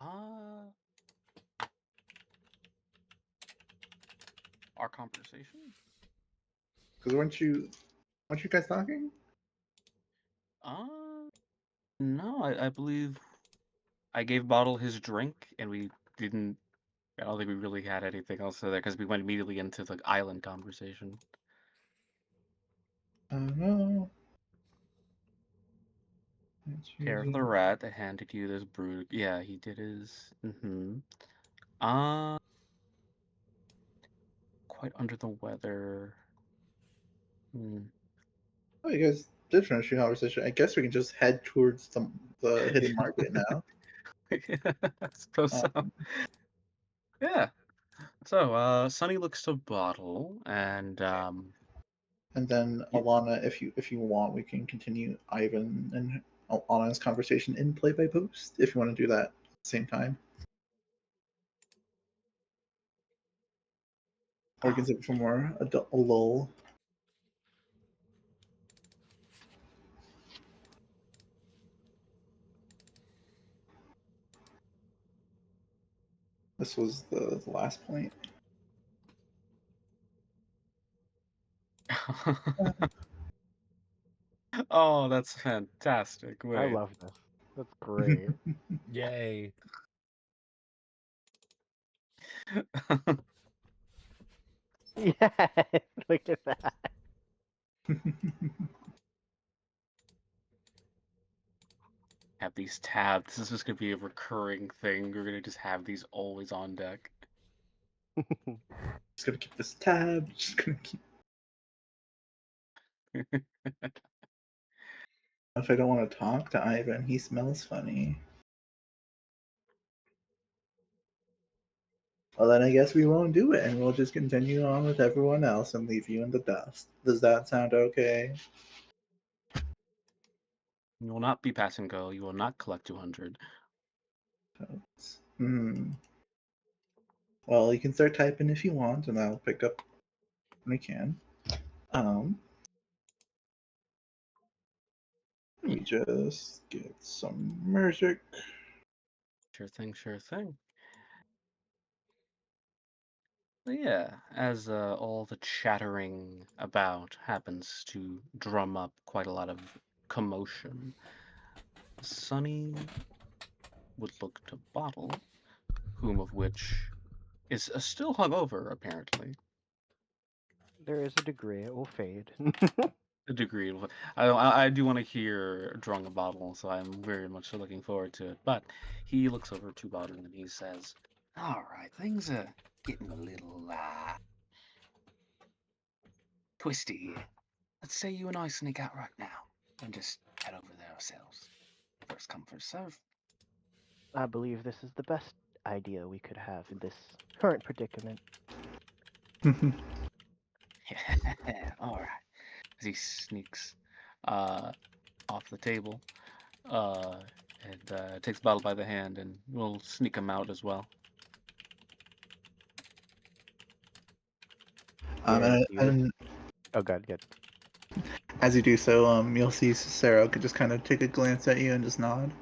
Our conversation? Because weren't you guys talking? No, I believe I gave Bottle his drink, and we didn't. I don't think we really had anything else there because we went immediately into the island conversation. No. Care of the rat that handed you this brew. Yeah, he did his. Quite under the weather. Oh, you guys did finish your conversation. I guess we can just head towards the hidden market now. I suppose so. Yeah. So, Sonny looks to Bottle, and then Alana, if you want, we can continue Ivan and Alana's conversation in play by post if you want to do that at the same time. Or you can sit for more a lull. This was the last point. Oh, that's fantastic. Wait. I love this. That's great. Yay. Yeah, look at that. Have these tabs. This is just gonna be a recurring thing. We're gonna just have these always on deck. Just gonna keep this tab. Just gonna keep. If I don't want to talk to Ivan, he smells funny. Well, then I guess we won't do it, and we'll just continue on with everyone else and leave you in the dust. Does that sound okay? You will not be pass and go. You will not collect 200. Well, you can start typing if you want, and I'll pick up when I can. Let me just get some music. Sure thing, sure thing. But yeah, as all the chattering about happens to drum up quite a lot of commotion, Sonny would look to Bottle, whom of which is still hungover, apparently. There is a degree. It will fade. A degree. I do want to hear Drunk Bottle, so I'm very much looking forward to it. But he looks over to Bottle and he says, "All right, things are getting a little twisty here. Let's say you and I sneak out right now and just head over there ourselves. First come, first serve." I believe this is the best idea we could have in this current predicament. All right. As he sneaks off the table and takes Bottle by the hand, and we'll sneak him out as well. And oh, good. As you do so, you'll see Sarah could just kind of take a glance at you and just nod.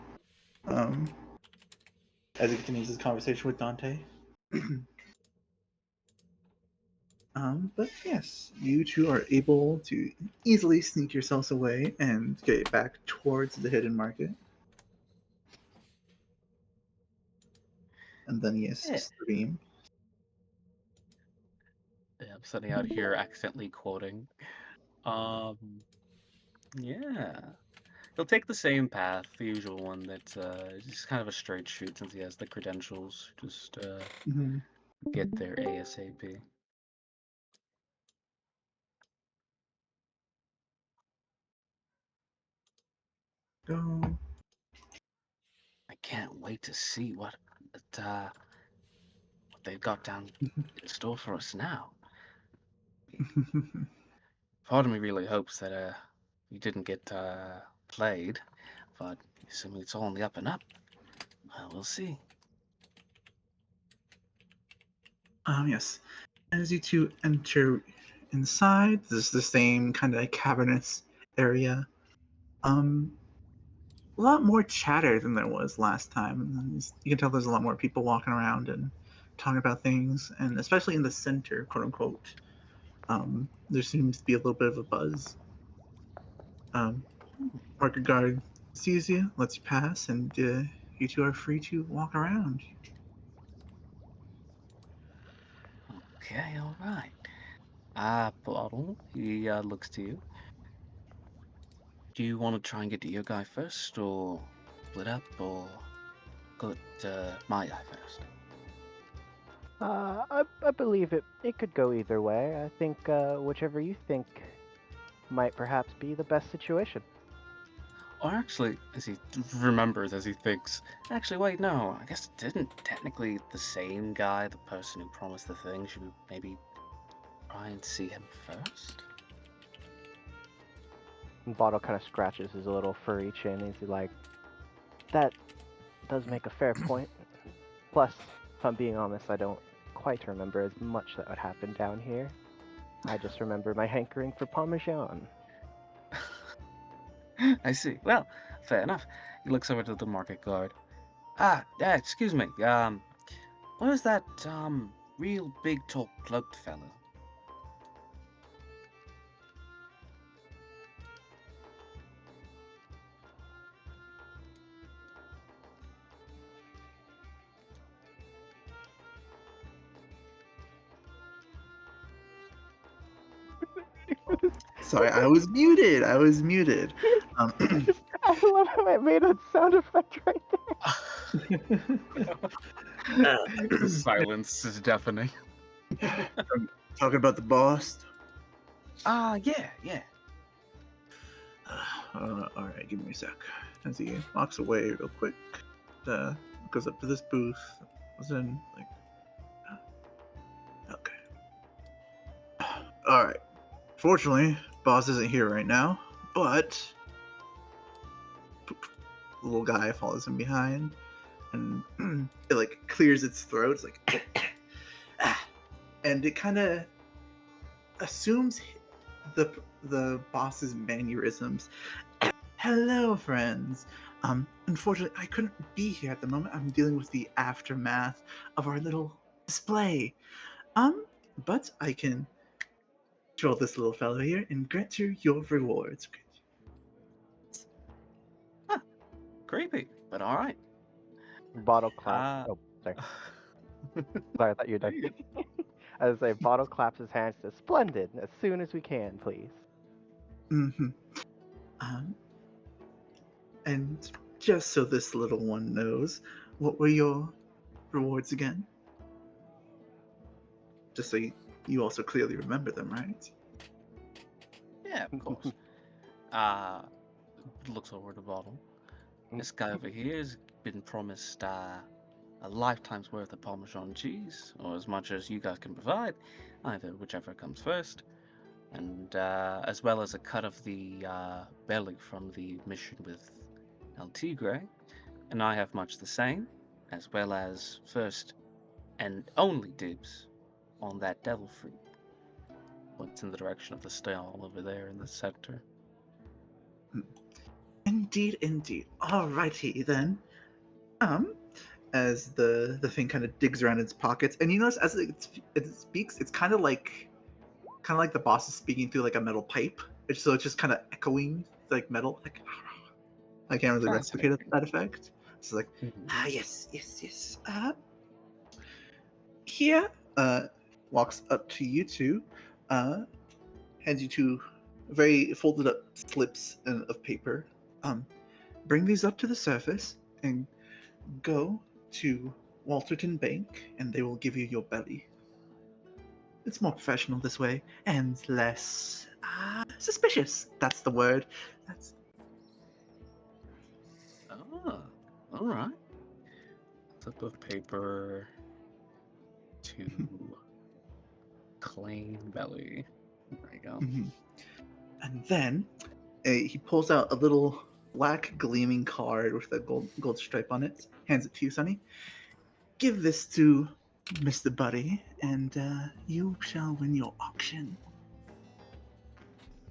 As he continues his conversation with Dante. But yes, you two are able to easily sneak yourselves away and get back towards the hidden market. And then yes, stream. Yeah, I'm sitting out here accidentally quoting. Yeah. He'll take the same path, the usual one that's just kind of a straight shoot since he has the credentials. Just get there ASAP. Go. I can't wait to see what they've got down in store for us now. Part of me really hopes that you didn't get played, but assuming it's all on the up and up, well, we'll see. Yes. As you two enter inside, this is the same kind of cavernous area. lot more chatter than there was last time. And you can tell there's a lot more people walking around and talking about things, and especially in the center, quote unquote, there seems to be a little bit of a buzz. Market guard sees you, lets you pass, and you two are free to walk around. Okay, all right. Bottle, he looks to you. Do you want to try and get to your guy first, or split up, or go to my guy first? I believe it could go either way. I think whichever you think might perhaps be the best situation. Or actually, as he remembers, as he thinks, actually, wait, no, I guess didn't technically the same guy, the person who promised the thing, should we maybe try and see him first? And Bottle kind of scratches his little furry chin. And he's like, that does make a fair point. Plus, if I'm being honest, I don't quite remember as much that would happen down here. I just remember my hankering for Parmesan. I see. Well, fair enough. He looks over to the market guard. Excuse me. What is that, real big, tall, cloaked fellow? Sorry, I was muted. I was muted. I love how it made a sound effect right The silence is deafening. Talking about the boss. Yeah. All right, give me a sec. As he walks away real quick, goes up to this booth. Was in like, okay. All right. Fortunately, boss isn't here right now, but the little guy follows him behind, and it like clears its throat. It's like, and it kind of assumes the boss's mannerisms. Hello, friends. Unfortunately, I couldn't be here at the moment. I'm dealing with the aftermath of our little display. But I can control this little fellow here and grant you your rewards. Creepy, but all right. Bottle claps. Oh, sorry. Sorry, I thought you were done. As a Bottle claps his hands, says, "Splendid! As soon as we can, please." Mm-hmm. And just so this little one knows, what were your rewards again? Just so you also clearly remember them, right? Yeah, of course. Looks over the bottle. This guy over here has been promised a lifetime's worth of Parmesan cheese, or as much as you guys can provide, either whichever comes first, and as well as a cut of the belly from the mission with El Tigre, and I have much the same, as well as first and only dibs on that devil fruit. Points in the direction of the stall over there in the center. Indeed. Alrighty then. As the thing kind of digs around its pockets, and you notice as it speaks, it's kind of like the boss is speaking through like a metal pipe. So it's just kind of echoing like metal. Like I can't really replicate that effect. It's like yes. Here, walks up to you two, hands you two very folded up slips of paper. Bring these up to the surface and go to Walterton Bank, and they will give you your belly. It's more professional this way, and less suspicious. That's the word. That's. Oh, all right. Slip of paper to claim belly. There you go. Mm-hmm. And then he pulls out a little black gleaming card with a gold stripe on it. Hands it to you, Sonny. Give this to Mr. Buddy, and you shall win your auction.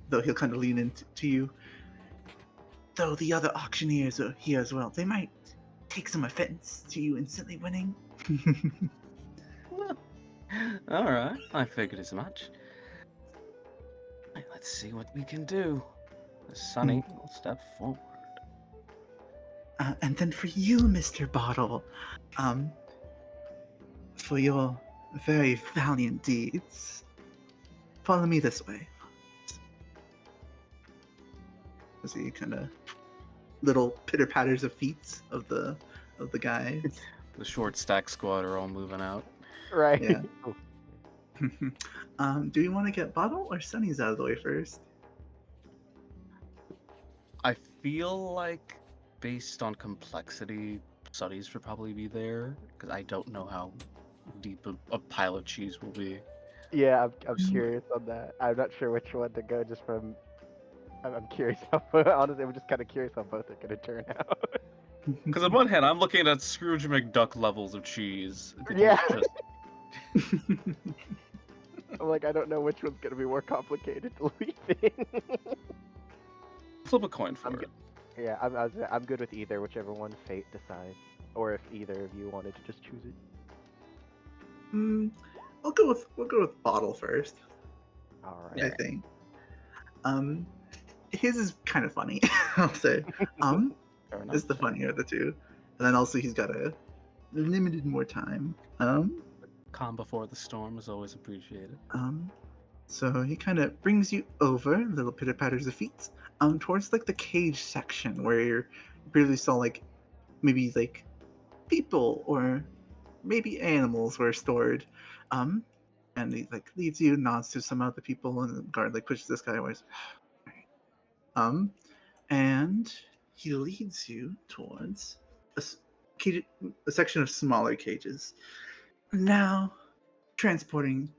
Though he'll kind of lean into you. though the other auctioneers are here as well. They might take some offense to you instantly winning. Well, all right, I figured as much. Right, let's see what we can do. Sunny will step forward. And then for you, Mr. Bottle, for your very valiant deeds, follow me this way. As he kind of little pitter patters of feet of the guys. The short stack squad are all moving out. Right. Yeah. Do you want to get Bottle or Sunny's out of the way first? I feel like, based on complexity, Sunny's should probably be there because I don't know how deep a pile of cheese will be. Yeah, I'm curious on that. I'm not sure which one to go just from. I'm curious how. Honestly, I'm just kind of curious how both are going to turn out. Because on one hand, I'm looking at Scrooge McDuck levels of cheese. That Yeah. he's just I'm like, I don't know which one's going to be more complicated to leave in. flip a coin for I'm it. good. Yeah, I'm good with either, whichever one fate decides, or if either of you wanted to just choose it. we'll go with Bottle first. All I right. think. His is kind of funny. I'll say. Fair enough. Is the funnier of the two, and then also he's got a limited more time. Calm before the storm is always appreciated. So he kind of brings you over, little pitter patters of feet, towards like the cage section where you previously saw like maybe like people or maybe animals were stored. And he like leads you, nods to some other people, and the guard like pushes this guy away. And he leads you towards a section of smaller cages. Now, transporting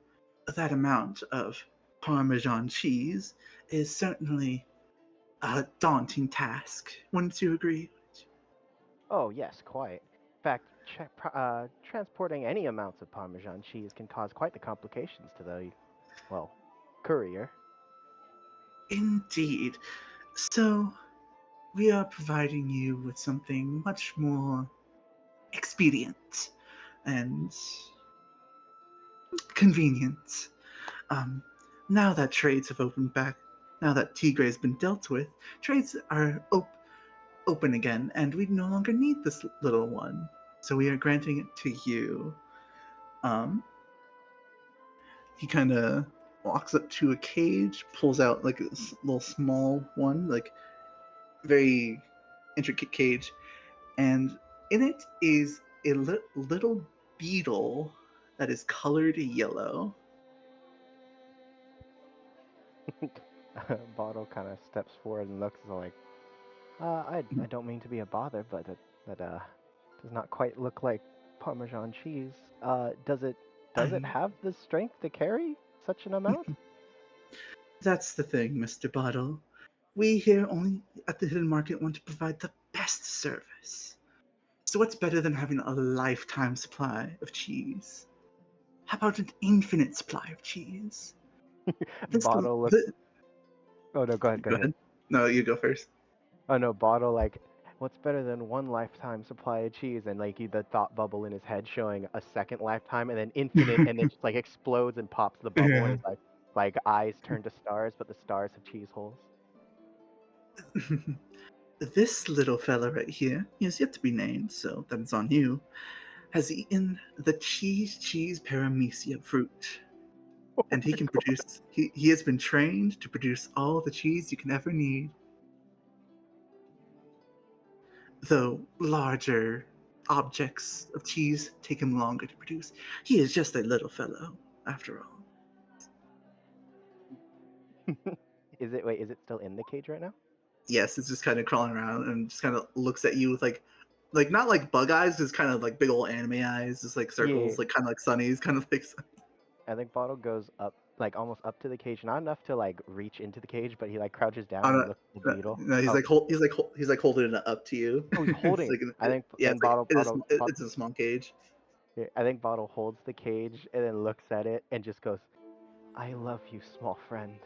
that amount of Parmesan cheese is certainly a daunting task. Wouldn't you agree? Oh yes, quite. In fact, transporting any amounts of Parmesan cheese can cause quite the complications to the, well, courier. Indeed. So, we are providing you with something much more expedient and convenient. Now that trades have opened back, now that Tigre has been dealt with, trades are open again, and we no longer need this little one. So we are granting it to you. He kind of walks up to a cage, pulls out like a little small one, like very intricate cage, and in it is a little beetle that is colored yellow. Bottle kind of steps forward and looks like, I don't mean to be a bother, but that does not quite look like Parmesan cheese. Does it Um, have the strength to carry such an amount? That's the thing, Mr. Bottle. We here only at the Hidden Market want to provide the best service. So what's better than having a lifetime supply of cheese? How about an infinite supply of cheese? Bottle looks. Oh no, go ahead. Go ahead. No, you go first. Oh no, Bottle like, what's better than one lifetime supply of cheese? And like the thought bubble in his head showing a second lifetime, and then infinite, and then just like explodes and pops the bubble, and his like eyes turn to stars, but the stars have cheese holes. This little fella right here, he has yet to be named, so that's on you, has eaten the cheese paramecia fruit. And he can produce, he has been trained to produce all the cheese you can ever need. Though larger objects of cheese take him longer to produce, he is just a little fellow, after all. Is it still in the cage right now? Yes, it's just kind of crawling around and just kind of looks at you with like not like bug eyes, just kind of like big old anime eyes, just like circles, Yeah. like kind of like Sunny's, kind of like. I think Bottle goes up, like almost up to the cage, not enough to like reach into the cage, but he like crouches down Oh, and no, looks at the beetle. no, he's Oh. like he's like holding it up to you. Oh, he's holding. Like, I think yeah, then it's like Bottle, it's a small cage. Yeah, I think Bottle holds the cage and then looks at it and just goes, "I love you, small friend."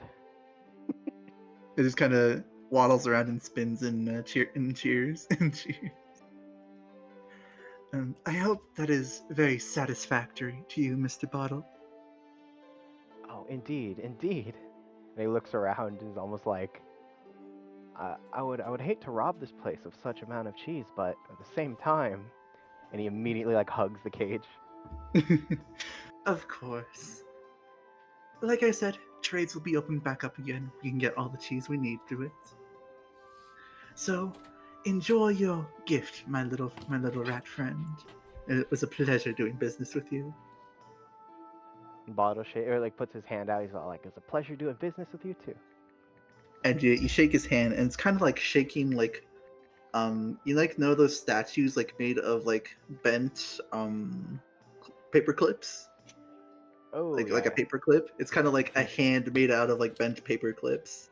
It just kind of waddles around and spins in cheers and cheers. I hope that is very satisfactory to you, Mr. Bottle. Oh, indeed, indeed. And he looks around and is almost like, I would hate to rob this place of such amount of cheese, but at the same time, and he immediately like hugs the cage. Of course. Like I said, trades will be opened back up again. We can get all the cheese we need through it. So, enjoy your gift, my little rat friend. It was a pleasure doing business with you. Bottle shake or like puts his hand out. He's all like, "It's a pleasure doing business with you too." And you shake his hand, and it's kind of like shaking like, you like know those statues like made of like bent paper clips, Oh like a yeah. paper clip. It's kind of like a hand made out of like bent paper clips.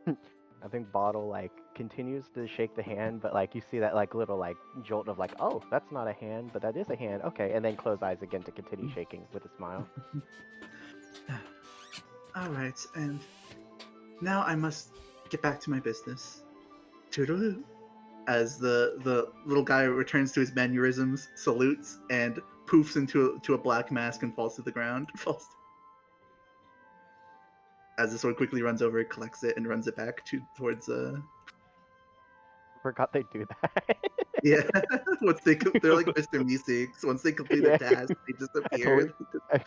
I think Bottle like continues to shake the hand, but like you see that like little like jolt of like, oh, that's not a hand, but that is a hand. Okay, and then close eyes again to continue shaking with a smile. All right, and now I must get back to my business. Toodaloo. As the little guy returns to his mannerisms, salutes, and poofs into a black mask and falls to the ground. As the sword quickly runs over, collects it, and runs it back towards Forgot they do that. yeah. They're like Mr. Meeseeks. Once they complete a Yeah. task, they I disappear.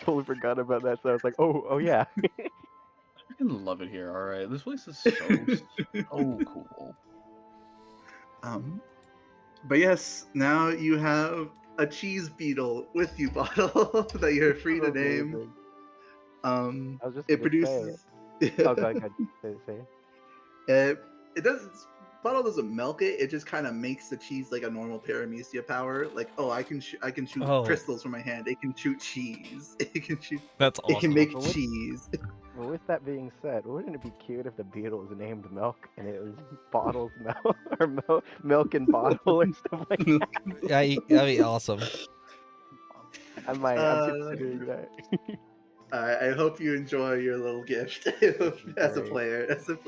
totally forgot about that. So I was like, oh yeah. I freaking love it here. All right, this place is so cool. But yes, now you have a cheese beetle with you, Bottle, that you're free to name. Amazing. I was just It gonna produces. say. Oh, go ahead. Say. It doesn't. Bottle doesn't milk it. It just kind of makes the cheese like a normal paramecia power. Like, oh, I can shoot Oh. crystals from my hand. It can shoot cheese. It can shoot. That's It can awesome. make Well, cheese. Well, with that being said, wouldn't it be cute if the beetle was named Milk and it was Bottle's Milk or Milk and Bottle or stuff like that? Yeah, that'd be awesome. I'm considering that. I hope you enjoy your little gift as a Great. player. This is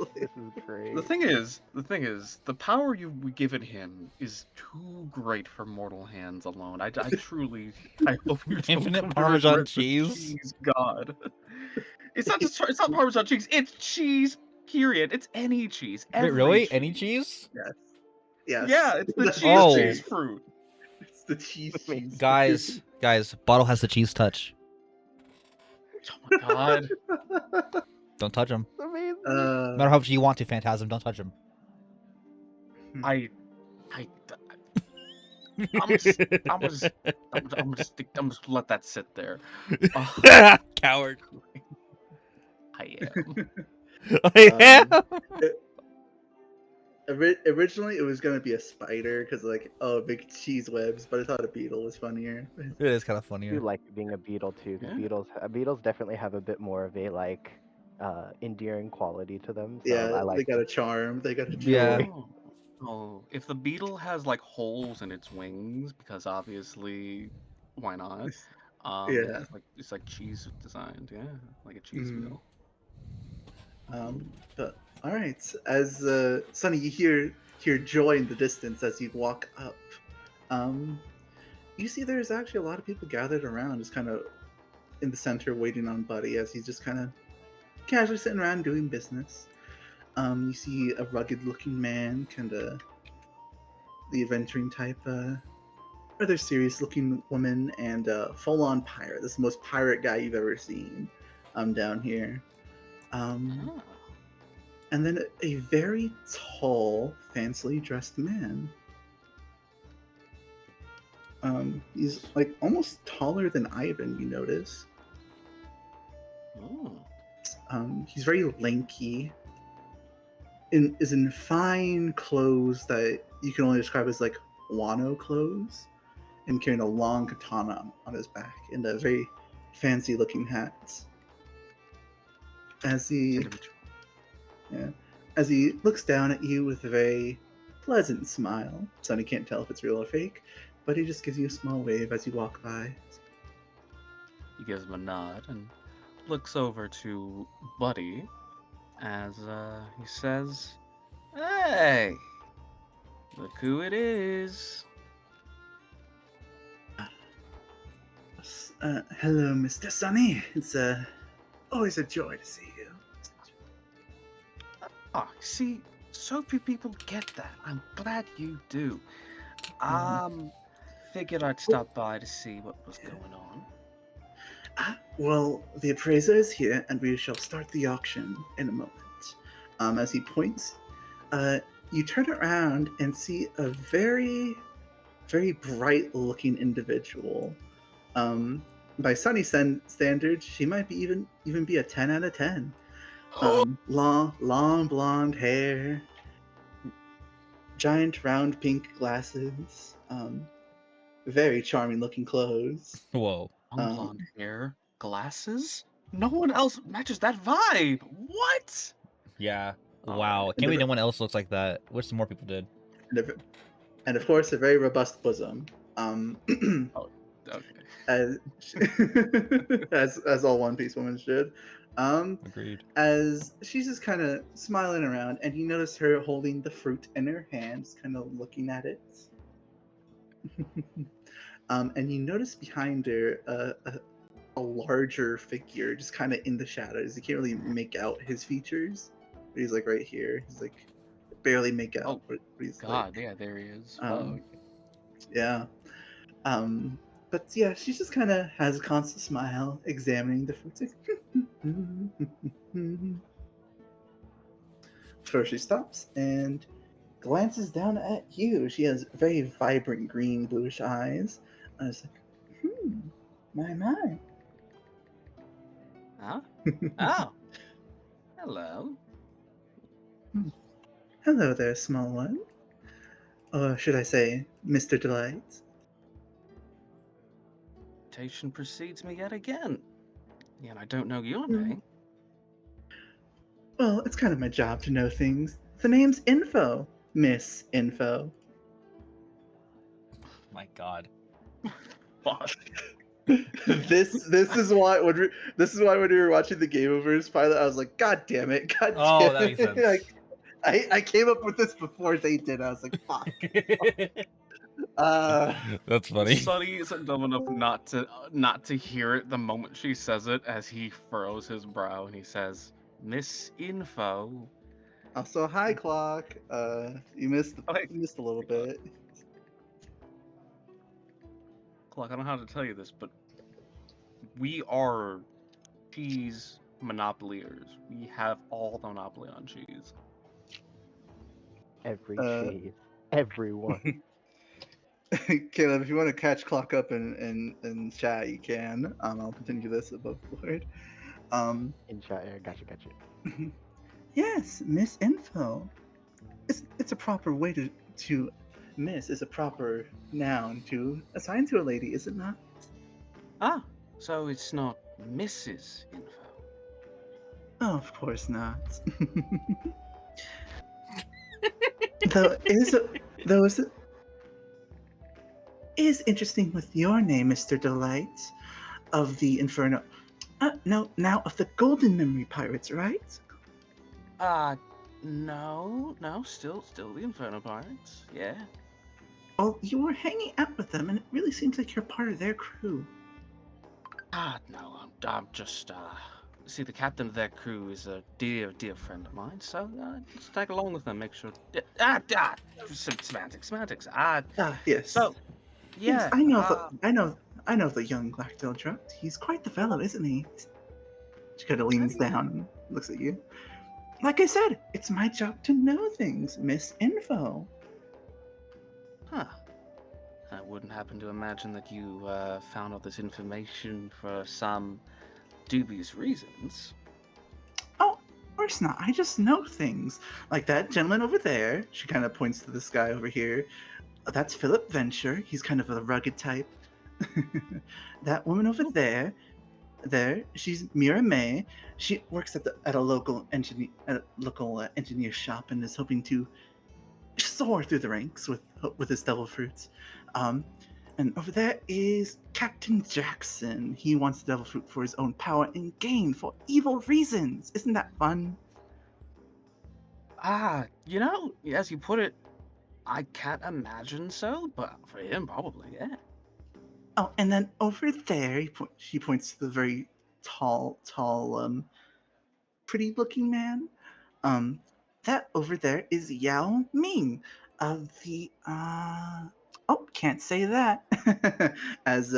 great. The thing is, the power you've given him is too great for mortal hands alone. I truly, I hope you don't Infinite come to Parmesan regret the cheese? cheese god. It's not Parmesan cheese. It's cheese. Period. It's any cheese. Wait, Every really? cheese. Any cheese? Yes. Yeah, it's the That's- cheese Oh. cheese fruit. It's the cheese. Makes cheese. Guys, Bottle has the cheese touch. Oh my god. Don't touch him. It's amazing. No matter how much you want to, Phantasm, don't touch him. I'm just let that sit there. Coward. I am. Yeah. Originally, it was gonna be a spider because like big cheese webs, but I thought a beetle was funnier. It is kind of I funnier. do like being a beetle too, because Yeah. beetles definitely have a bit more of a like endearing quality to them. So Yeah, I like they got a charm. They got a charm. Yeah. Oh, if the beetle has like holes in its wings, because obviously, why not? Yeah. It's like cheese designed, yeah, like a cheese Mhm. beetle. But all right, as Sonny, you hear joy in the distance as you walk up. You see there's actually a lot of people gathered around, just kind of in the center, waiting on Buddy as he's just kind of casually sitting around doing business. You see a rugged-looking man, kind of the adventuring type, rather serious-looking woman, and full-on pirate. This is the most pirate guy you've ever seen. Down here. Oh. And then a very tall, fancily dressed man. He's like almost taller than Ivan, you notice. Oh. He's very lanky. Is in fine clothes that you can only describe as like Wano clothes, and carrying a long katana on his back and a very fancy looking hat. As he looks down at you with a very pleasant smile. Sonny can't tell if it's real or fake, but he just gives you a small wave as you walk by. He gives him a nod and looks over to Buddy as he says, Hey, look who it is. Hello, Mr. Sunny. It's always a joy to see you. Oh, see, so few people get that. I'm glad you do. Um, Figured I'd stop by to see what was going on. Well, the appraiser is here, and we shall start the auction in a moment. As he points, you turn around and see a very, very bright-looking individual. By Sunny standards, she might be even be a 10 out of 10. Long blonde hair, giant round pink glasses, very charming looking clothes. Whoa. Long blonde hair, glasses? No one else matches that vibe. What? Yeah. All Wow. right. Can't believe no one else looks like that. Wish some more people did. And of course, a very robust bosom. Okay. As, as all One Piece women should. Agreed. As she's just kind of smiling around, and you notice her holding the fruit in her hands, kind of looking at it. And you notice behind her a larger figure, just kind of in the shadows. You can't really make out his features, but he's like right here. He's like barely make out what he's God, like. yeah, there he is. Yeah. But yeah, she just kind of has a constant smile, examining the fruits. First, she stops and glances down at you. She has very vibrant green, bluish eyes. I was like, my. Huh? Oh. Hello. Hello there, small one. Or should I say, Mr. Delight? Invitation precedes me yet again. Yeah, and I don't know your name. Well, it's kind of my job to know things. The name's Info, Miss Info. My God. Fuck. this is why when we were watching the Game Overs pilot, I was like, God damn it, God damn Oh, that makes it. sense. Like, I came up with this before they did. I was like, fuck. That's funny. Sunny isn't dumb enough not to hear it the moment she says it, as he furrows his brow and he says, "Miss Info." Also, hi, Clock. You missed a little bit. Clock, I don't know how to tell you this, but we are cheese monopoliers. We have all the monopoly on cheese. Every cheese. Everyone. Caleb, if you want to catch Clock up in chat, you can. I'll continue this above board. In chat, yeah, gotcha. Yes, Miss Info. It's a proper way to miss is a proper noun to assign to a lady, is it not? Ah, so it's not Mrs. Info. Oh, of course not. Though is interesting with your name, Mr. Delight, of the Inferno. No, now of the Golden Memory Pirates, right? No, still the Inferno Pirates, yeah. Well, you were hanging out with them, and it really seems like you're part of their crew. No, I'm just, see, the captain of their crew is a dear friend of mine, so, just tag along with them, make sure, semantics, Yes. so, yeah. Yes, I know the young Blacktail Drugged. He's quite the fellow, isn't he? She kind of leans down and looks at you. Like I said, it's my job to know things, Miss Info. Huh. I wouldn't happen to imagine that you, found all this information for some dubious reasons. Oh, of course not. I just know things. Like that gentleman over there. She kind of points to this guy over here. That's Philip Venture. He's kind of a rugged type. That woman over there, she's Mira May. She works at a local engineer shop and is hoping to soar through the ranks with his devil fruits. And over there is Captain Jackson. He wants the devil fruit for his own power and gain for evil reasons. Isn't that fun? As you put it, I can't imagine so, but for him, probably, yeah. Oh, and then over there, she points to the very tall, pretty-looking man. Um, that over there is Yao Ming of the Oh, can't say that. As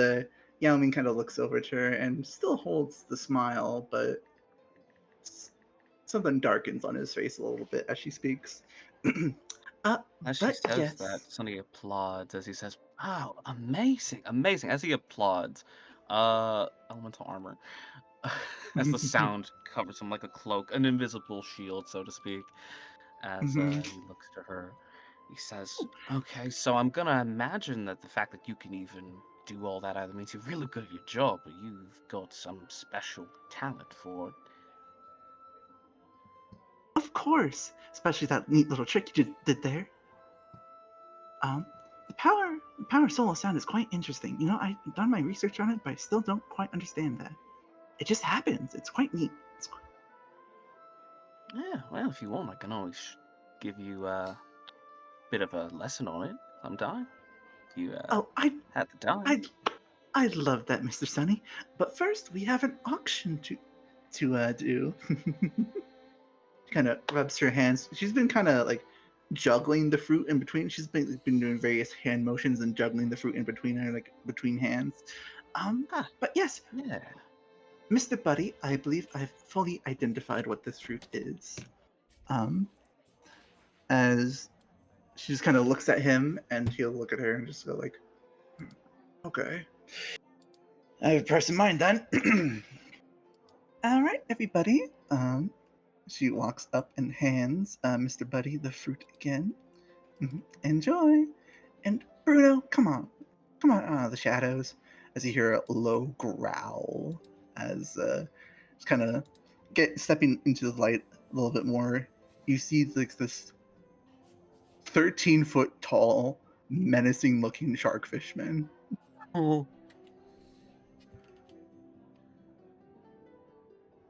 Yao Ming kind of looks over to her and still holds the smile, but something darkens on his face a little bit as she speaks. uh, As she but says that, yes. Sonny applauds as he says, "Wow, amazing, amazing!" As he applauds, elemental armor, as the sound covers him like a cloak, an invisible shield, so to speak. As Mhm. he looks to her, he says, "Okay, so I'm gonna imagine that the fact that you can even do all that either means you're really good at your job, or you've got some special talent for it." Of course, especially that neat little trick you did there. Um, the power solo sound is quite interesting. You know, I've done my research on it, but I still don't quite understand that. It just happens. It's quite neat. Yeah, well, if you want, I can always give you a bit of a lesson on it sometime. If you Oh, had the time. I, I'd love that, Mr. Sunny. But first, we have an auction to do. Kind of rubs her hands. She's been kind of like juggling the fruit in between. She's been doing various hand motions and juggling the fruit in between her, like between hands. Ah, But yes, yeah. Mr. Buddy, I believe I've fully identified what this fruit is. Um, as she just kind of looks at him, and he'll look at her and just go like, "Okay, I have a price in mind then." All right, everybody. She walks up and hands Mr. Buddy the fruit again. Enjoy. And Bruno, come on out of the shadows. As you hear a low growl, as just kind of stepping into the light a little bit more, you see like this 13-foot tall, menacing looking shark fishman. Oh,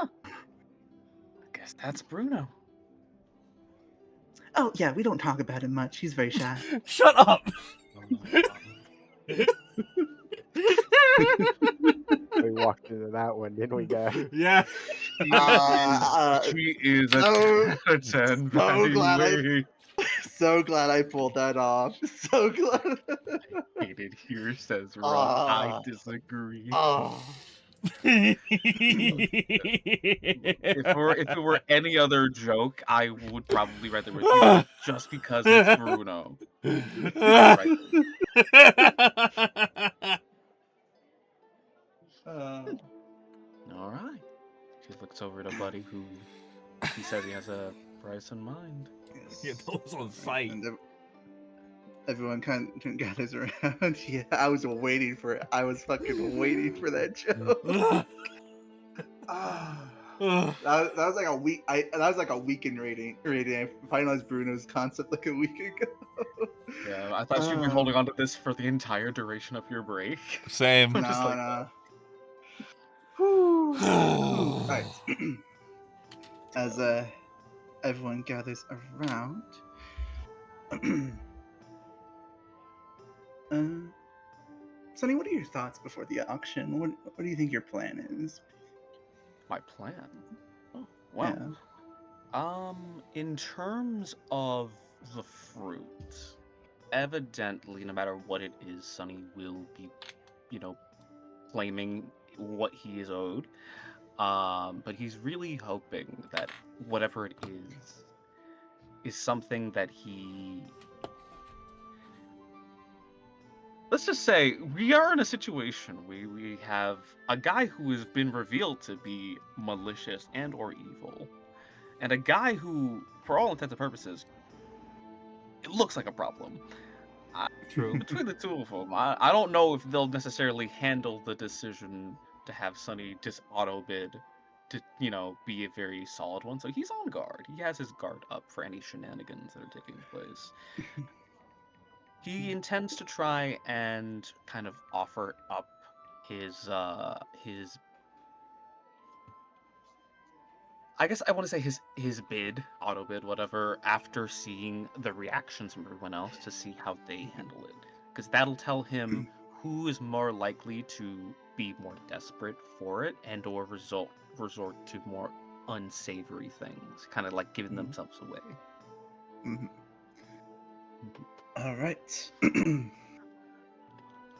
I guess that's Bruno. Oh yeah, we don't talk about him much. He's very shy. Shut up. We walked into that one, didn't we, guys? Yeah. She is a so 10 out of 10 so by glad way. so glad I pulled that off. So glad. Hated here says Rock. I Ah, disagree. ah. If it were any other joke, I would probably write the review, but just because it's Bruno, I write the Uh, All right. She looks over to Buddy, who he says he has a price in mind. Yeah, yes. that was on site. And everyone kind of gathers around. Yeah, I was waiting for it. I was fucking waiting for that joke. Ah. That was like a week. That was like a weekend rating. I finalized Bruno's concept like a week ago. Yeah, I thought you'd be holding on to this for the entire duration of your break. Same. I'm just like, No. Whew. Alright. As everyone gathers around. Sonny, what are your thoughts before the auction? What do you think your plan is? my plan. Oh, well. Yeah. In terms of the fruit, evidently, no matter what it is, Sonny will be, claiming what he is owed. But he's really hoping that whatever it is something that he. Let's just say we are in a situation where we have a guy who has been revealed to be malicious and or evil, and a guy who, for all intents and purposes, it looks like a problem. True. Between the two of them, I don't know if they'll necessarily handle the decision to have Sonny just auto bid to, be a very solid one. So he's on guard. He has his guard up for any shenanigans that are taking place. He intends to try and kind of offer up his I guess I want to say his bid, auto bid, whatever, after seeing the reactions from everyone else to see how they handle it, because that'll tell him who is more likely to be more desperate for it and or resort to more unsavory things, kind of like giving themselves away. Mhm. All right.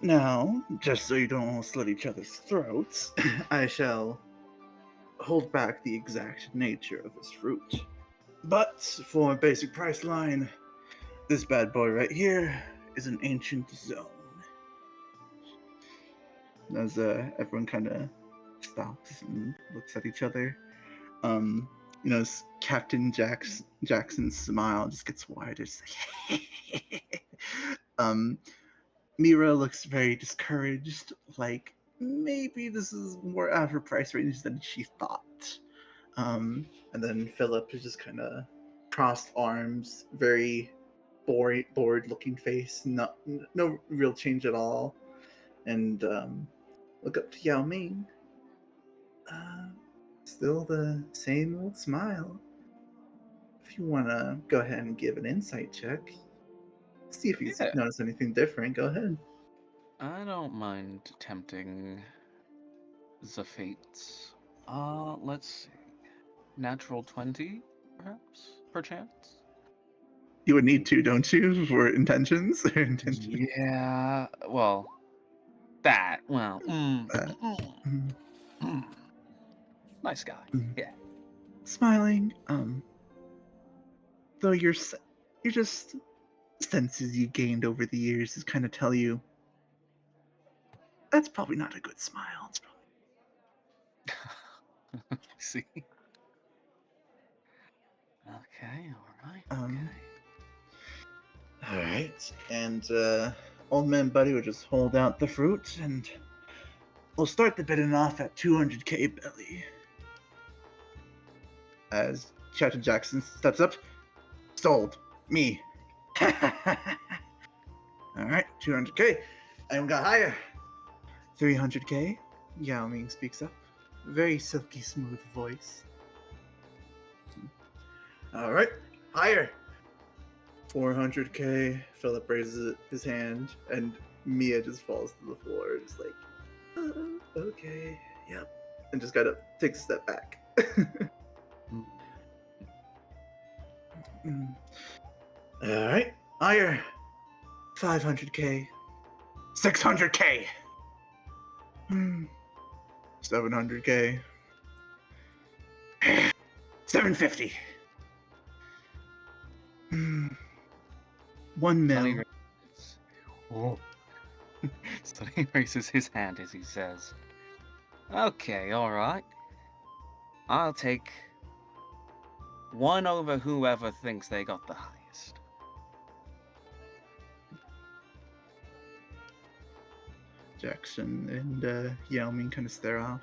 Now, just so you don't all slit each other's throats, I shall hold back the exact nature of this fruit. But for a basic price line, this bad boy right here is an ancient zone. As everyone kind of stops and looks at each other, Captain Jackson's smile just gets wider. It's like, Mira looks very discouraged, like maybe this is more out of her price range than she thought. And then Philip is just kind of crossed arms, very bored looking face, no real change at all. And look up to Yao Ming. Still the same old smile. If you want to go ahead and give an insight check, see if he's Yeah. noticed anything different, go ahead. I don't mind tempting the fates. Let's see. Natural 20, perchance? You would need to, don't you, for intentions? Yeah, well, that, Mm, nice guy. mm. Yeah. Smiling, though your just senses you gained over the years is kind of tell you that's probably not a good smile. It's See? Okay, alright, Um, okay. all right, and old man Buddy would just hold out the fruit, and we'll start the bidding off at 200k belly. As Captain Jackson steps up, sold me. All right, 200k. Anyone got higher? 300k. Yao Ming speaks up, very silky smooth voice. All right, higher. 400k. Philip raises his hand, and Mia just falls to the floor, just like, okay, yep, and just gotta take a step back. All right, higher. 500k. 600k. 700k. 750. 1 Sonny mil. raises, Sonny raises his hand as he says, okay, alright. I'll take 1 over whoever thinks they got the highest. Jackson and Yao Ming kind of stare off.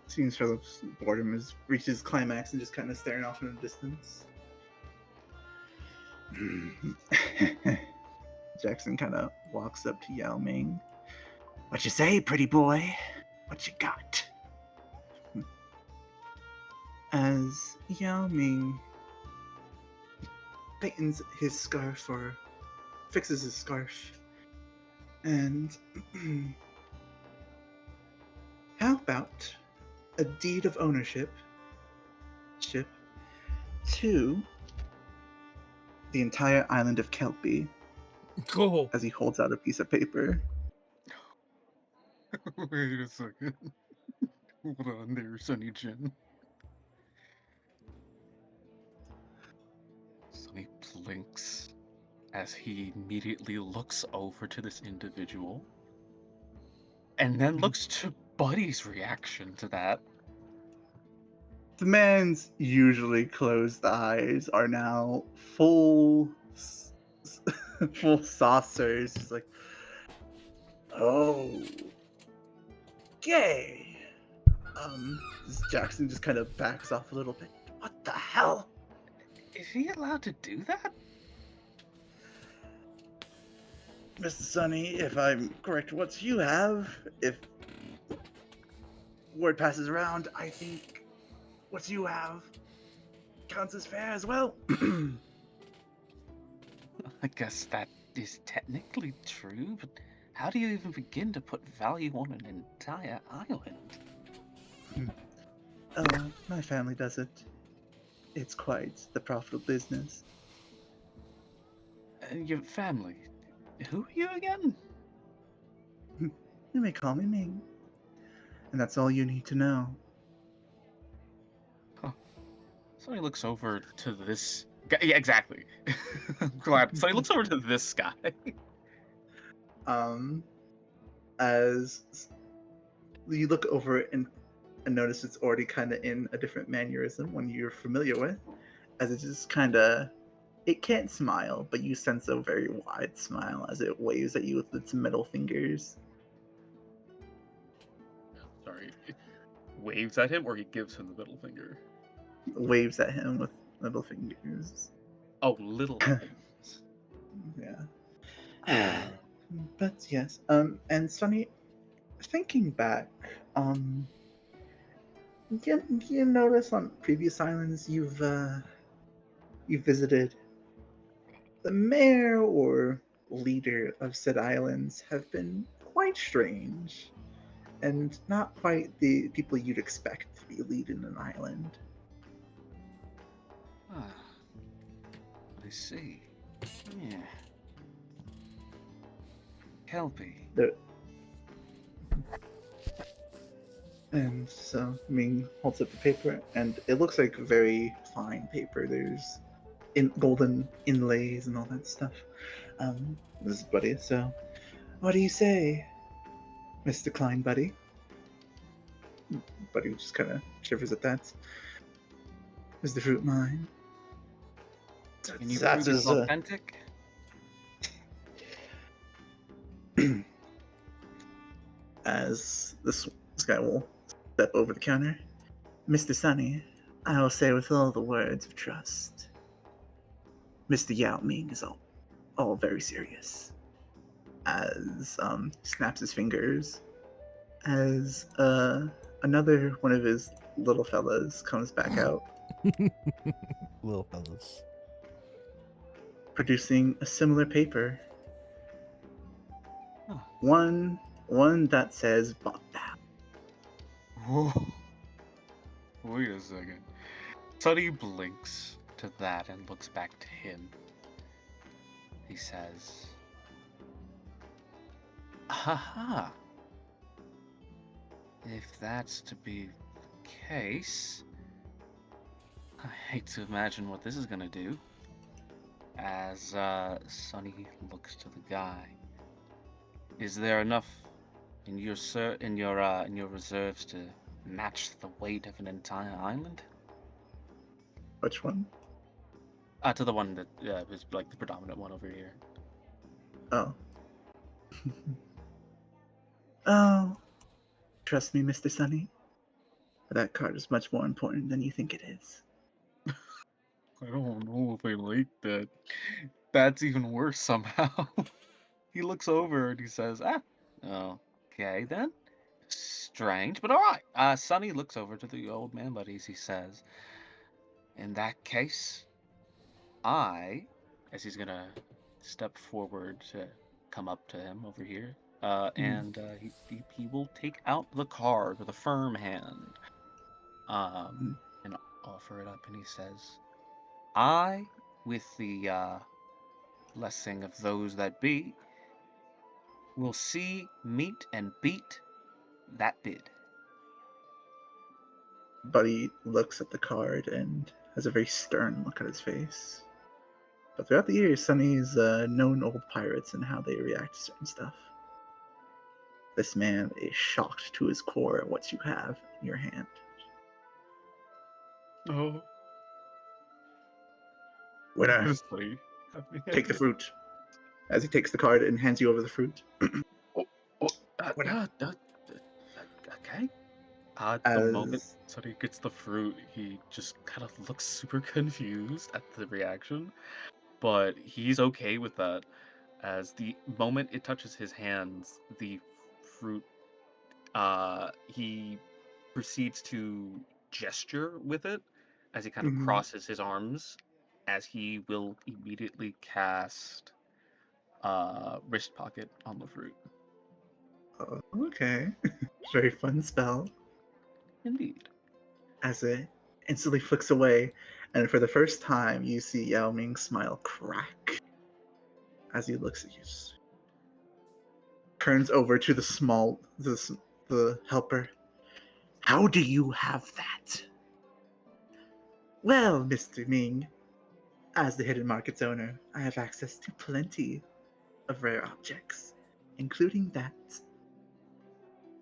Seems Philip's boredom has reached its climax and just kind of staring off in the distance. Jackson kind of walks up to Yao Ming. What you say, pretty boy? What you got? As Yao Ming tightens his scarf or fixes his scarf, and how about a deed of ownership to the entire island of Kelpie Cool. as he holds out a piece of paper. Wait a second. Hold on there, Sonny Jin. Sonny blinks as he immediately looks over to this individual and then looks to Buddy's reaction to that. The man's usually closed eyes are now full saucers. He's like, oh, gay. Jackson just kind of backs off a little bit. What the hell? Is he allowed to do that? Mr. Sonny, if I'm correct, what you have, if word passes around, I think what you have counts as fair as well. I guess that is technically true, but how do you even begin to put value on an entire island? Oh, my family does it. It's quite the profitable business. Your family. Who are you again? You may call me Ming. And that's all you need to know. So he looks over to this guy. Yeah, exactly. I'm glad. So he looks over to this guy. As you look over it and notice it's already kind of in a different mannerism one you're familiar with, as it just kind of, it can't smile, but you sense a very wide smile as it waves at you with its middle fingers. Sorry. Waves at him, or he gives him the middle finger? Waves at him with middle fingers. Oh, little fingers. Yeah. But yes, and Sonny, thinking back, you notice on previous islands you've visited, the mayor or leader of said islands have been quite strange, and not quite the people you'd expect to be leading an island. Ah, I see. Yeah. Kelpie. And so Ming holds up the paper, and it looks like very fine paper. There's golden inlays and all that stuff. This is Buddy. So, what do you say, Mr. Klein, Buddy? Buddy just kind of shivers at that. Is the fruit mine? Can you That prove it's is authentic? as this guy will step over the counter. Mr. Sunny, I will say with all the words of trust, Mr. Yao Ming is all very serious. As snaps his fingers, as another one of his little fellas comes back out, Little fellas. producing a similar paper. Huh. One that says "bought that." Whoa. Wait a second. Sonny blinks to that and looks back to him. He says, "Haha. If that's to be the case, I hate to imagine what this is gonna do." As Sonny looks to the guy, is there enough in your reserves to match the weight of an entire island? Which one? To the one that is like the predominant one over here. Oh. Oh. Trust me, Mr. Sunny. That card is much more important than you think it is. I don't know if I like that. That's even worse somehow. He looks over and he says, okay then. Strange, but alright. Sonny looks over to the old man buddies. He says, in that case, as he's gonna step forward to come up to him over here, and he will take out the card with a firm hand, and offer it up, and he says, I, with the blessing of those that be, will see, meet, and beat that bid. Buddy looks at the card and has a very stern look at his face. But throughout the years, Sunny's known old pirates and how they react to certain stuff. This man is shocked to his core at what you have in your hand. Oh, Winner, honestly. take the fruit. As he takes the card and hands you over the fruit. Winner. Okay. The As moment Sonny gets the fruit, he just kind of looks super confused at the reaction, but he's okay with that. As the moment it touches his hands, the fruit, he proceeds to gesture with it as he kind of Mhm. crosses his arms, as he will immediately cast wrist pocket on the fruit. Oh, okay. Very fun spell. Indeed. As it instantly flicks away, and for the first time, you see Yao Ming's smile crack as he looks at you. Turns over to the helper. How do you have that? Well, Mr. Ming, as the Hidden Market's owner, I have access to plenty of rare objects, including that.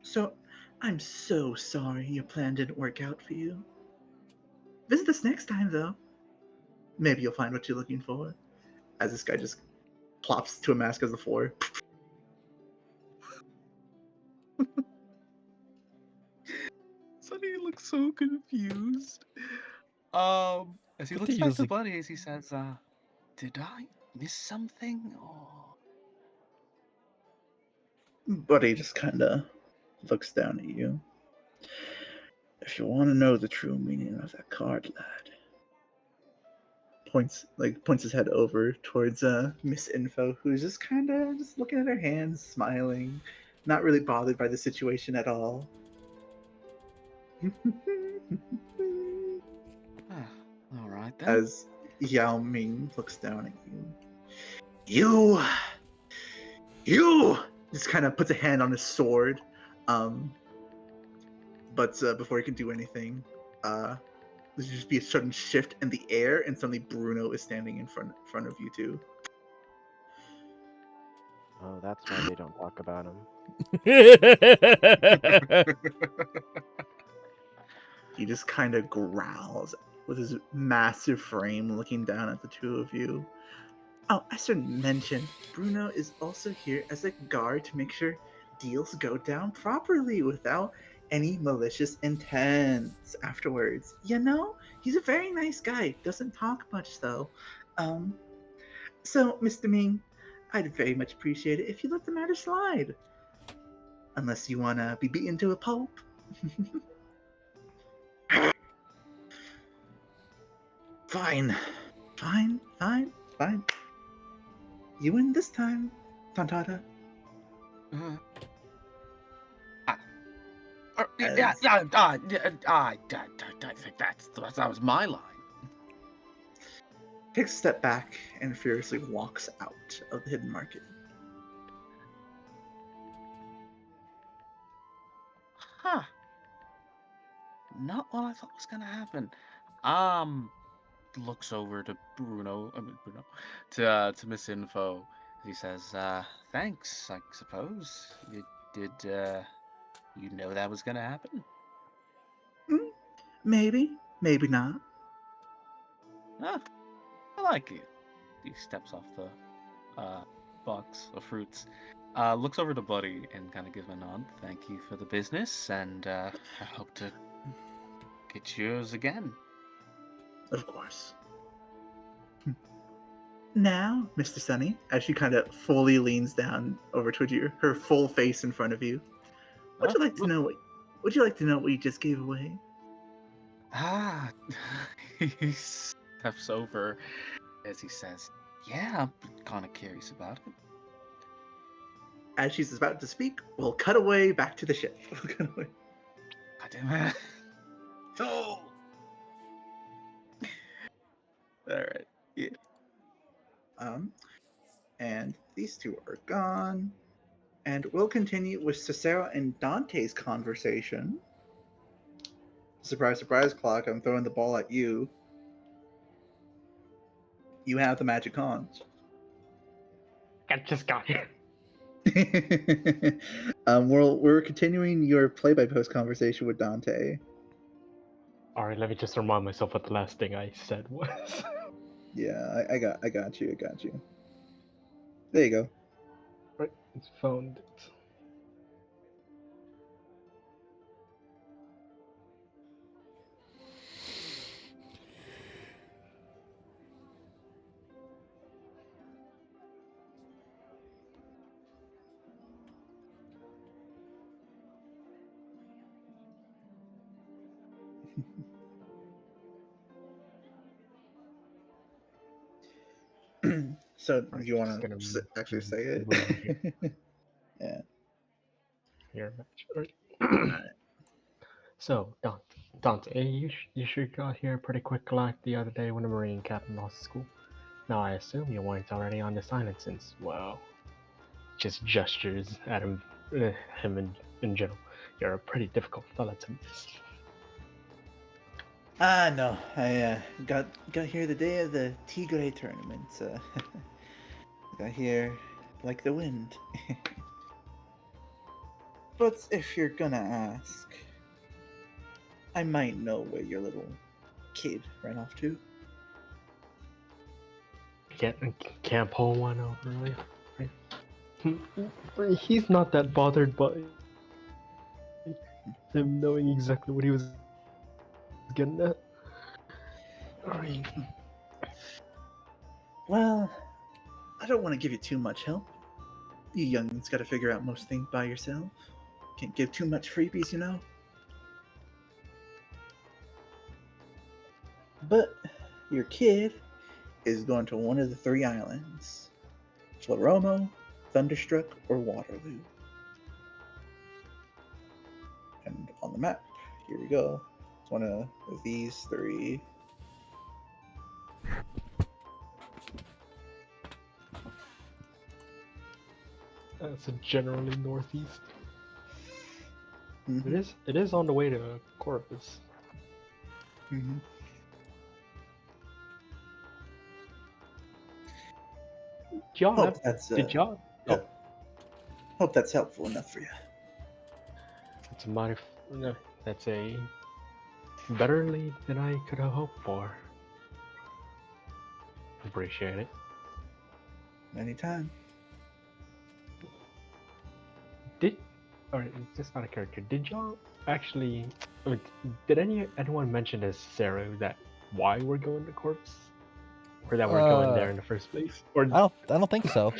So, I'm so sorry your plan didn't work out for you. Visit us next time, though. Maybe you'll find what you're looking for. As this guy just plops to a mask on the floor. Sonny looks so confused. As he Good looks thing he back to doesn't. Buddy, as he says, "Did I miss something?" Or Buddy just kinda looks down at you. If you want to know the true meaning of that card, lad, points his head over towards Miss Info, who's just kind of just looking at her hands, smiling, not really bothered by the situation at all. all right then. As Yao Ming looks down at you, you just kind of puts a hand on his sword, but before he can do anything, there's just be a sudden shift in the air, and suddenly Bruno is standing in front of you two. Oh, that's why they don't talk about him. He just kind of growls with his massive frame looking down at the two of you. Oh, I should mention, Bruno is also here as a guard to make sure deals go down properly without any malicious intents afterwards. You know, he's a very nice guy. Doesn't talk much though. So, Mr. Ming, I'd very much appreciate it if you let the matter slide. Unless you want to be beaten to a pulp. Fine. Fine. You win this time, Tantata. Uh, As I think that was my line. takes a step back and furiously walks out of the Hidden Market. Huh. Not what I thought was gonna happen. Looks over to to Miss Info. He says, "Thanks, I suppose. You did, you know that was gonna happen?" Maybe, maybe not. Ah, I like it. He steps off the box of fruits. Looks over to Buddy and kind of gives him a nod. Thank you for the business, and I hope to get yours again. Of course. Now, Mr. Sunny, as she kind of fully leans down over towards you, her full face in front of you. Would you like to know what you just gave away? Ah, he steps over as he says, "Yeah, I'm kind of curious about it." As she's about to speak, we'll cut away back to the ship. God damn it. Oh! Alright, yeah. And these two are gone. And we'll continue with Cicero and Dante's conversation. Surprise, surprise, Clock. I'm throwing the ball at you. You have the magic cons. I just got here. We're continuing your play-by-post conversation with Dante. Alright, let me just remind myself what the last thing I said was. Yeah, I got you. There you go. Right, it's found it. So, do I'm you just want gonna to actually say move here. it? Yeah. Here, match. Alright. Alright. So, Dante, you sure got here pretty quick like the other day when the Marine captain lost school. Now I assume you weren't already on this island since, well, just gestures at him in general. You're a pretty difficult fella to miss. No, I got here the day of the Tigre tournament. Got here like the wind. But if you're gonna ask, I might know where your little kid ran off to. Can't pull one out really. Right? He's not that bothered by him knowing exactly what he was getting at. Alright. Well, I don't want to give you too much help. You youngins got to figure out most things by yourself. Can't give too much freebies, you know. But your kid is going to one of the 3 islands: Floromo, Thunderstruck, or Waterloo. And on the map, here we go. It's one of these 3. That's generally northeast. Mhm, It is on the way to Corvus. mhm. Hope that's Did y'all? yeah, Oh, hope that's helpful enough for you. it's a no, that's a better lead than I could have hoped for. Appreciate it. Anytime. Did or just not a character? Did y'all actually? I mean, did anyone mention to Sarah that why we're going to Corpse, or that we're going there in the first place? Or I don't think so.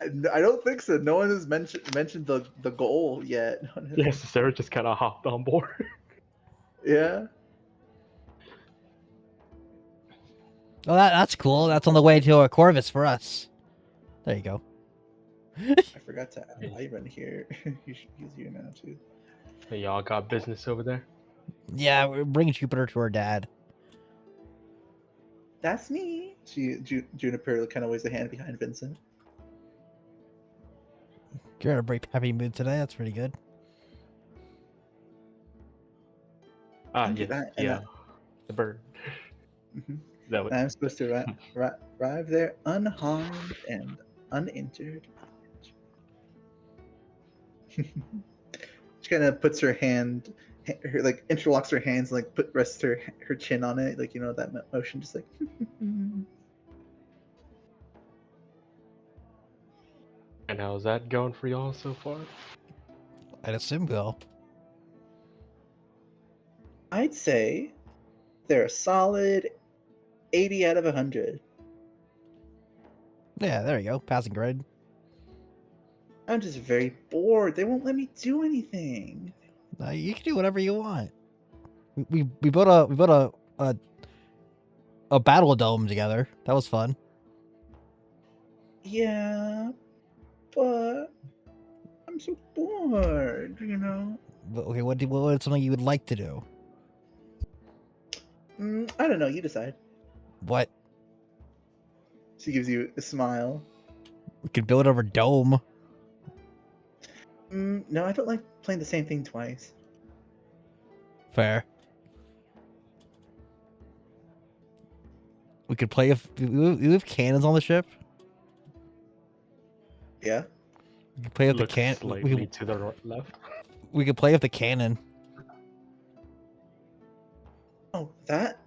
I don't think so. No one has mentioned the goal yet. yes, Sarah just kind of hopped on board. Yeah. Well, that's cool. That's on the way to a Corvus for us. There you go. I forgot to add Ivan here. He's here now too. Hey, y'all got business over there? Yeah, we're bringing Jupiter to her dad. That's me. Juniper kind of waves a hand behind Vincent. You're in a pretty happy mood today. That's pretty good. Thank you. Yes, yeah, the bird. Mhm. That was. I'm supposed to arrive there unharmed and uninjured. She kind of puts her hand, like interlocks her hands, and like rests her chin on it, like that motion, just like. And how's that going for y'all so far? I'd assume go. I'd say they're a solid 80 out of 100. Yeah, there you go. Passing grade. I'm just very bored. They won't let me do anything. You can do whatever you want. We built a battle dome together. That was fun. Yeah, but I'm so bored, But, okay, what's something you would like to do? I don't know. You decide. What? She gives you a smile. We could build over dome. No, I don't like playing the same thing twice. Fair. We could play if we have cannons on the ship. Yeah. We could play with the Look can. slightly to the left. We could play with the cannon. Oh, that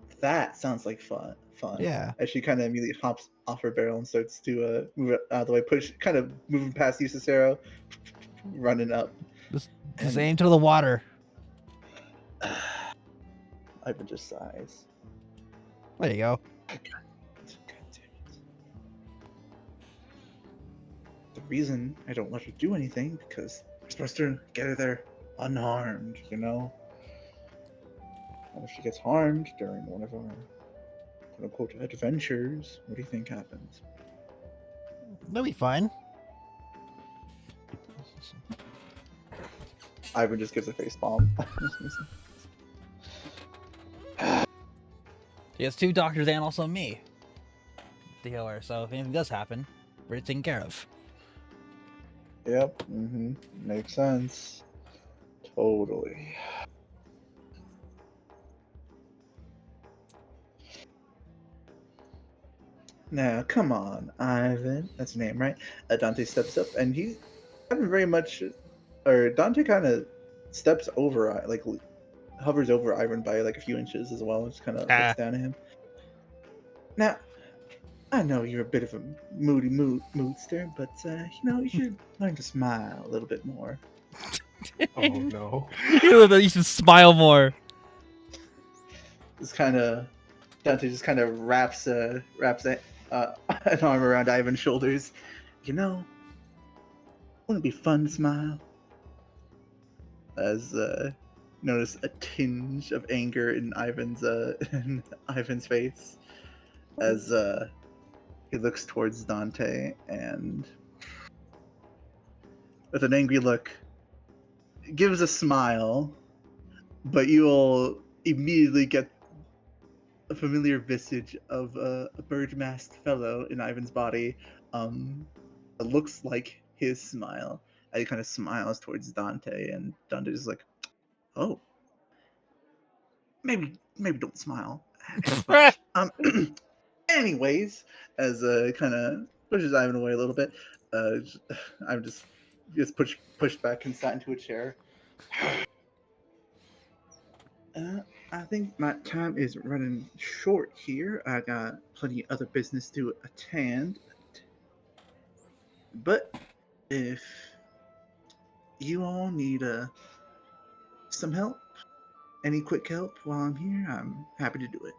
sounds like fun. Yeah. As she kind of immediately hops off her barrel and starts to move it out of the way, kind of moving past you, Cicero, running up. Just aim to the water. Ivan just sighs. There you go. God damn it. The reason I don't let her do anything because we're supposed to get her there unharmed, And if she gets harmed during one of our quote unquote adventures, what do you think happens? That'll be fine. Ivan just gives a face palm. He has 2 doctors and also me. The healer, so if anything does happen, we're taken care of. Yep. Makes sense. Totally. Now, come on, Ivan. That's your name, right? Dante steps up, and he kind of very much, or Dante kind of steps over, like hovers over Ivan by like a few inches as well. Just kind of looks down at him. Now, I know you're a bit of a moody moodster, but you should learn to smile a little bit more. Oh no. You should smile more. Just kind of Dante just kind of wraps an arm around Ivan's shoulders. Wouldn't it be fun to smile? As notice a tinge of anger in Ivan's face as he looks towards Dante and with an angry look gives a smile, but you will immediately get a familiar visage of a bird-masked fellow in Ivan's body. It looks like his smile. And he kind of smiles towards Dante, and Dante's like, "Oh, maybe don't smile as much." Anyways, as kind of pushes Ivan away a little bit, I'm just pushed back and sat into a chair. I think my time is running short here. I got plenty of other business to attend. But if you all need some help, any quick help while I'm here, I'm happy to do it.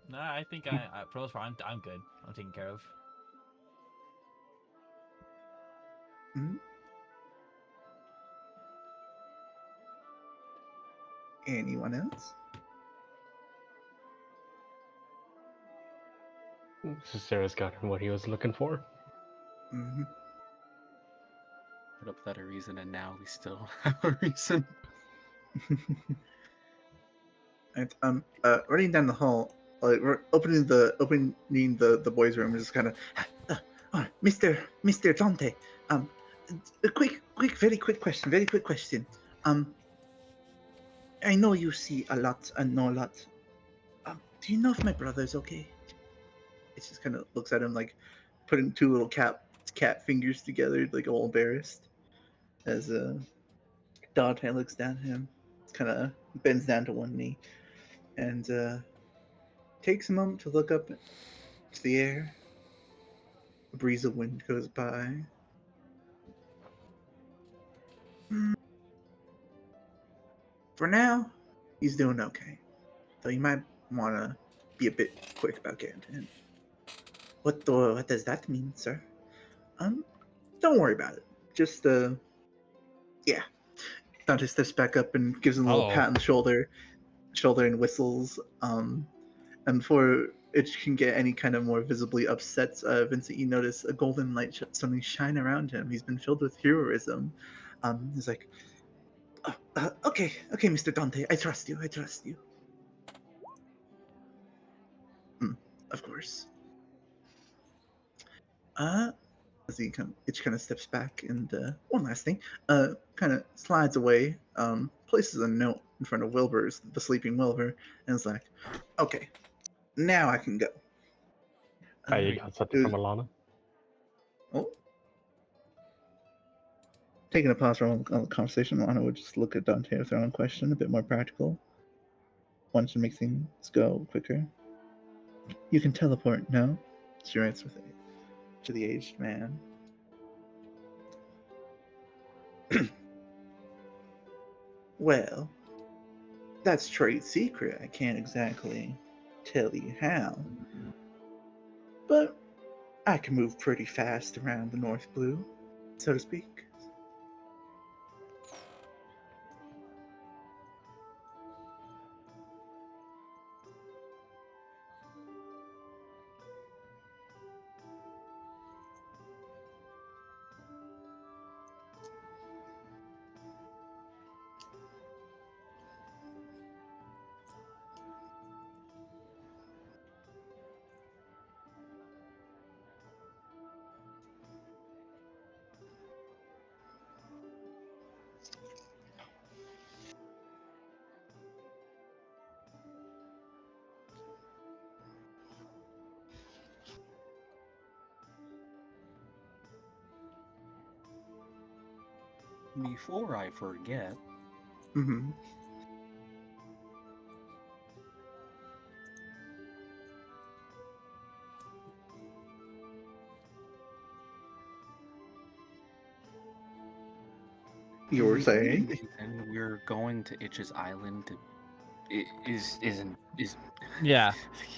No, I think for those part, I'm good. I'm taken care of. Mm-hmm. Anyone else? Sarah's gotten what he was looking for. Mm-hmm. Put up without a reason, and now we still have a reason. And running down the hall, like we're opening the boys' room, just kind of, Mr. Dante, a very quick question. I know you see a lot and know a lot. Do you know if my brother's okay? It just kind of looks at him like putting 2 little cat fingers together, like all embarrassed. As Dante looks down at him, kind of bends down to one knee, and takes a moment to look up to the air. A breeze of wind goes by. For now, he's doing okay. Though you might want to be a bit quick about getting to him. What does that mean, sir? Don't worry about it. Just yeah. Dante steps back up and gives him a little pat on the shoulder and whistles. And before it can get any kind of more visibly upset, Vincent, you notice a golden light suddenly shine around him. He's been filled with heroism. He's like, okay, Mr. Dante, I trust you. Of course. As he kind of steps back, and one last thing, kind of slides away, places a note in front of Wilbur's, the sleeping Wilbur, and is like, okay, now I can go. You got something from Alana? Oh. Taking a pause from the conversation, Alana would just look at Dante with her own question, a bit more practical. One should make things go quicker. You can teleport, no? She writes to the aged man. Well, that's trade secret. I can't exactly tell you how. But I can move pretty fast around the North Blue, so to speak. Before I forget, Mm-hmm. You were saying? then we're going to Itch's Island to is Yeah.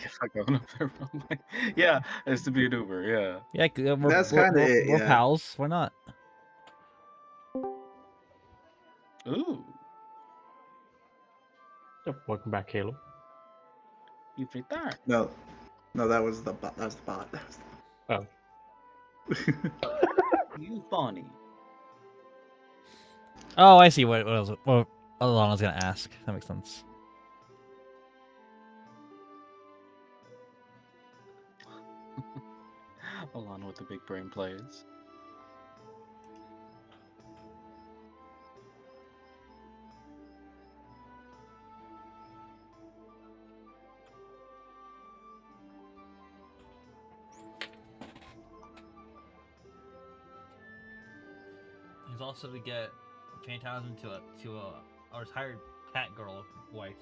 if I going up there, I'm like, yeah, it's to be an Uber, yeah. Yeah, we're, That's we're, kind of we're, it, we're yeah. pals. Why not? Ooh, Yep, welcome back, Caleb. you've returned. No, that was the bot. That was the bot. That was Oh, You funny. Oh, I see what Alana's gonna ask. That makes sense. Alana with the big brain plays. He's also to get Phantasm to a retired cat girl wife.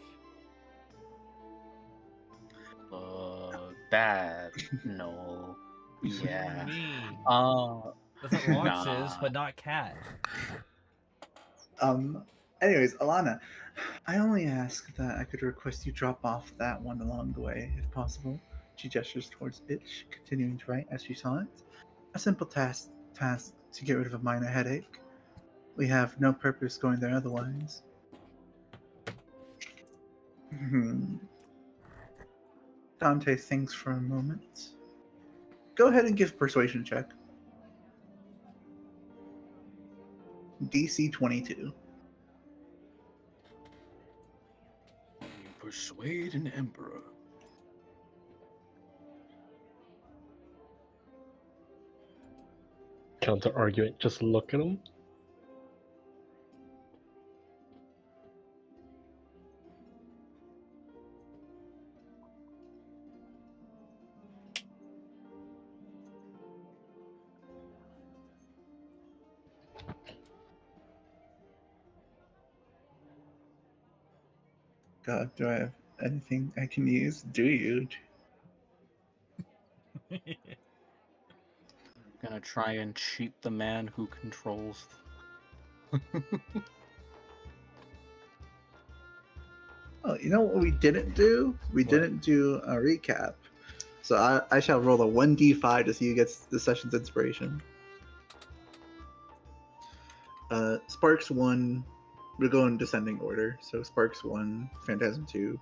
That no, yeah. Me. Uh, That's what Rox nah. is, but not cat. Anyways, Alana, I only ask that I could request you drop off that one along the way, if possible. She gestures towards Itch, continuing to write as she saw it. A simple task to get rid of a minor headache. We have no purpose going there otherwise. Dante thinks for a moment. Go ahead and give persuasion check. DC 22. You persuade an emperor. counter argument. Just look at him. God, do I have anything I can use? Do you? Gonna try and cheat the man who controls. Oh, you know what we didn't do? We What? didn't do a recap. So I shall roll a 1d5 to see who gets the session's inspiration. Sparks 1, we'll go in descending order. So Sparks 1, Phantasm 2,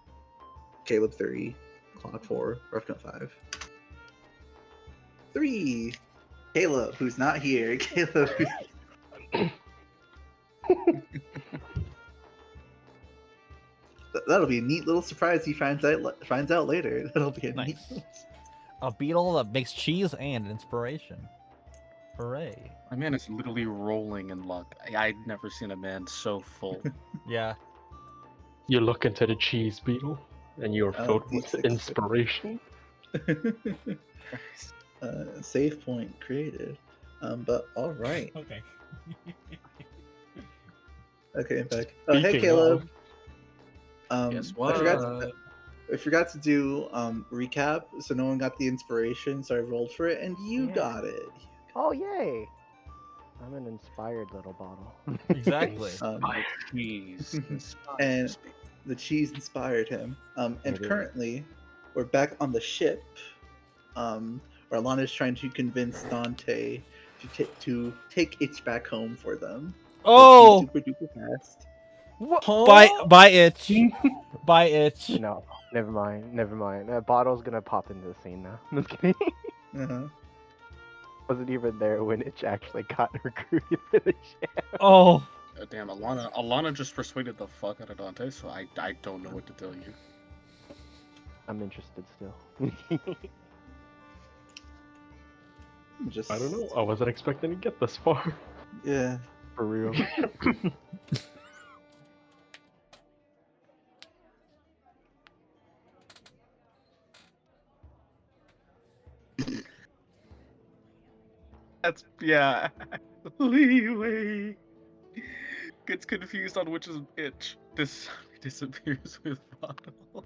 Caleb 3, Clock 4, Roughcut 5. 3, Caleb, who's not here. Caleb. That'll be a neat little surprise he finds out later. That'll be a neat. Nice. A beetle that makes cheese and inspiration. Hooray. My man is literally rolling in luck. I'd never seen a man so full. Yeah. You look into the cheese beetle, and you're Oh, filled with D6. inspiration. Save point created. But all right. Okay. Okay, back. Oh, hey, Speaking Caleb. Guess I forgot to do recap, so no one got the inspiration, so I rolled for it, and you Yeah. got it. Oh, yay! I'm an inspired little bottle. Exactly. Cheese. And the cheese inspired him. And It is. currently, we're back on the ship. Where Alana's trying to convince Dante to take Itch back home for them. Oh! Super duper fast. Buy itch. Buy itch. No, never mind, never mind. Bottle's gonna pop into the scene now. I'm just kidding. Uh-huh. Wasn't even there when Itch actually got recruited for the ship. Oh. Damn, Alana just persuaded the fuck out of Dante, so I don't know what to tell you. I'm interested still. Just I don't know. I wasn't expecting to get this far. Yeah. For real. That's yeah. Leeway. gets confused on which is which. This disappears with Bottle.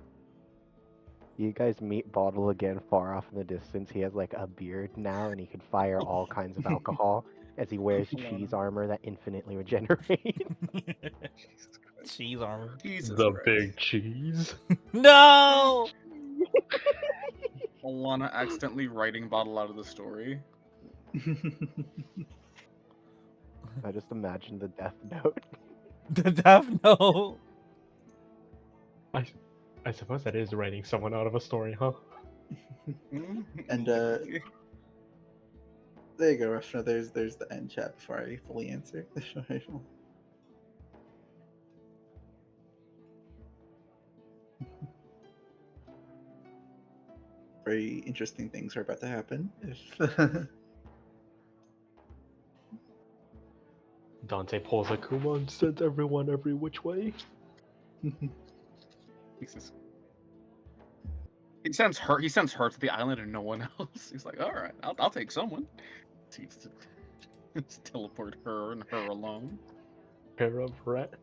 You guys meet Bottle again far off in the distance. He has like a beard now, and he can fire all kinds of alcohol as he wears cheese armor that infinitely regenerates. Cheese armor. Jesus The Christ. big cheese. No. Alana accidentally writing Bottle out of the story. I just imagine the Death Note. The Death Note. I suppose that is writing someone out of a story, huh? And there you go, Rushna. There's the end chat before I fully answer. Very interesting things are about to happen. Dante pulls a Kuma and sends everyone every which way. Jesus. He sends her. He sends her to the island and no one else. He's like, all right, I'll take someone. Seems to teleport her and her alone. Pair of rat.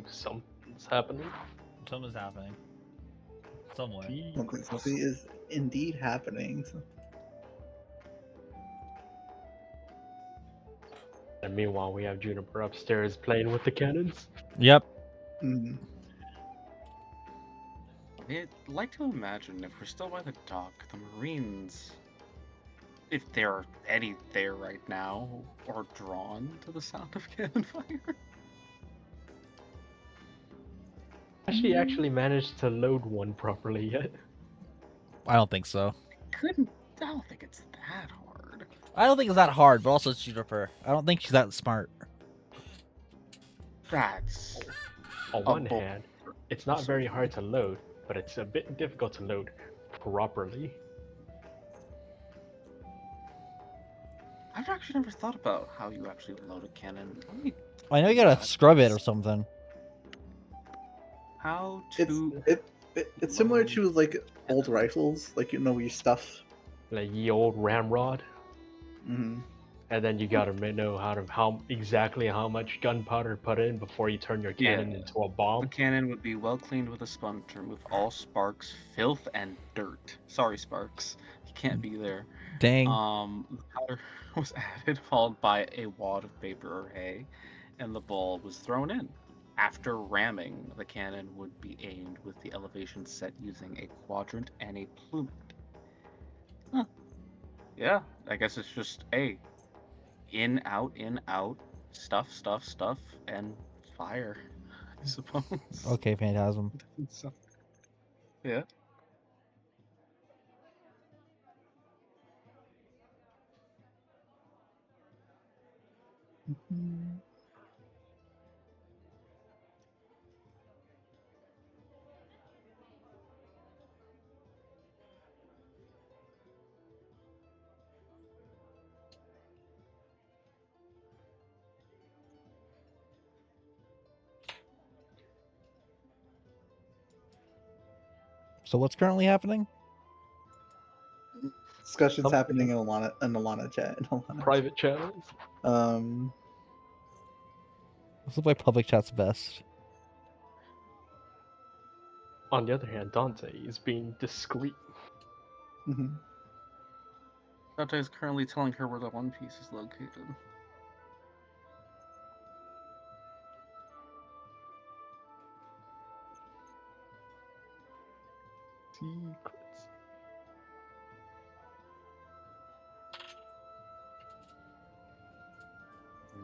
Something's happening. Something's happening. Somewhere. Something is indeed happening. And meanwhile, we have Juniper upstairs playing with the cannons. Yep. Mhm. I'd like to imagine if we're still by the dock, the Marines, if there are any there right now, are drawn to the sound of cannon fire. Has she actually managed to load one properly yet? I don't think so. Couldn't. I don't think it's that hard. I don't think it's that hard, but also it's Juniper. I don't think she's that smart. That's On a one bull- hand, it's not very hard to load, but it's a bit difficult to load properly. I've actually never thought about how you actually load a cannon. Let me- I know you gotta scrub it or something. How It's to? it's similar to like old rifles, like your stuff. Like ye old ramrod. Hmm. And then you gotta know how exactly how much gunpowder to put in before you turn your cannon Yeah. into a The bomb. cannon would be well cleaned with a sponge to remove all sparks, filth, and dirt. Sorry, Sparks, you can't be there. Dang. The powder was added, followed by a wad of paper or hay, and the ball was thrown in. After ramming, the cannon would be aimed with the elevation set using a quadrant and a plummet. Huh. Yeah, I guess it's just in, out, stuff, and fire, I suppose. Okay, Phantasm. So, yeah. So what's currently happening? Discussions Something- happening in Alana chat. Private channels. This is why public chat's best. On the other hand, Dante is being discreet. Mhm. Dante is currently telling her where the One Piece is located. secrets.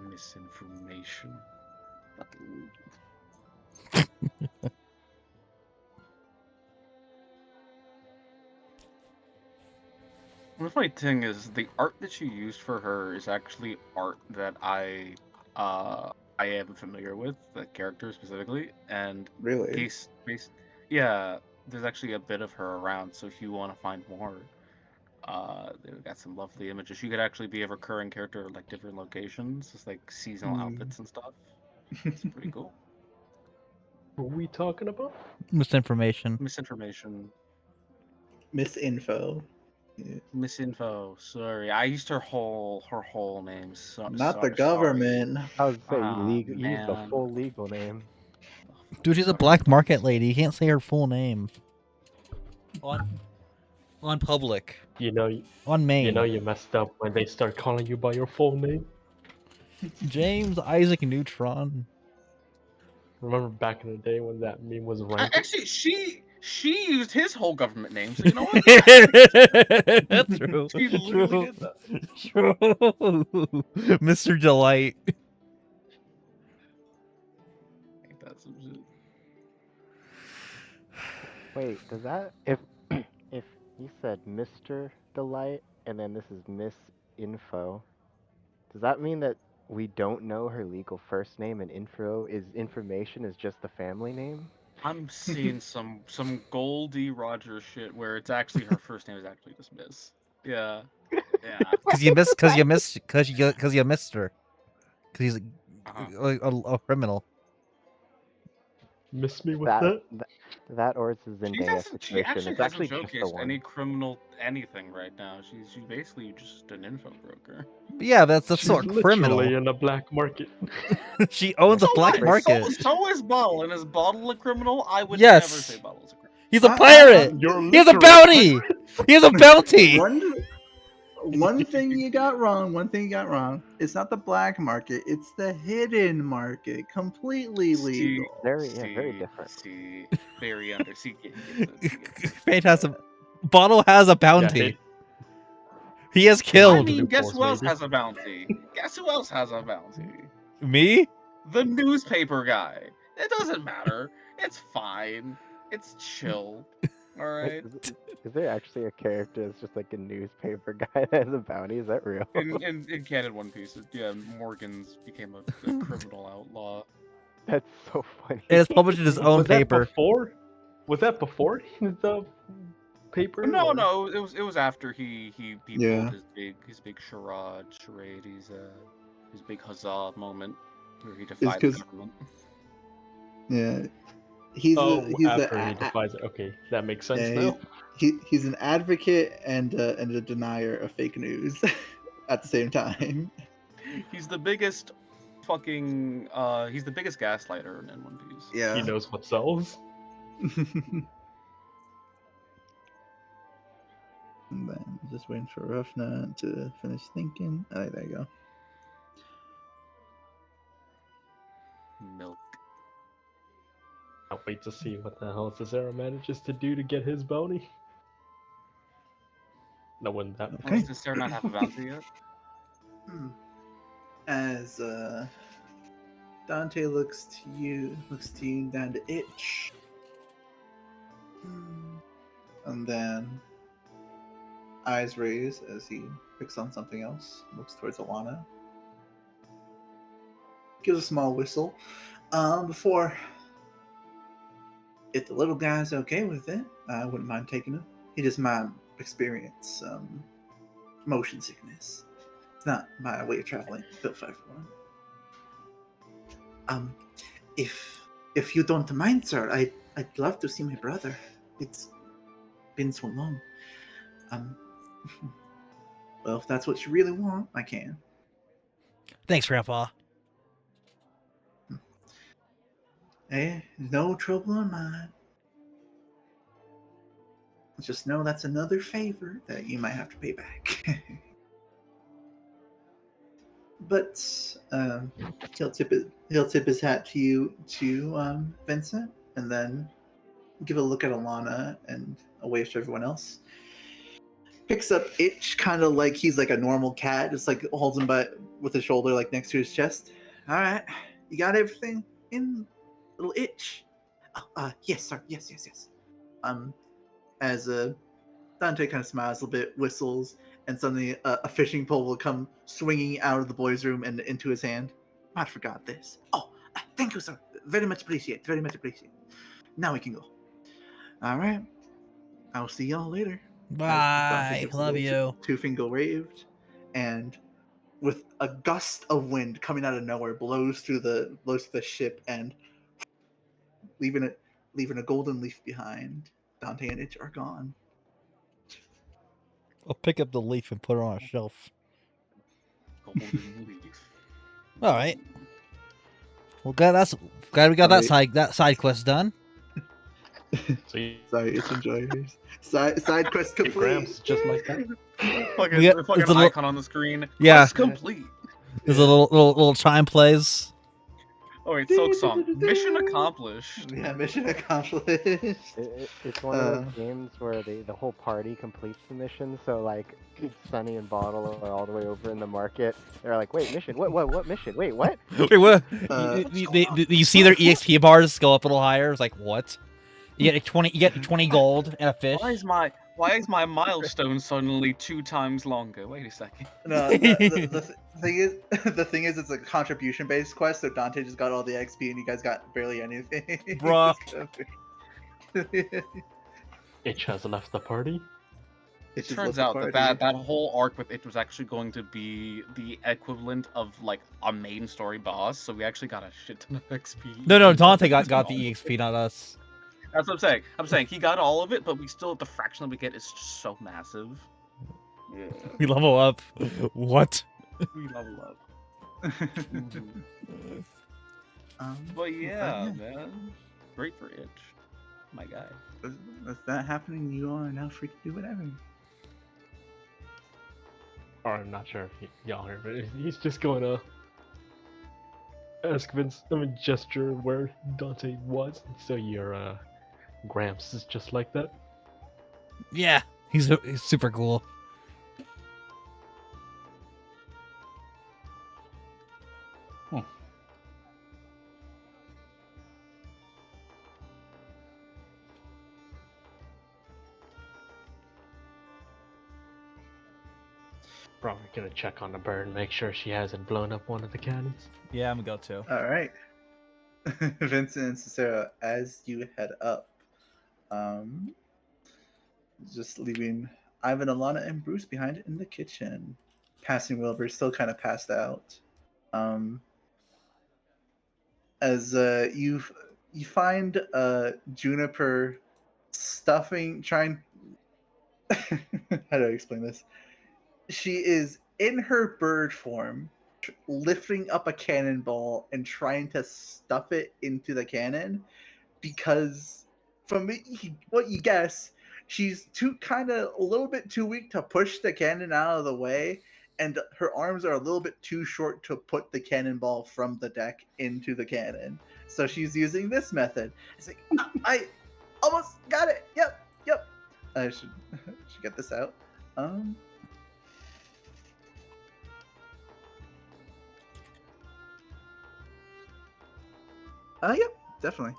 Misinformation. Fucking the funny thing is, the art that you used for her is actually art that I am familiar with, the character specifically, and Really? case, yeah, there's actually a bit of her around. So if you want to find more, they've got some lovely images. She could actually be a recurring character at like different locations, just like seasonal outfits and stuff. It's pretty cool. Who are we talking about? Misinformation. Misinformation, Misinfo. Yeah. misinfo. Sorry, I used her whole name. Not the Sorry. government. I was say Ah use the man. full legal name. Dude, she's a Sorry, black market guys. lady. You can't say her full name. On public. You know, On Maine. you messed up when they start calling you by your full name. James Isaac Neutron. Remember back in the day when that meme was rampant? Actually, she used his whole government name, so you know what? True. She literally True. did that. True. Mr. Delight. Ain't that some shit? Wait, does that if if you said Mr. Delight and then this is Miss Info, does that mean that we don't know her legal first name and information is just the family name? I'm seeing some Goldie Rogers shit where it's actually her first name is actually just Miss. Yeah, yeah. Cause you missed her. Cause he's a criminal. Miss me with That that? that or it's a Zendaya She situation. actually It's hasn't actually just the showcased any one. criminal anything right now. She's basically just an info broker. But yeah, that's She's sort of literally criminal. in the black market. She owns a So black what? market. So is Bottle, and is Bottle a criminal? I would never say Yes. Bottle's a criminal. He's a I- pirate. You're He has a literal bounty. pirate. He has a bounty. One thing you got wrong. One thing you got wrong. It's not the black market. It's the hidden market. Completely See, legal. Very see, different. see, very under. See, get it. Fantastic. Bottle has a Yeah, bounty. He has I killed. mean, guess loopholes, who else maybe. has a bounty? Guess who else has a bounty? Me? The newspaper guy. It doesn't matter. It's fine. It's chill. All Wait, right. is there actually a character that's just like a newspaper guy that has a bounty? Is that real? In canon One Piece, yeah, Morgan's became a criminal outlaw. That's so funny. And it's published in his own Was paper. that before? Was that before the paper? No, or- no, it was after he Yeah. pulled his big charade, his big huzzah moment where he defied the 'cause- government. Yeah. He's Oh, he's after a, he defies it. Okay, that makes sense yeah, now. he's an advocate and a denier of fake news at the same time. He's the biggest fucking he's the biggest gaslighter in One Piece. Yeah. He knows what sells. And then just waiting for Ruffnut to finish thinking. Oh, there you go. Milk. I'll wait to see what the hell Cesaro manages to do to get his bounty. No one that. Okay. Does Sarah not have a bounty yet? As Dante looks to you down to Itch. And then eyes raise as he picks on something else, looks towards Alana. Gives a small whistle. Before, if the little guy's okay with it, I wouldn't mind taking him. He just might experience motion sickness. It's not my way of traveling. Built for everyone. If you don't mind, sir, I'd love to see my brother. It's been so long. Well, if that's what you really want, I can. Thanks, Grandpa. Hey, no trouble on mine. Just know that's another favor that you might have to pay back. But he'll tip his hat to you, Vincent, and then give a look at Alana and waves to everyone else. Picks up Itch, kind of like he's like a normal cat, just like holds him with his shoulder like next to his chest. All right, you got everything in, little Itch. Oh, yes, sir. Yes. As Dante kind of smiles a little bit, whistles, and suddenly a fishing pole will come swinging out of the boys' room and into his hand. I forgot this. Oh, thank you, sir. Very much appreciate. Very much appreciate. Now we can go. All right. I'll see y'all later. Bye. Love you. Two-finger waved, and with a gust of wind coming out of nowhere, blows through the ship and leaving a golden leaf behind. Dante and Itch are gone. I'll pick up the leaf and put it on a shelf. Golden leaf. All right. Well, glad we got that side quest done. So Sorry, Itch, enjoy yours. Side quest complete. Grams just like that. Fucking icon on the screen. Yeah. Quest complete. There's a little chime plays. Oh wait, folk song. Mission accomplished. Yeah, mission accomplished. It's one of those games where the whole party completes the mission. So like Sunny and Bottle are all the way over in the market. They're like, wait, mission? What mission? Wait, what? Wait, what? What's You see their EXP bars go up a little higher. It's like, what? You get 20 gold and a fish. Why is my milestone suddenly 2 times longer? Wait a second. No, the thing is, it's a contribution-based quest. So Dante just got all the XP, and you guys got barely anything. Bruh. Itch has left the party. It turns out that whole arc with it was actually going to be the equivalent of like a main story boss, so we actually got a shit ton of XP. No, Dante got the EXP, not us. That's what I'm saying. I'm saying he got all of it, but we still, the fraction that we get is just so massive. Yeah. We level up. What? We level up. But yeah, man. Great for Itch. My guy. With that happening, you are now free to do whatever. Or I'm not sure if y'all heard, but he's just going to ask Vince, gesture where Dante was. So your Gramps is just like that. Yeah, he's super cool. Probably gonna check on the bird and make sure she hasn't blown up one of the cannons. Yeah, I'm gonna go too. All right, Vincent and Cicero, as you head up, just leaving Ivan, Alana, and Bruce behind in the kitchen. Passing Wilbur, still kind of passed out. As you find Juniper trying. How do I explain this? She is in her bird form, lifting up a cannonball and trying to stuff it into the cannon, because from what you guess, she's a little bit too weak to push the cannon out of the way, and her arms are a little bit too short to put the cannonball from the deck into the cannon. So she's using this method. It's like, I almost got it. Yep. I should get this out. Yep, definitely.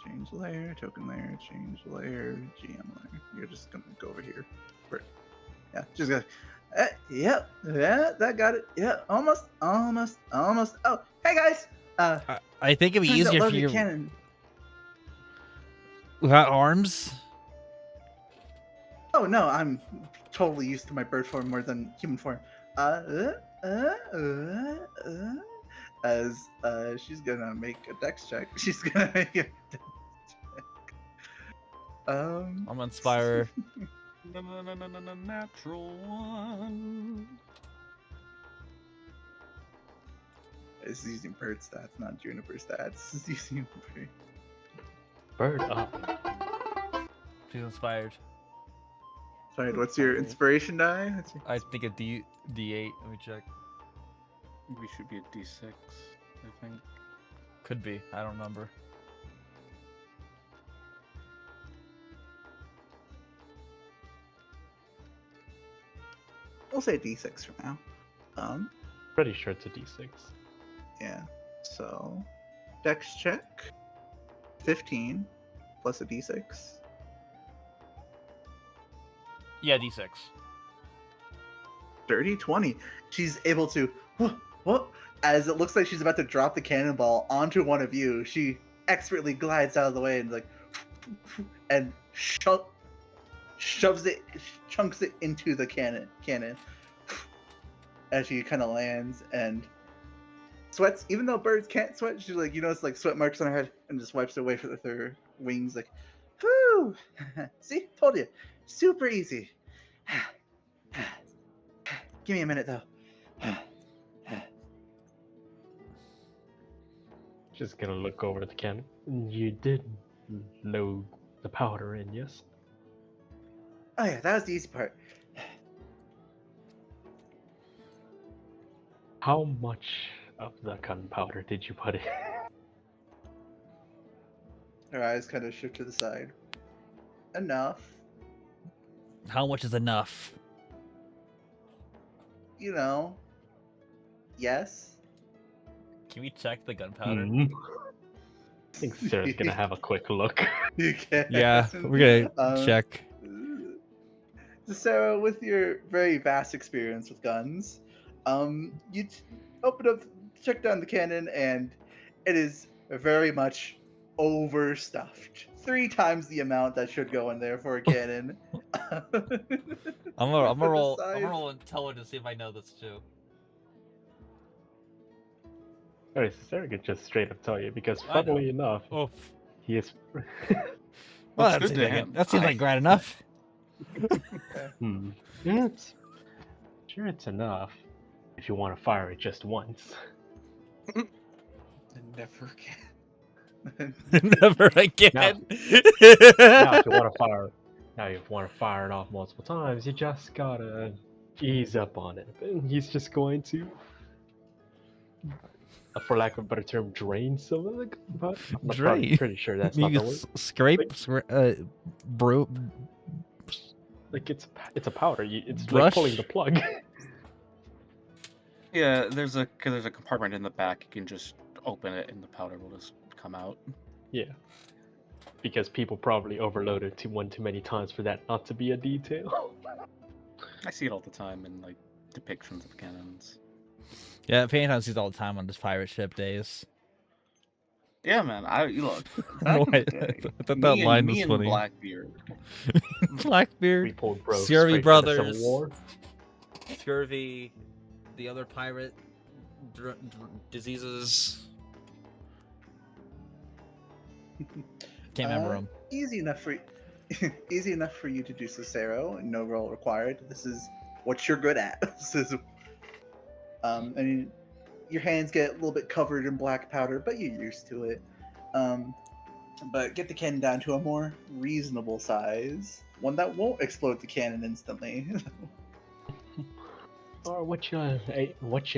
Change layer, token layer, change layer, GM layer. You're just gonna go over here. Yeah, just go. Yep, yeah, that got it. Yeah, almost. Oh, hey guys. I think it'd be easier for you cannon. without arms. Oh no, I'm totally used to my bird form more than human form. As she's gonna make a dex check. She's gonna make a dex check. I'm gonna inspire. Natural one. It's using bird stats, not Juniper stats. It's using Bird up. She's inspired. Sorry, what's your inspiration die? I think a D8. Let me check. We should be at D6, I think. Could be. I don't remember. we'll say D6 for now. Pretty sure it's a D6. Yeah. So, Dex check. 15 plus a D6. Yeah, D6. Dirty 20. She's able to. What? As it looks like she's about to drop the cannonball onto one of you, she expertly glides out of the way and and shoves it, chunks it into the cannon. As she kind of lands and sweats. Even though birds can't sweat, she it's like sweat marks on her head and just wipes it away with her wings. Like, whoo! See, told you, super easy. Give me a minute though. Just gonna look over at the cannon. You did load the powder in, yes? Oh yeah, that was the easy part. How much of the gunpowder did you put in? Her eyes kind of shift to the side. Enough. How much is enough? Yes. Can we check the gunpowder? I think Sarah's gonna have a quick look. You can. Yeah, we're gonna check. Sarah, with your very vast experience with guns, you open up, check down the cannon, and it is very much overstuffed. 3 times the amount that should go in there for a cannon. I'm gonna roll intelligence to see if I know this too. Alright, so Sarah could just straight up tell you because I know. funnily enough, Oh, he is. Well, That's good to him. that seems like right enough. Yeah, it's enough if you want to fire it just once. Never again. Never again. Now, if you want to fire it off multiple times, you just gotta ease up on it. And he's just going to, for lack of a better term, drain some of the gunpowder. I'm Drain? pretty sure that's You not the can word. scrape, brew. Like it's a powder. It's Brush? like pulling the plug. Yeah, there's a compartment in the back. You can just open it, and the powder will just come out. Yeah. Because people probably overloaded too many times for that not to be a detail. I see it all the time in like depictions of cannons. Yeah, Phantom sees all the time on his pirate ship days. Yeah, man. You look. No, Back in I the day, thought that line was me funny. and Blackbeard. We Blackbeard, pulled bro Scurvy straight from the Civil Brothers. War. Scurvy, the other pirate, diseases. can't remember him. Easy enough for you to do, Cicero. No roll required. This is what you're good at. This is, I mean, your hands get a little bit covered in black powder, but you're used to it. But get the cannon down to a more reasonable size, one that won't explode the cannon instantly. Or what you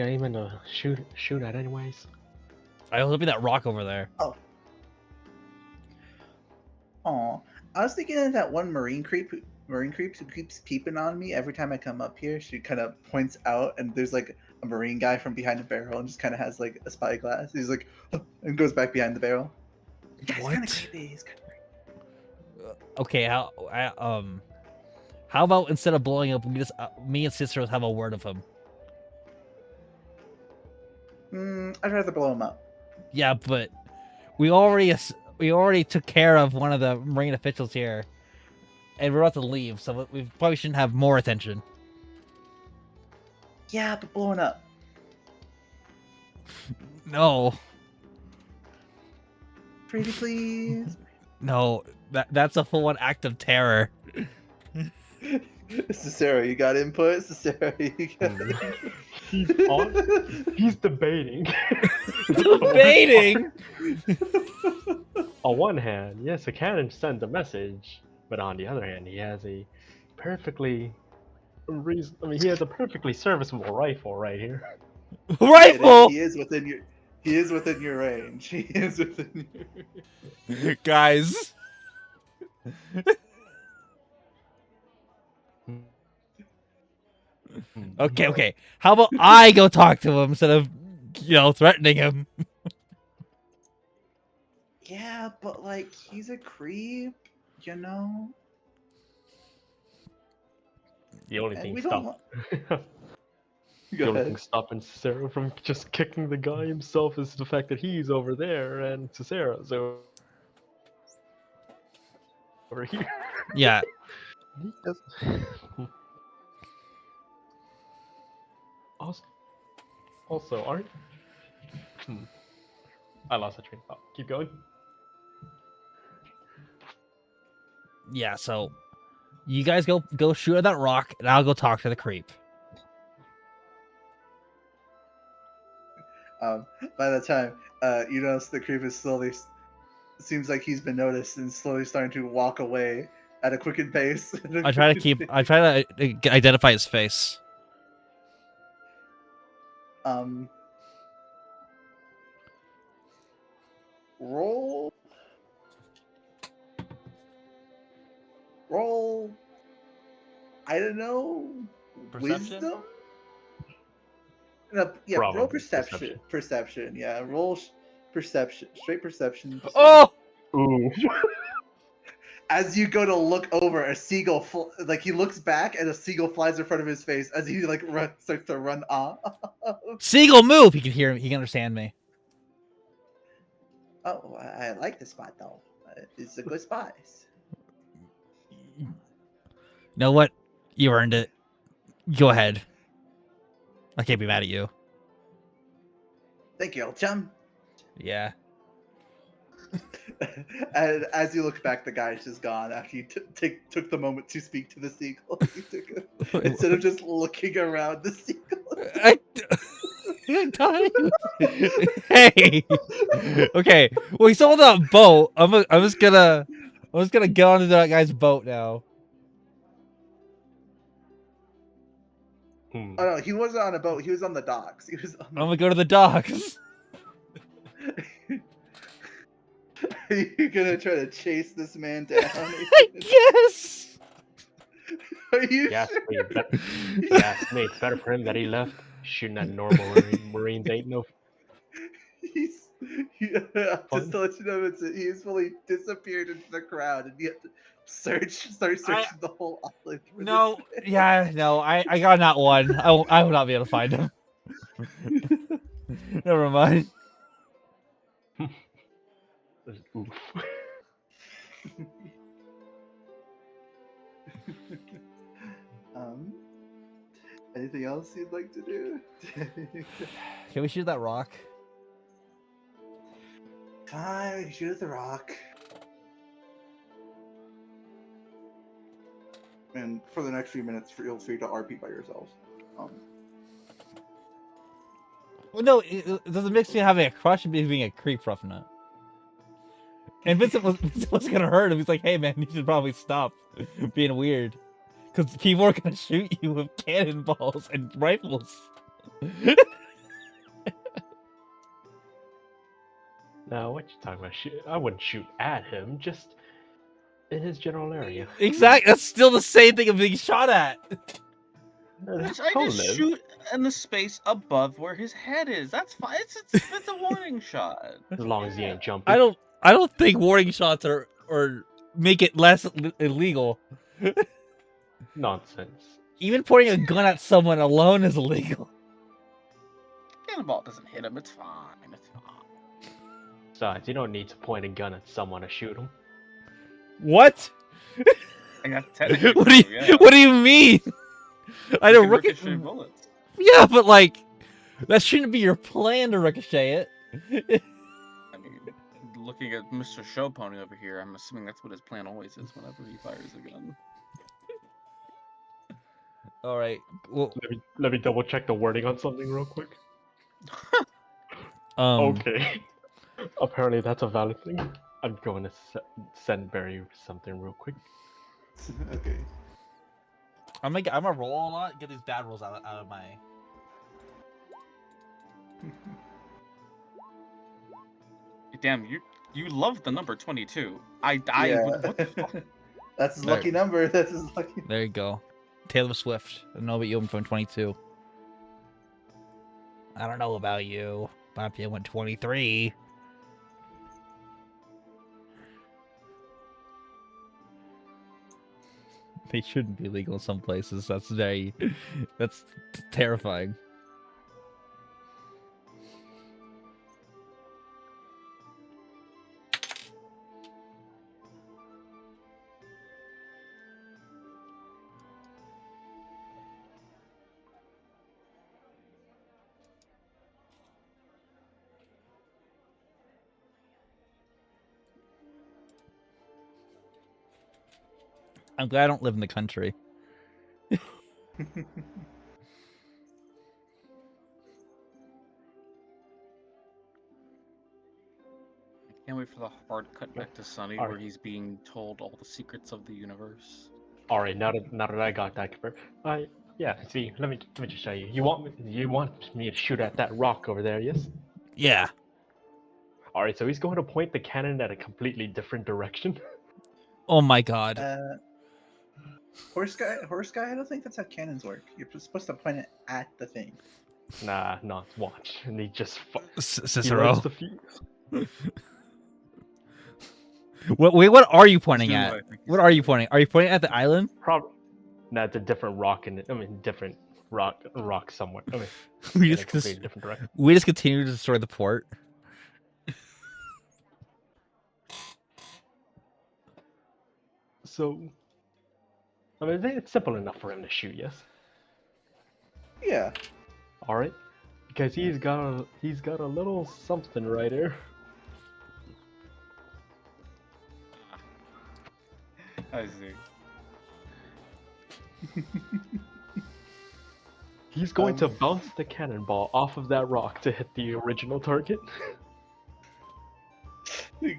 aiming to shoot at anyways? I was hoping that rock over there. Aw, I was thinking of that one marine creep who keeps peeping on me every time I come up here. She kind of points out, and there's like a marine guy from behind the barrel, and just kind of has like a spyglass. He's like, and goes back behind the barrel. Yeah, he's kind of creepy. He's kind of Okay, how about instead of blowing up, we just me and Cicero have a word of him. I'd rather blow him up. Yeah, but we already took care of one of the marine officials here, and we're about to leave, so we probably shouldn't have more attention. Yeah, but blowing up. No, Pretty please. no, that's a full-on act of terror. Cicero, you got input? Cicero, you got He's debating. Debating. On one hand, yes, a cannon sends a message, but on the other hand, he has a perfectly serviceable rifle right here. Rifle, He is within your range. He is within your... guys. Okay, okay. How about I go talk to him instead of, threatening him? Yeah, but like he's a creep, you know, The only and thing we don't stop. want. The Go only ahead. thing stopping Cicero from just kicking the guy himself is the fact that he's over there and Cicero's over here. Yeah. Yes. Also, also aren't. I lost a train of thought. Keep going. Yeah, so you guys go shoot at that rock, and I'll go talk to the creep. By the time you notice the creep is slowly seems like he's been noticed and slowly starting to walk away at a quickened pace. I try to identify his face. um roll roll I don't know Perception? wisdom. No, yeah, roll Probably perception. Perception, yeah, roll perception, straight perception. To see. Oh, Ooh. As you go to look over, a seagull like he looks back and a seagull flies in front of his face as he like starts to run off. seagull, move! He can hear me. He can understand me. Oh, I like the spot though. It's a good spot. You know what? You earned it. Go ahead. I can't be mad at you. Thank you, old chum. Yeah. And as you look back, the guy's just gone after you took the moment to speak to the seagull. Instead of just looking around the seagull. Hey. Okay. Well, he's on that boat. I'm just gonna get onto that guy's boat now. Oh no, he wasn't on a boat. He was on the docks. He was on I'm the... gonna go to the docks. You're gonna try to chase this man down. Yes. Are you Yes, sure? yes, mate. It's better for him that he left. Shooting at normal Marines ain't no He's just fun. to let you know, he's fully disappeared into the crowd, and you have to start searching the whole island. For No. this Yeah. No. I got not one. I will not be able to find him. Never mind. Oof. um, anything else you'd like to do? Can we shoot that rock? Fine, shoot at the rock. And for the next few minutes, feel free to RP by yourselves. Well, no. It doesn't mix me having a crush and being a creep roughing it. And Vincent was gonna hurt him. He's like, "Hey man, you should probably stop being weird, because people are gonna shoot you with cannonballs and rifles." Now, what you talking about? I wouldn't shoot at him, just in his general area. Exactly. That's still the same thing of being shot at. I Told just him. shoot in the space above where his head is. That's fine. It's a warning shot. As long as he ain't jumping. I don't think warning shots are or make it less illegal. Nonsense. Even pointing a gun at someone alone is illegal. Cannonball doesn't hit him. It's fine. It's fine. Besides, you don't need to point a gun at someone to shoot him. What? I got technically. What do you mean? I don't ricochet bullets. Yeah, but like that shouldn't be your plan to ricochet it. I mean, looking at Mr. Show Pony over here, I'm assuming that's what his plan always is whenever he fires a gun. All right. Well, Let me double check the wording on something real quick. Okay. Apparently that's a valid thing. I'm going to send Barry something real quick. Okay. I'm gonna roll a lot. Get these bad rolls out of my. Damn, you love the number 22. Yeah. What the fuck? That's his lucky number. That's his lucky. There you go. Taylor Swift. I don't know about you. I'm from 22. I don't know about you. Bobby went 23. They shouldn't be legal in some places. That's terrifying. I'm glad I don't live in the country. Can't wait for the hard cut back to Sunny All where right. he's being told all the secrets of the universe. All right, now that I got that confirmed, yeah. See, let me just show you. You want me to shoot at that rock over there? Yes. Yeah. All right, so he's going to point the cannon at a completely different direction. Oh my god. Horse guy. I don't think that's how cannons work. You're supposed to point it at the thing. Nah, not watch, and he just he Cicero. lights the fuse. What are you pointing doing at? what I think he's What are you doing. pointing? Are you pointing at the island? Probably. Nah, it's a different rock, and different rock somewhere. We in a just completely different direction. we just continue to destroy the port. So, I think it's simple enough for him to shoot. Yes. Yeah. All right, because he's got a little something right here. I see. He's going to bounce the cannonball off of that rock to hit the original target.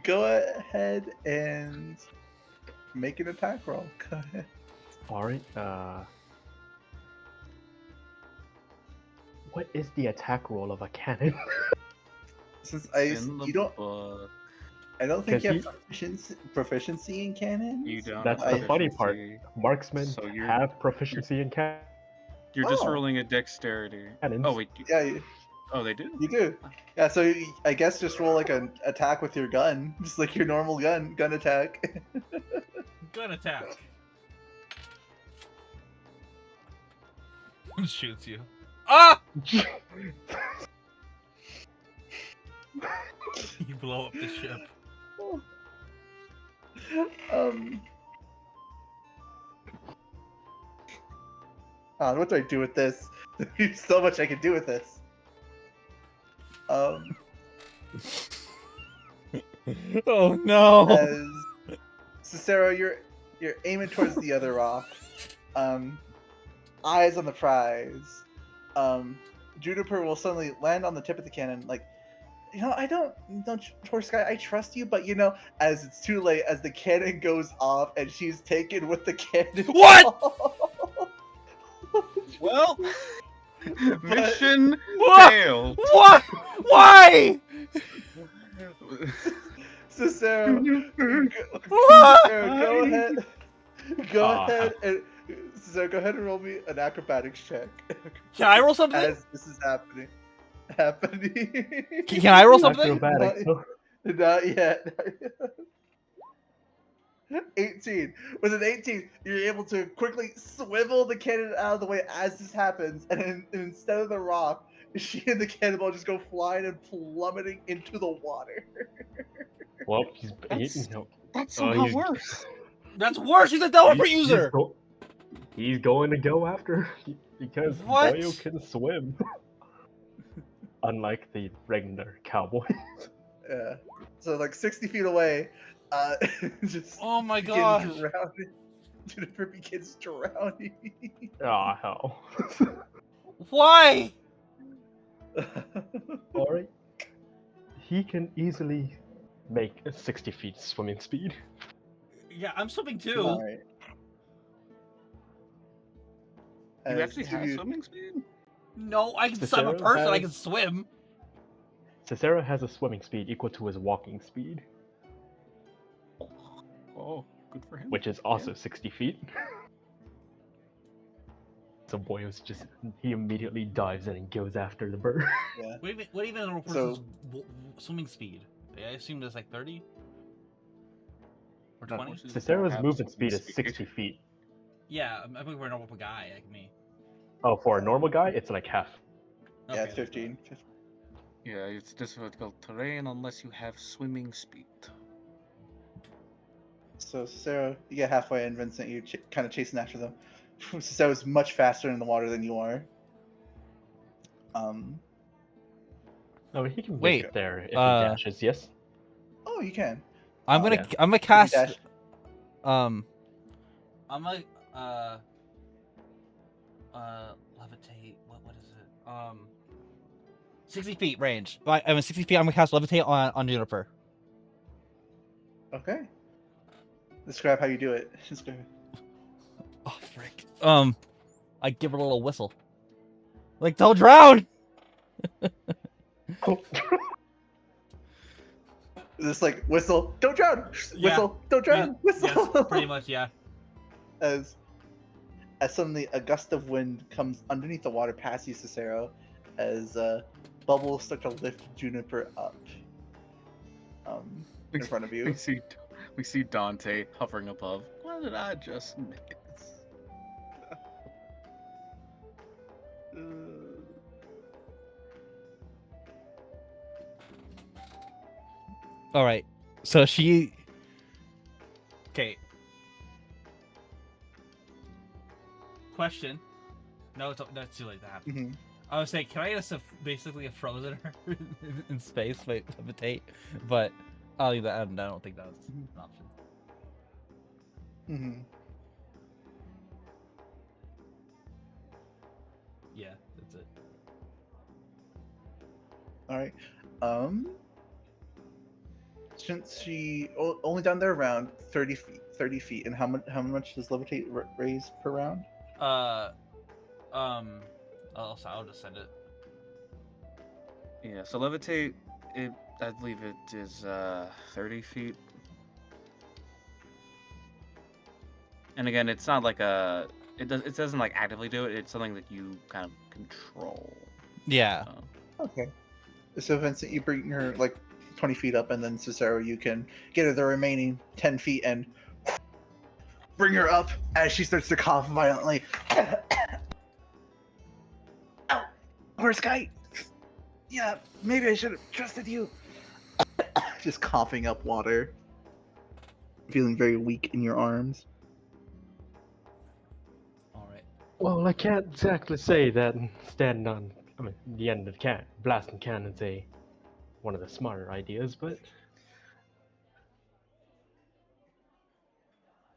Go ahead and make an attack roll. Go ahead. All right. What is the attack roll of a cannon? Since In the you don't, book, I don't think you have Because proficiency in cannons. you don't. That's have the funny part. proficiency. Marksmen So you're- have proficiency in cannons. You're just Oh. rolling a dexterity. Oh wait. Yeah, Oh, they do. you do. Yeah, so I guess just roll like an attack with your gun, just like your normal gun attack. Gun attack. Shoots you. Ah! You blow up the ship. What do I do with this? There's so much I can do with this. Oh no. As Cicero, you're aiming towards the other rock. Eyes on the prize. Juniper will suddenly land on the tip of the cannon, like, I don't, Horse Guy, I trust you, but as it's too late, as the cannon goes off and she's taken with the cannon. What? Well, mission What? failed. What? Why? Cicero, What? go ahead. Go Ah. ahead and Cicero, go ahead and roll me an acrobatics check. Can I roll something? As this is happening. Can I roll something? Acrobatics. Not yet. 18. With an 18, you're able to quickly swivel the cannon out of the way as this happens, and instead of the rock, she and the cannonball just go flying and plummeting into the water. Well, That's somehow he's- worse. That's worse. He's a teleporter he's user. He's going to go after because What? Boyo can swim. Unlike the regular cowboy. Yeah. So like 60 feet away, just Oh my begins gosh. drowning. Juniper begins drowning. Ah, hell. Why? Alright. He can easily make a 60 feet swimming speed. Yeah, I'm swimming too. Alright. You actually have swimming speed? No, I'm a Cicero person. I has- can swim. Cicero has a swimming speed equal to his walking speed, Oh, good for him. which is also 60 feet. So Boyos he immediately dives in and goes after the bird. Yeah. What even is a person's swimming speed? I assume there's like 30 or No, 20. Horses don't Cicero's have movement swimming speed is 60 feet. Yeah, I'm looking for a normal guy like me. Oh, for a normal guy, it's like half. Yeah, it's Okay, 15. Yeah, it's difficult terrain unless you have swimming speed. So Cicero, you get halfway, and Vincent, you're kind of chasing after them. Cicero's much faster in the water than you are. I mean, he can Wait, make it there if he uh, dashes. Yes. Oh, you can. I'm gonna Yeah. I'm gonna You can cast dash. I'm like levitate. What is it? 60 feet range. Right, I mean 60 feet. I'm gonna cast levitate on Juniper. Okay. Describe how you do it. Describe it. Oh frick. I give her a little whistle. Like, don't drown. Just like whistle, don't drown. Yeah. Whistle, don't drown. Whistle. Yes, pretty much, yeah. As suddenly a gust of wind comes underneath the water past you, Cicero, as bubbles start to lift Juniper up in front of you. We see Dante hovering above. What did I just miss? All right. So she. Okay. Question. No, it's too late to happen. Mhm. I was saying, can I get basically a frozen her? in space, wait, levitate. But I'll leave that. I don't think that was an option. Mhm. Yeah, that's it. All right. Since she only down there around 30 feet, 30 feet, and how much does levitate raise per round? I'll just send it. Yeah, so levitate, I believe it is 30 feet. And again, it's not like it doesn't like actively do it. It's something that you kind of control. Yeah. Okay. So Vincent, you bring her like 20 feet up, and then Cicero, you can get her the remaining 10 feet and bring her up as she starts to cough violently. Ow! Horse guy! Yeah, maybe I should have trusted you. Just coughing up water. Feeling very weak in your arms. All right. Well, I can't exactly say that standing on the end of blasting cannon's one of the smarter ideas, but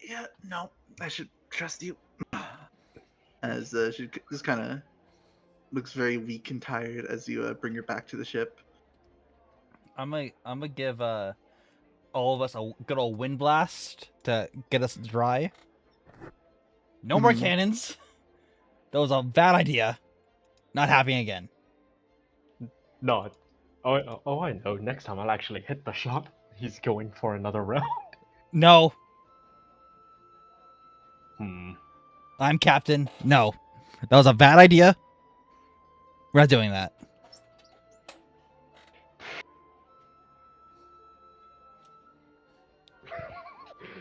Yeah, no, I should trust you. As she just kind of looks very weak and tired as you bring her back to the ship. I'm gonna give all of us a good old wind blast to get us dry. No more Mhm. cannons. That was a bad idea. Not happening again. no. Oh, I know. Next time I'll actually hit the shot. He's going for another round. No, I'm captain. No, that was a bad idea. We're not doing that.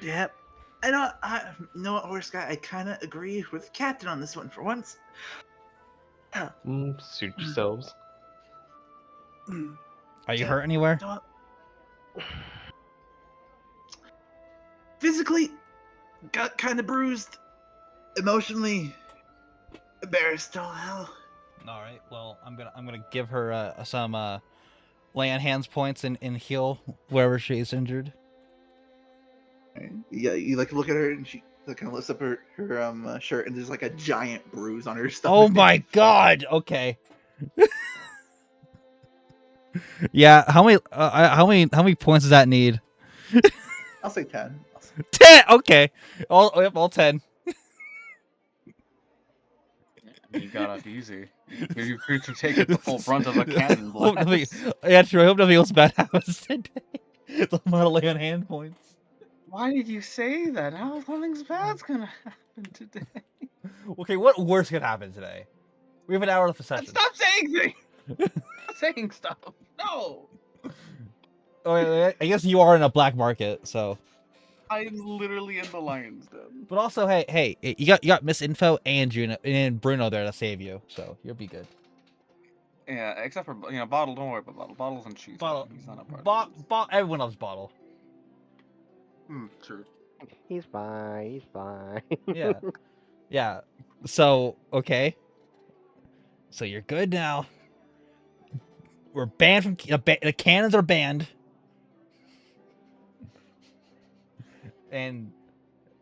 Yep. I know what, horse guy. I kind of agree with the captain on this one for once. Suit yourselves. Are you hurt anywhere? You know what? Physically, got kind of bruised. Emotionally, embarrassed. All hell. All right. Well, I'm gonna give her some lay on hands points and heal wherever she's injured. Yeah, you like look at her and she kind of lifts up her shirt and there's like a giant bruise on her stomach. Oh my god! Okay. Yeah. How many points does that need? I'll say 10. 10. Okay. All 10. You got off easy. Your creature taking the full brunt of a cannon Hope nothing- blast. yeah, true. I hope nothing else bad happens today. The amount of lay on hand points. Why did you say that? How nothing's bad's gonna happen today? Okay, what worse could happen today? We have an hour left of session. Stop saying things. Stop saying stuff. No. Oh, I guess you are in a black market, so. I'm literally in the lion's den. But also, hey, you got Miss Info and Juno and Bruno there to save you, so you'll be good. Yeah, except for Bottle. Don't worry about Bottle. Bottle's in cheese. Bottle, He's not a part of this. everyone loves Bottle. True. He's fine. He's fine. Yeah, yeah. So okay, so you're good now. We're banned from the cannons are banned, and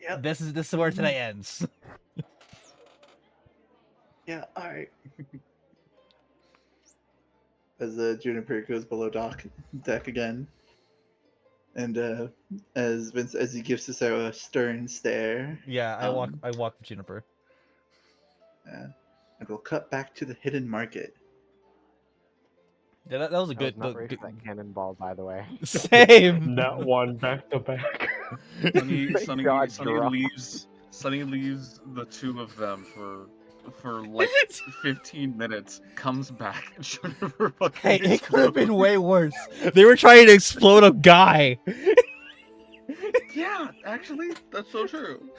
Yep. this is where today ends. Yeah, alright. As Juniper goes below deck again. And as he gives us a stern stare. Yeah, I walk with Juniper. And we'll cut back to the hidden market. Yeah, that was a I was good. not ready for that cannonball, by the way. Same. That one back to back. Sunny leaves the two of them for like 15 minutes. Comes back and Juniper fucking Hey, it could have been explodes. way worse. They were trying to explode a guy. Yeah, actually, that's so true.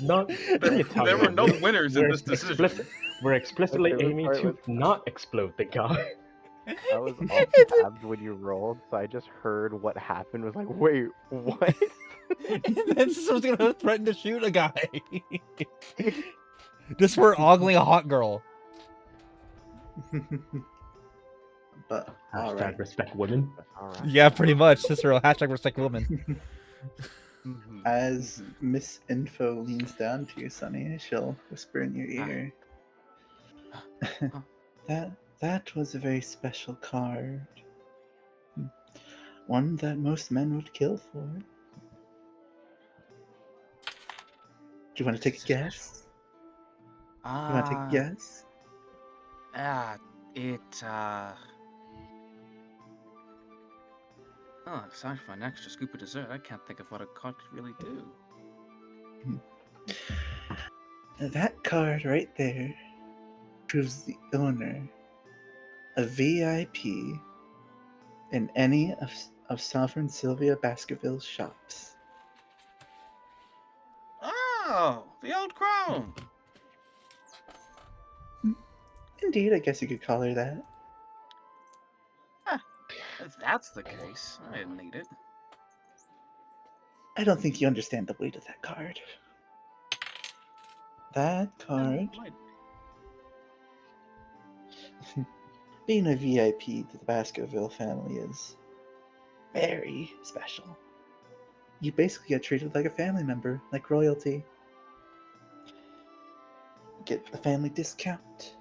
Not. There were no winners in this decision. We're explicitly Okay, this aiming part to was- not explode the guy. I was off tabs when you rolled, so I just heard what happened. Was like, wait, what? And then someone's gonna threaten to shoot a guy. Just for ogling a hot girl. But Hashtag alright. respect women. All right. Yeah, pretty much. Cicero, hashtag respect women. As Miss Info leans down to you, Sunny, she'll whisper in your ear. That was a very special card. One that most men would kill for. Do you want to take a guess? You want to take a guess? Oh, it's time for an extra scoop of dessert. I can't think of what a card could really do. That card right there proves the owner a VIP in any of Sovereign Sylvia Baskerville's shops. Oh, the old crone. Indeed, I guess you could call her that. If that's the case, I didn't need it. I don't think you understand the weight of that card. That card, being a VIP to the Baskerville family is very special. You basically get treated like a family member, like royalty. Get the family discount.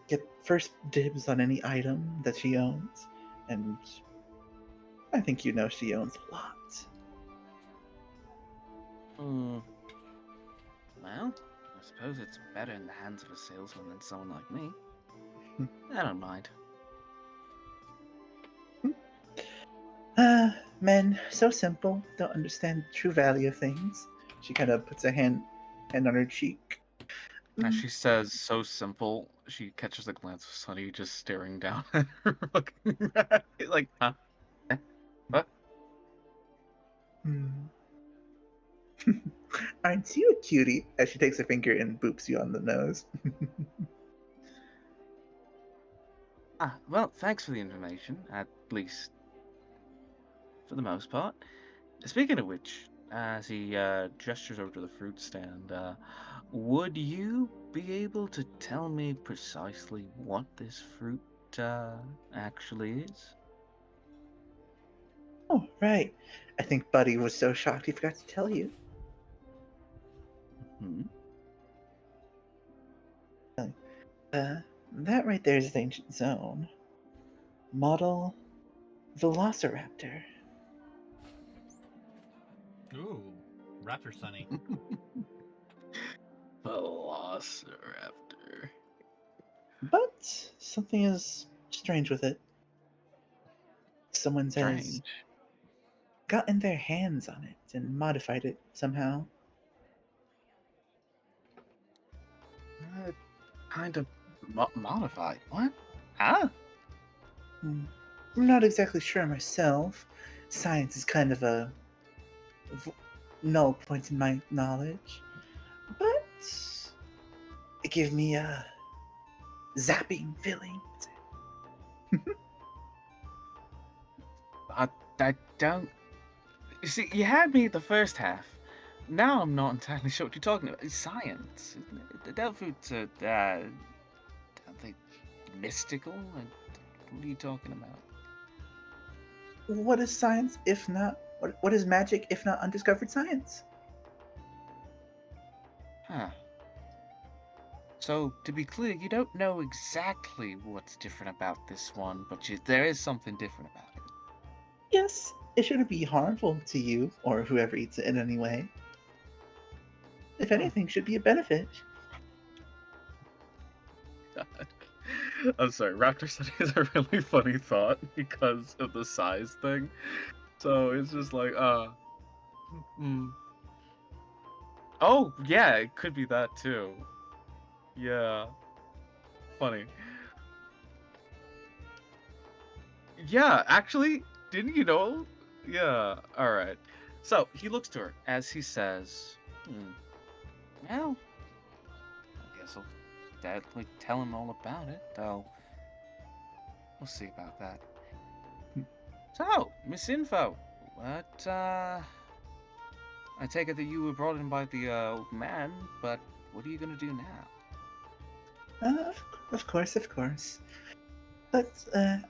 Get first dibs on any item that she owns. And I think you know she owns a lot. Well, I suppose it's better in the hands of a salesman than someone like me. I don't mind. Men, so simple, don't understand the true value of things. She kind of puts a hand on her cheek. As she says, so simple, she catches a glance of Sunny just staring down at her, looking at it like, huh? What? Aren't you a cutie? As she takes a finger and boops you on the nose. Well, thanks for the information, at least for the most part. Speaking of which, as he gestures over to the fruit stand, would you be able to tell me precisely what this fruit actually is? Oh, right. I think Buddy was so shocked he forgot to tell you. That right there is the ancient zone. Model Velociraptor. Ooh, Raptor Sunny. Velociraptor. But something is strange with it. Someone has Strange. gotten their hands on it and modified it somehow. kind of modified. What? Huh? Hmm. I'm not exactly sure myself. Science is kind of a v- null point in my knowledge, but it gave me a zapping feeling. I don't. You see, you had me at the first half. Now I'm not entirely sure what you're talking about. It's science, isn't it? The devil fruits are, are they mystical? What are you talking about? What is science if not what is magic if not undiscovered science? Huh. So, to be clear, you don't know exactly what's different about this one, but there is something different about it. Yes, it shouldn't be harmful to you or whoever eats it in any way. If Huh. anything, should be a benefit. I'm sorry, Raptor said he has a really funny thought because of the size thing. So it's just like, oh, yeah, it could be that too. Yeah, funny. Yeah, actually, didn't you know? Yeah, alright. So he looks to her as he says, well, I guess I'll definitely tell him all about it, though. We'll see about that. So, Miss Info, what, I take it that you were brought in by the, old man, but what are you gonna do now? Of course, of course. But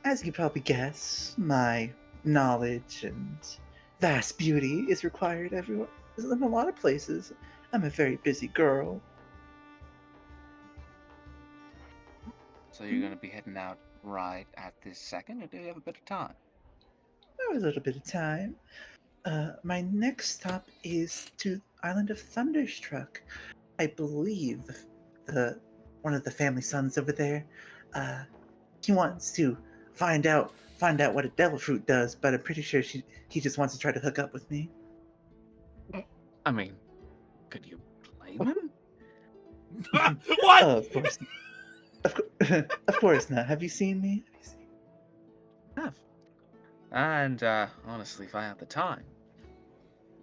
as you probably guess, my knowledge and vast beauty is required everywhere. In a lot of places. I'm a very busy girl. So you're gonna be heading out right at this second, or do you have a bit of time? I have a little bit of time. My next stop is to Island of Thunderstruck. I believe the one of the family sons over there. Uh, he wants to find out what a devil fruit does, but I'm pretty sure he just wants to try to hook up with me. I mean, could you blame him? What? Oh, of course, of course not. Have you seen me? Have. And, honestly, if I have the time.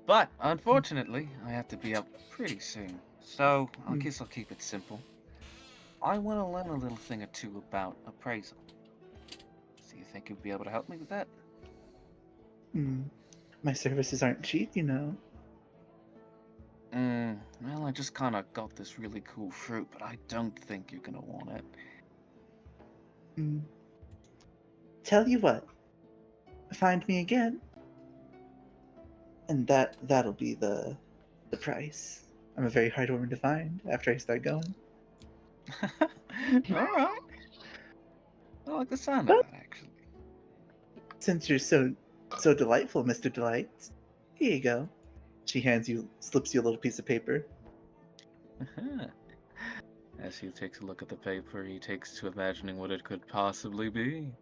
But, unfortunately, I have to be up pretty soon. So, I guess I'll keep it simple. I want to learn a little thing or two about appraisal. So you think you'll be able to help me with that? My services aren't cheap, you know. Well, I just kind of got this really cool fruit, but I don't think you're gonna want it. Tell you what, find me again, and that'll be the price. I'm a very hard woman to find after I start going. Alright. I like the sound of But that, actually. since you're so delightful, Mr. Delight, here you go. She slips you a little piece of paper. As he takes a look at the paper, he takes to imagining what it could possibly be.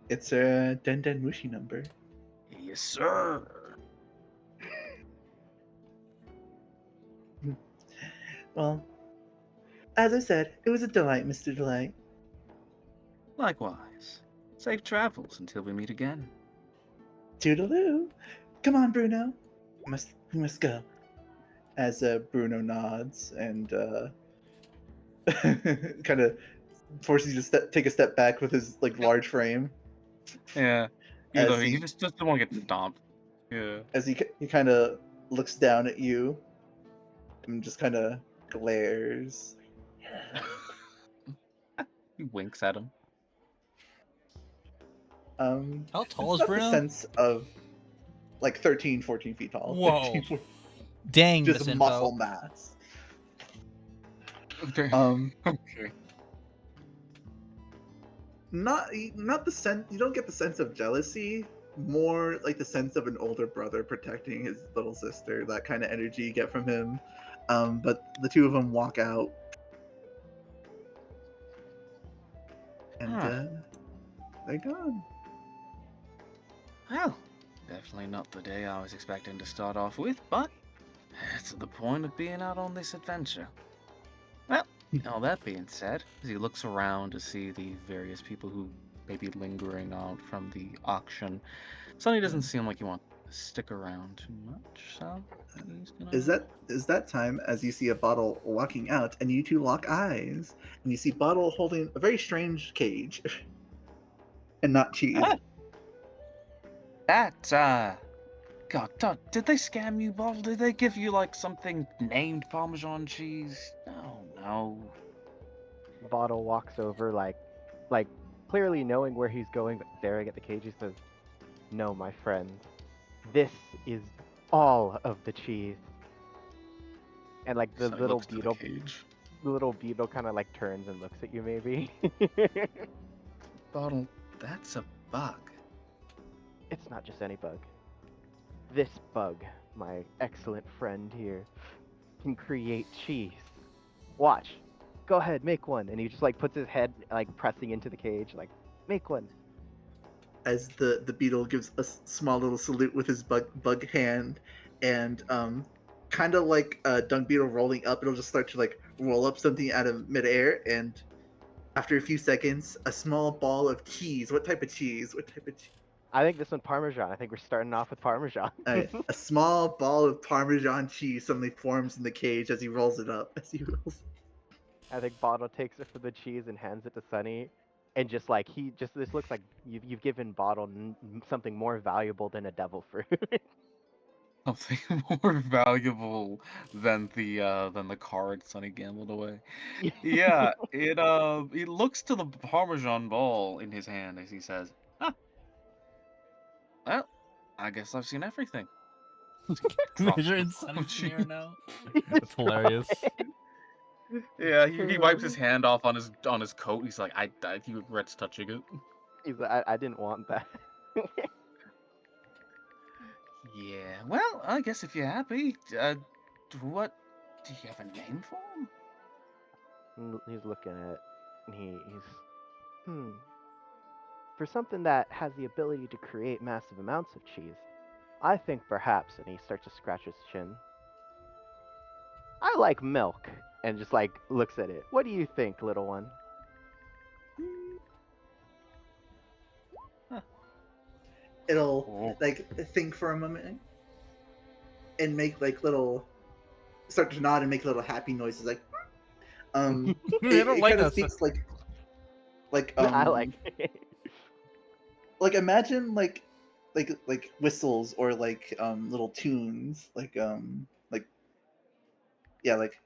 It's a Den Den Mushi number. Yes, sir. Well, as I said, it was a delight, Mr. Delight. Likewise. Safe travels until we meet again. Toodaloo. Come on, Bruno. We must go. As Bruno nods and kind of forces you to take a step back with his large frame. Yeah. As He he just doesn't want to get stomped. Yeah. as he kind of looks down at you and just kind of glares. He winks at him. How tall It's is not the Bruno? sense of 13, 14 feet tall. Whoa. 13, 14 Dang, just Miss Info. muscle mass. Okay. Okay. Not the sense. You don't get the sense of jealousy. More like the sense of an older brother protecting his little sister. That kind of energy you get from him. But the two of them walk out, and they're gone. Well, definitely not the day I was expecting to start off with, but that's the point of being out on this adventure. Well, Now, that being said, as he looks around to see the various people who may be lingering out from the auction, Sonny doesn't seem like he wants to stick around too much, so he's Is gonna. that time as you see a bottle walking out and you two lock eyes and you see bottle holding a very strange cage and not cheese. Ah, that, God, did they scam you, Bottle? Did they give you, like, something named Parmesan cheese? Oh, no. Bottle walks over, like clearly knowing where he's going, but staring at the cage. He says, "No, my friend, this is all of the cheese." And like Sonny looks to the cage. the little beetle kind of like turns and looks at you, maybe. Bottle, that's a bug. It's not just any bug. This bug, my excellent friend here, can create cheese. Watch. Go ahead, make one. And he just like puts his head like pressing into the cage, like, make one. As the beetle gives a small little salute with his bug hand, and kind of like a dung beetle rolling up, it'll just start to like roll up something out of midair, and after a few seconds, a small ball of cheese. What type of cheese? What type of cheese? I think this one Parmesan. I think we're starting off with Parmesan. A small ball of Parmesan cheese suddenly forms in the cage as he rolls it up. As he rolls. I think Bottle takes it from the cheese and hands it to Sunny, and just like this looks like you've given Bottle something more valuable than a devil fruit. Something more valuable than the card Sonny gambled away. Yeah, he looks to the Parmesan ball in his hand as he says, "Huh, well, I guess I've seen everything." Drop Measuring the Sunny's cheese. mirror now. That's hilarious. Yeah, he wipes his hand off on his coat. He's like, he regrets touching it. He's like, I didn't want that. Yeah, well, I guess if you're happy, what do you have a name for him? He's looking at, and he's for something that has the ability to create massive amounts of cheese. I think perhaps, and he starts to scratch his chin. I like milk, and just like looks at it. What do you think, little one? It'll Oh. like think for a moment and make like little start to nod and make little happy noises like I it don't like kind of that. thinks like I like it. like imagine like whistles or like little tunes like yeah like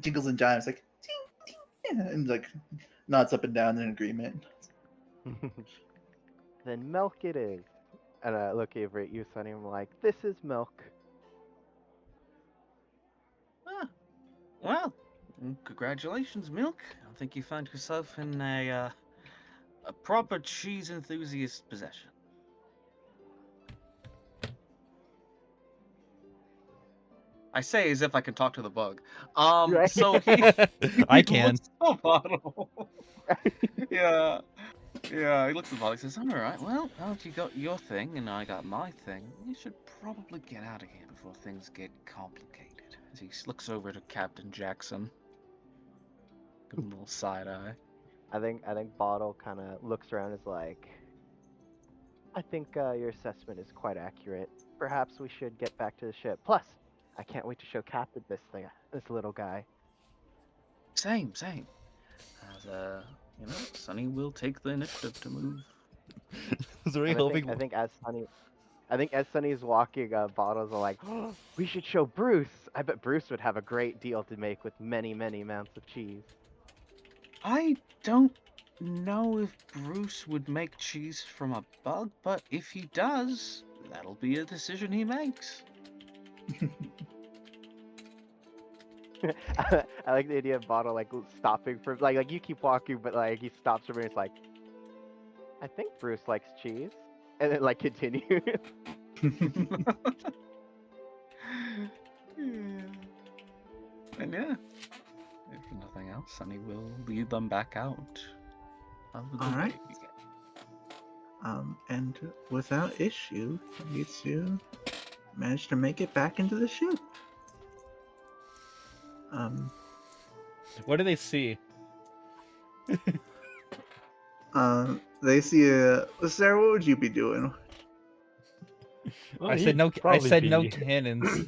jingles and jives like ting, ting, yeah, and like nods up and down in agreement. Then milk it is. And I look over at you, Sonny, and I'm like, this is milk. Ah, well, congratulations, Milk. I think you found yourself in a proper cheese enthusiast possession. I say as if I can talk to the bug. Right. So he I he can. looks at the bottle. Yeah. Yeah, he looks at the bottle. He says, "All right, well, now that you got your thing and I got my thing, we should probably get out of here before things get complicated." As he looks over to Captain Jackson, give him a little side eye. I think Bottle kind of looks around and is like, I think your assessment is quite accurate. Perhaps we should get back to the ship. Plus, I can't wait to show Captain this little guy. Same. As Sonny will take the initiative to move. Was really And hoping. I think as Sonny's walking, Bottles are like, oh, we should show Bruce. I bet Bruce would have a great deal to make with many amounts of cheese. I don't know if Bruce would make cheese from a bug, but if he does, that'll be a decision he makes. I like the idea of Bottle like stopping for like you keep walking, but like he stops for a minute. It's like, I think Bruce likes cheese, and then like continues. And yeah, if nothing else, Sonny will lead them back out of the All right. way. And without issue, you two managed to make it back into the ship. What do they see? They see Sarah, what would you be doing? Well, I said he'd no. I probably said no be- cannons.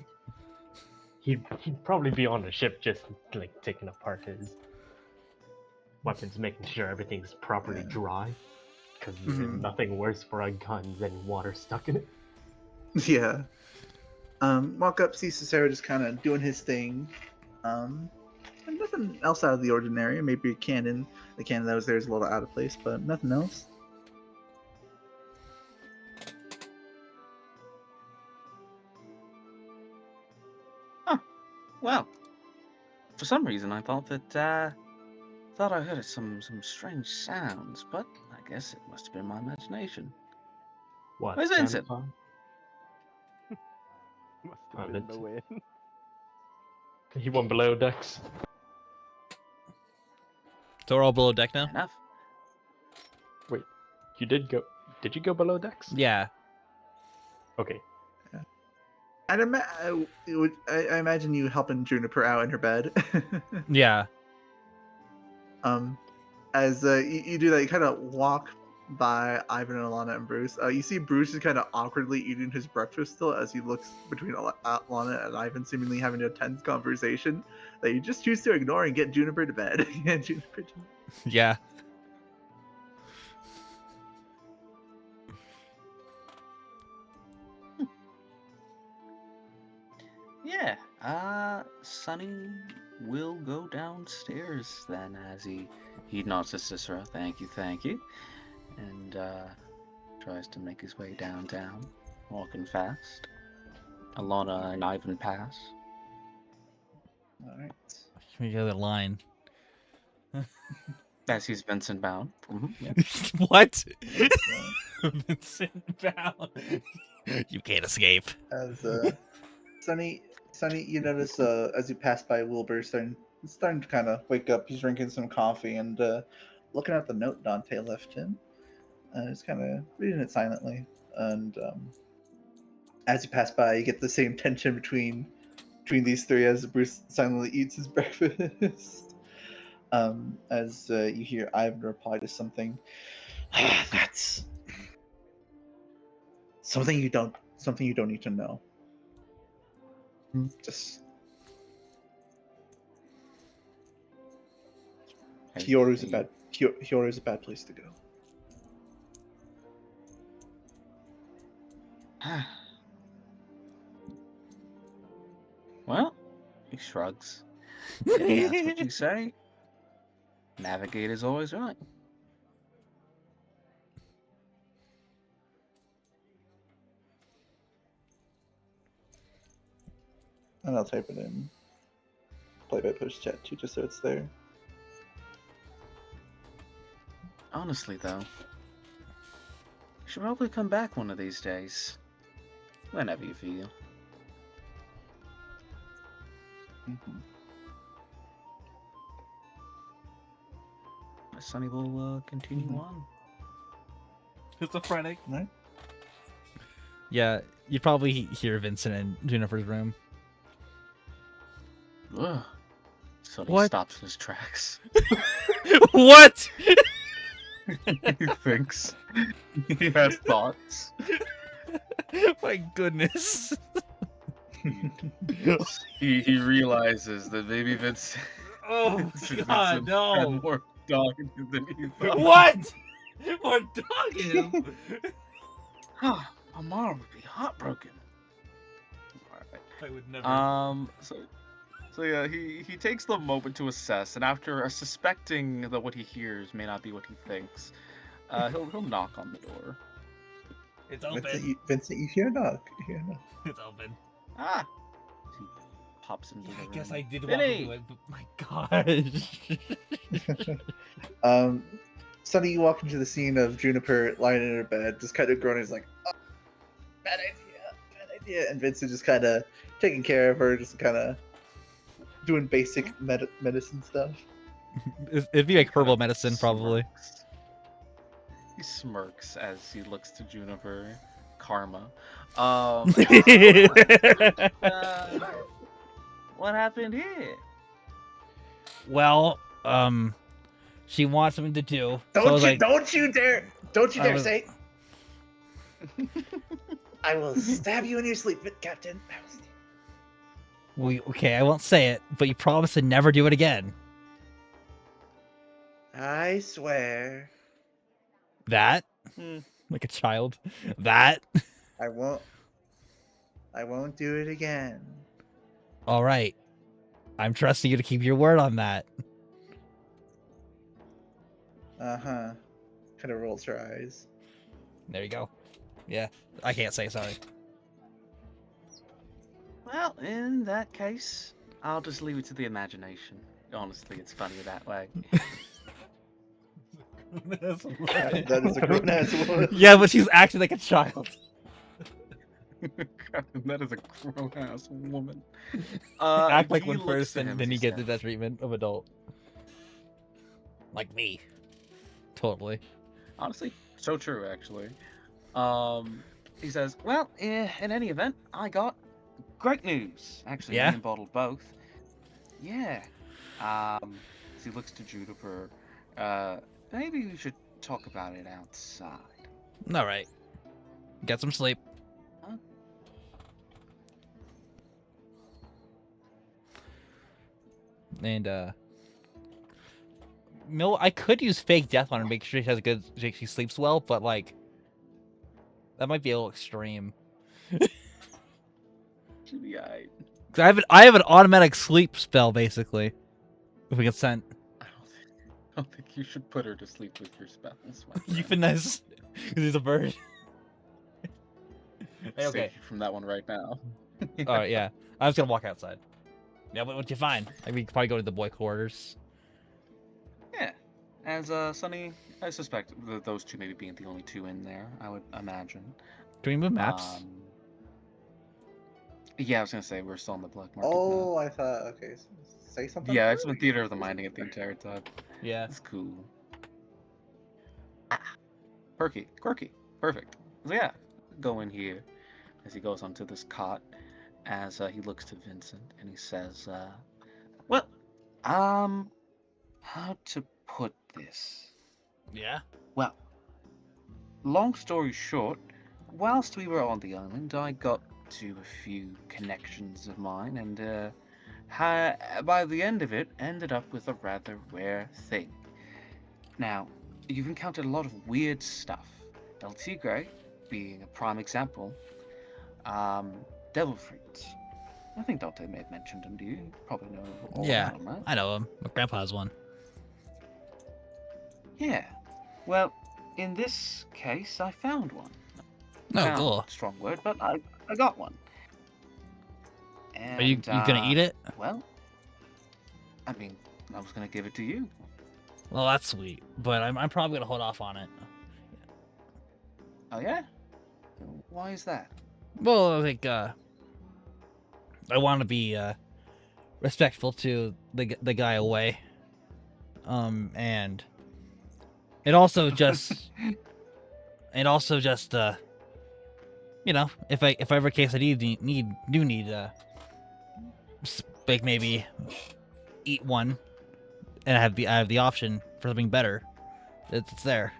he'd probably be on the ship, just like taking apart his weapons, making sure everything's properly Yeah. dry. Because Mhm. there's nothing worse for a gun than water stuck in it. Yeah. Walk up, see Cicero just kind of doing his thing. And nothing else out of the ordinary. Maybe a cannon. The cannon that was there is a little out of place, but nothing else. Well, for some reason I thought that thought I heard some strange sounds, but I guess it must have been my imagination. What? Where's Santa Vincent? Claus? Must have been the Vincent. wind. He went below decks. So we're all below deck Fair now. enough. Wait, you did go? Did you go below decks? Yeah. Okay. I imagine you helping Juniper out in her bed. Yeah. As you do that, you kind of walk by Ivan and Alana and Bruce. You see Bruce is kind of awkwardly eating his breakfast still as he looks between Alana and Ivan, seemingly having a tense conversation that you just choose to ignore and get Juniper to bed. Juniper to... Yeah. Yeah. Sonny will go downstairs then as he nods to Cicero. Thank you. And tries to make his way downtown, walking fast. Alana and Ivan pass. All right. Give me the other line. As he's Vincent bound. Yeah. What? So, Vincent Bound. You can't escape. as Sonny, you notice as you pass by Wilbur, starting to kind of wake up. He's drinking some coffee and looking at the note Dante left him. He's kind of reading it silently, and as you pass by, you get the same tension between these three as Bruce silently eats his breakfast. As you hear Ivan reply to something. That's something you don't need to know. Just Kyoto's a bad place to go. Well, he shrugs. If that's what you say. Navigator's always right. And I'll type it in play-by-post chat too, just so it's there. Honestly, though, you should probably come back one of these days. Whenever you feel. Mm-hmm. Sonny will continue on. Schizophrenic. Right? Yeah, you probably hear Vincent in Juniper's room. Ugh. Sonny What? stops in his tracks. What? He thinks. He has thoughts. My goodness. He realizes that maybe Vincent. Oh Vincent God, had no. more dog than he thought. What? We're dogging him. Amara would be heartbroken. Alright. I would never. So yeah, he takes the moment to assess, and after suspecting that what he hears may not be what he thinks, he'll knock on the door. It's open. Vincent, you hear a knock. You hear a knock. It's open. Ah! He pops into Yeah, the I room. guess I did walk Vinny! into it, but my gosh. Sonny, you walk into the scene of Juniper lying in her bed, just kind of groaning, like, oh, bad idea. And Vincent just kind of taking care of her, just kind of doing basic medicine stuff. It'd be like herbal medicine, probably. He smirks as he looks to Juniper. Karma. What happened here? well, she wants something to do. So I was like, Don't you I was- say. I will stab you in your sleep, Captain. okay, I won't say it, but you promise to never do it again. I swear. That? Hmm. Like a child. That? I won't do it again. All right. I'm trusting you to keep your word on that. Uh-huh. Kind of rolls her eyes. There you go. Yeah, I can't say sorry. Well, in that case, I'll just leave it to the imagination. Honestly, it's funnier that way. That is a grown ass woman. Yeah, but she's acting like a child. That is a grown ass woman. Act like he one looks first, to and him then as you he get says- that treatment of adult. Like me. Totally. Honestly, so true, actually. He says, well, in any event, I got great news. Actually, Yeah? me and Bottle both. Yeah. As he looks to Juniper, maybe we should talk about it outside. All right. Get some sleep. Huh? And I could use fake death on her to make sure she has a good, she sleeps well, but like, that might be a little extreme. Should be alright. 'Cause I have an automatic sleep spell basically, with consent. I don't think you should put her to sleep with your spells. My You friend. finesse, because he's a bird. Hey, Save okay. you from that one right now. All right, yeah. I was gonna walk outside. Yeah, what you find? Like, we could probably go to the boy quarters. Yeah. As Sunny, I suspect those two maybe being the only two in there, I would imagine. Can we move maps? Yeah, I was gonna say we're still on the black market. Oh, I thought. Okay, say Now. something. Yeah, it's been theater of the minding it the entire time. Yeah. It's cool. Perky, quirky, perfect. So yeah, go in here as he goes onto this cot. As he looks to Vincent and he says, "Well, how to put this? Yeah. Well, long story short, whilst we were on the island, I got to a few connections of mine, and by the end of it, ended up with a rather rare thing. Now, you've encountered a lot of weird stuff. El Tigre being a prime example. Devil fruits. I think Dante may have mentioned them to you. You probably know all Yeah. about them, right? I know him. My grandpa has one. Yeah. Well, in this case, I found one. Oh, Found, cool. strong word, but I got one. Are you gonna eat it? Well, I mean, I was gonna give it to you. Well, that's sweet, but I'm probably gonna hold off on it. Oh yeah? Why is that? Well, I think I want to be respectful to the guy away. And it also just you know, if ever case I need like maybe eat one, and I have the option for something better. It's there.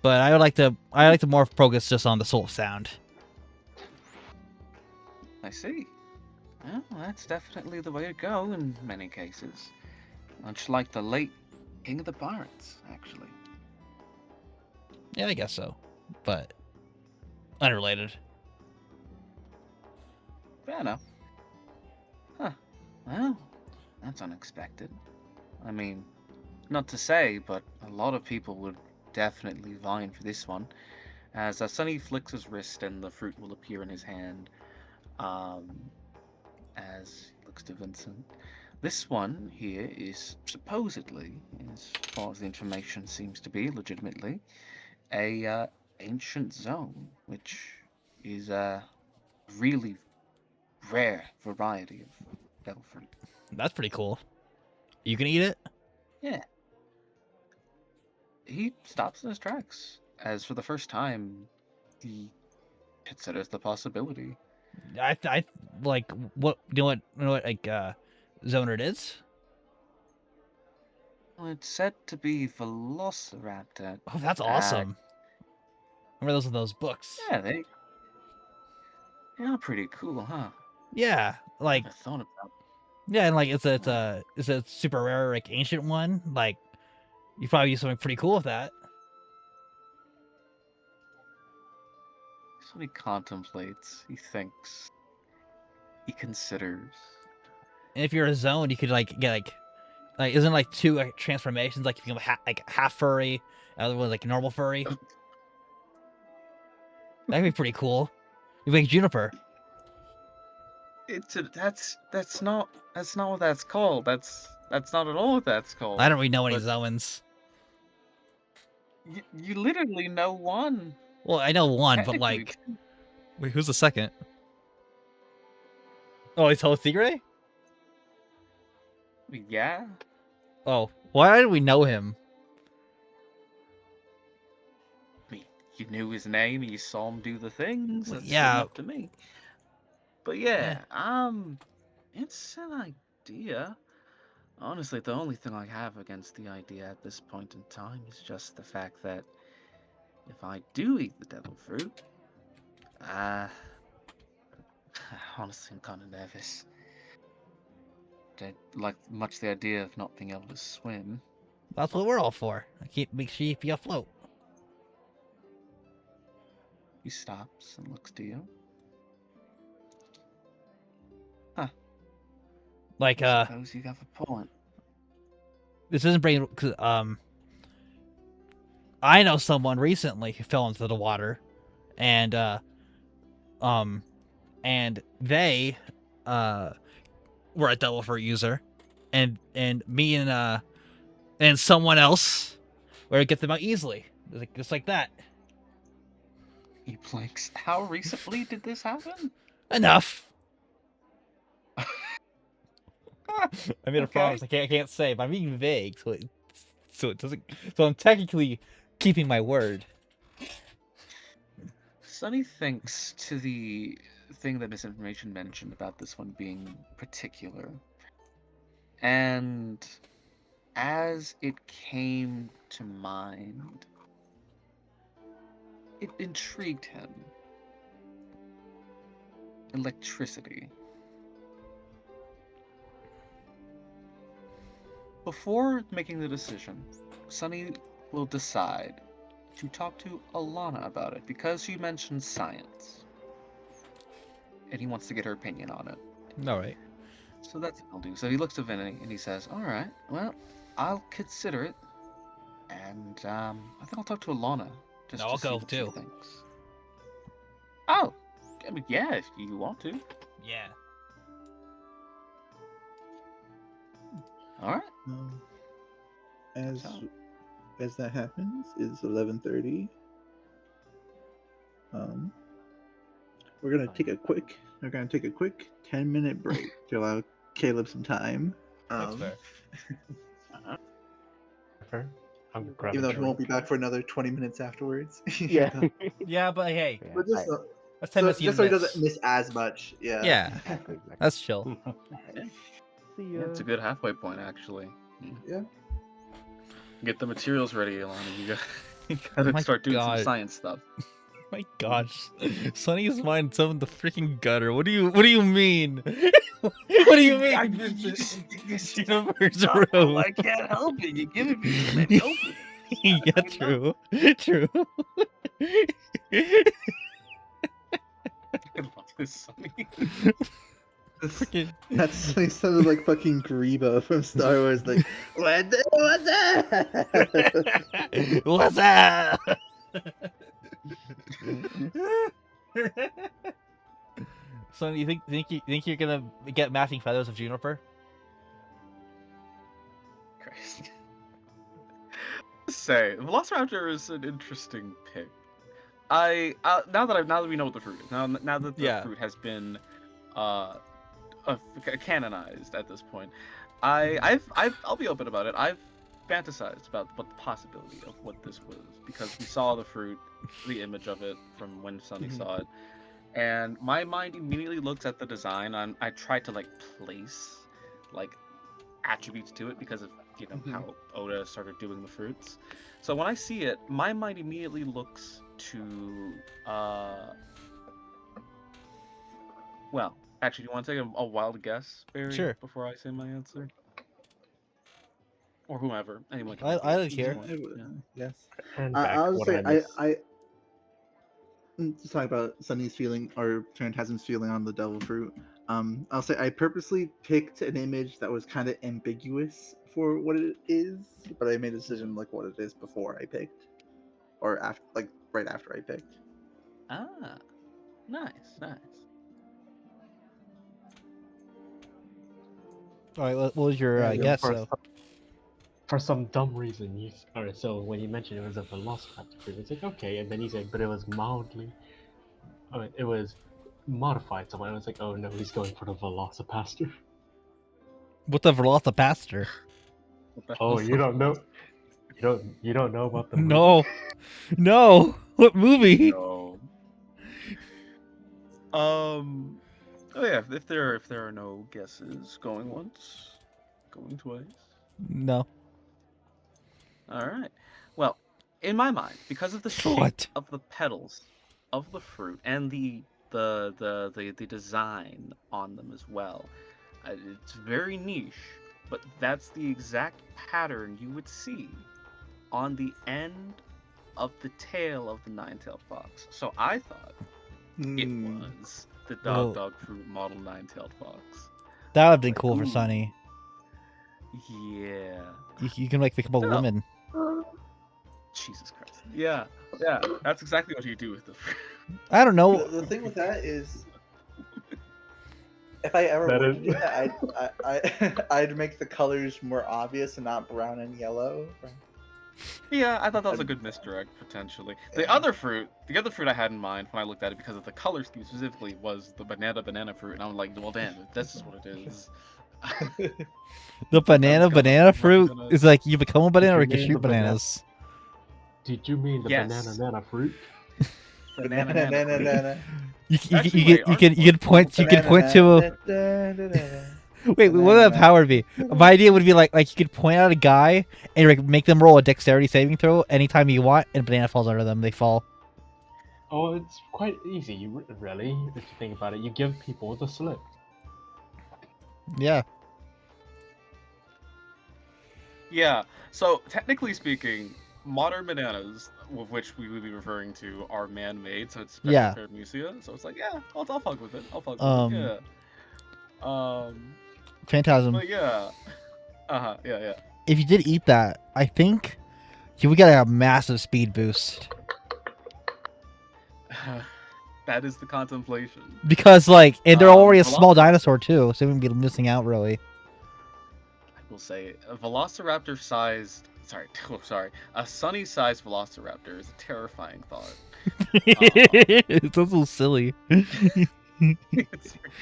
But I like to more focus just on the soul sound. I see. Well, that's definitely the way to go in many cases. Much like the late King of the Pirates, actually. Yeah, I guess so. But unrelated. Fair enough. Huh. Well, that's unexpected. I mean, not to say, but a lot of people would definitely vying for this one. As Sunny flicks his wrist and the fruit will appear in his hand. As he looks to Vincent. This one here is supposedly, as far as the information seems to be, legitimately, a ancient zone, which is a really rare variety of devil fruit. That's pretty cool. You can eat it? Yeah. He stops in his tracks, as for the first time, he considers the possibility. I like what you know what like zoner it is? Well, it's said to be Velociraptor. Oh, that's awesome. Remember those books? Yeah, they are pretty cool, huh? Yeah, like Never thought about. yeah, and like it's a super rare like ancient one. Like you probably use something pretty cool with that. So he contemplates, he thinks, he considers. And if you're a zone, you could like get like isn't like two like, transformations like if you become like half furry, the other one like normal furry. That'd be pretty cool. You make Juniper. That's not what that's called. That's not at all what that's called. I don't really know any But Zoans. you literally know one. Well, I know one, but Technically, like, wait, who's the second? Oh, it's Tigre? yeah. Oh, why do we know him? I mean, you knew his name and you saw him do the things. Well, That's yeah. enough to me. But yeah, it's an idea. Honestly, the only thing I have against the idea at this point in time is just the fact that if I do eat the devil fruit, honestly, I'm kind of nervous. Like much the idea of not being able to swim. That's what we're all for. Make sure you keep you afloat. He stops and looks to you. Like, I suppose you have a point. this isn't bringing, cause, I know someone recently who fell into the water, and they, were a devil fruit user, and me and someone else were to get them out easily, just like that. He blinks. How recently did this happen? Enough. I made a Okay. promise. I can't say, but I'm being vague, so it doesn't. So I'm technically keeping my word. Sonny thinks to the thing that misinformation mentioned about this one being particular. And as it came to mind, it intrigued him. Electricity. Before making the decision, Sonny will decide to talk to Alana about it because she mentioned science. And he wants to get her opinion on it. All right. So that's what he'll do. So he looks to Vinny and he says, "Alright, well, I'll consider it. And I think I'll talk to Alana. Just I'll to see go what she too. thinks." Oh, I mean, yeah, if you want to. Yeah. Alright. As So- as that happens, it's 11:30. We're gonna take a quick 10-minute break to allow Caleb some time. That's fair. Fair. I'm grabbing Even though he drink. won't be back for another 20 minutes afterwards. Yeah. Yeah, but hey, Yeah, But just, that's 10 minutes. just so he doesn't miss as much. Yeah. Yeah. exactly, exactly. That's chill. See Yeah, ya. it's a good halfway point, actually. Yeah. Get the materials ready, Alana. You Oh gotta my start doing God. some science stuff. My gosh, Sonny's mind some in the freaking gutter. What do you mean? What do you mean? Universe room. I can't help it. You're giving me too many openings. Yeah, true. True. I love this, Sonny. Freaking. That's he sounded like fucking Greba from Star Wars. Like, what's that? What's up? So you think you're gonna get matching feathers of Juniper? Christ. Say, Velociraptor is an interesting pick. Now that we know what the fruit is, now that the Yeah. fruit has been canonized at this point, I'll be open about it. I've fantasized about what the possibility of what this was because we saw the fruit, the image of it from when Sunny saw it, and my mind immediately looks at the design. I try to like place like attributes to it because of how Oda started doing the fruits. So when I see it, my mind immediately looks to well, actually, do you want to take a wild guess, Barry, Sure. before I say my answer? Or whomever, anyone can I make a don't guess. care. Yeah. Yes. And back, I'll what say did I miss? to talk about Sunny's feeling or Phantasm's feeling on the devil fruit. I'll say I purposely picked an image that was kind of ambiguous for what it is, but I made a decision like what it is before I picked, or after, like right after I picked. Ah, nice. All right, what was your Yeah, guess? For, So for some dumb reason, alright, so when you mentioned it was a Velociraptor fruit, it's like, okay, and then you said, but it was it was modified somehow. I was like, oh no, he's going for the Velocipaster. what's a Velocipaster? What the Oh, hell's you the- don't know? You don't know about the movie? No, no. What movie? No. Oh yeah. If there are no guesses, going once, going twice. No. All right. Well, in my mind, because of the shape What? of the petals of the fruit and the design on them as well, it's very niche. But that's the exact pattern you would see on the end of the tail of the nine-tailed fox. So I thought it was the Well, dog fruit model nine-tailed fox. that would have been Like, cool for ooh, Sunny. yeah. You can like become a No. woman. Jesus Christ. Yeah, that's exactly what you do with the fruit. I don't know. The thing with that is, if I ever That were is- to do that, I'd make the colors more obvious and not brown and yellow. Yeah, I thought that was a good misdirect potentially. The other fruit I had in mind when I looked at it because of the color scheme specifically was the banana fruit, and I was like, well, damn, if this is what it is. The banana kinda fruit gonna- is like you become a banana or you can mean shoot the banana- bananas. Did you mean the Yes. banana fruit? Banana fruit. Banana. Actually, You wait, can point to wait, what would that power be? My idea would be like you could point out a guy and like make them roll a dexterity saving throw anytime you want, and banana falls under them. They fall. Oh, it's quite easy, really, if you think about it. You give people the slip. Yeah. Yeah. So technically speaking, modern bananas, with which we would be referring to, are man-made. So it's Yeah. Paramusia. So it's like, yeah, I'll fuck with it. I'll fuck with Um, it. Yeah. Phantasm. But yeah. Yeah. If you did eat that, I think you would get a massive speed boost That is the contemplation. because and they're already a small Velociraptor- dinosaur too, so we wouldn't be missing out really. I will say a velociraptor-sized, a sunny-sized velociraptor is a terrifying thought. It's so silly. It's I'm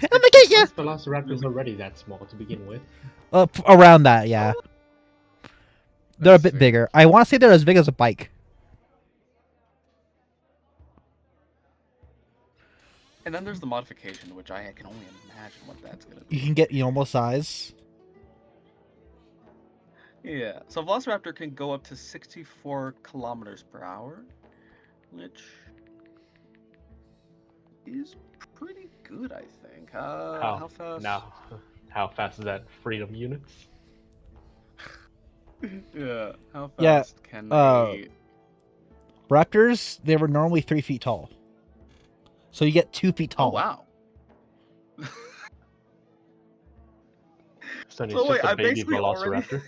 gonna get you. Most Velociraptors already that small to begin with. Around that, yeah. They're a That's bit fair. bigger. I want to say they're as big as a bike. And then there's the modification, which I can only imagine what that's gonna be. You can get normal size. Yeah, so Velociraptor can go up to 64 kilometers per hour, which is pretty good, I think. How fast? Now, how fast is that? Freedom units? Yeah, how fast Yeah, can Raptors, they were normally 3 feet tall. So you get 2 feet Oh tall. wow. So it's So just wait, a I baby basically already- Velociraptor.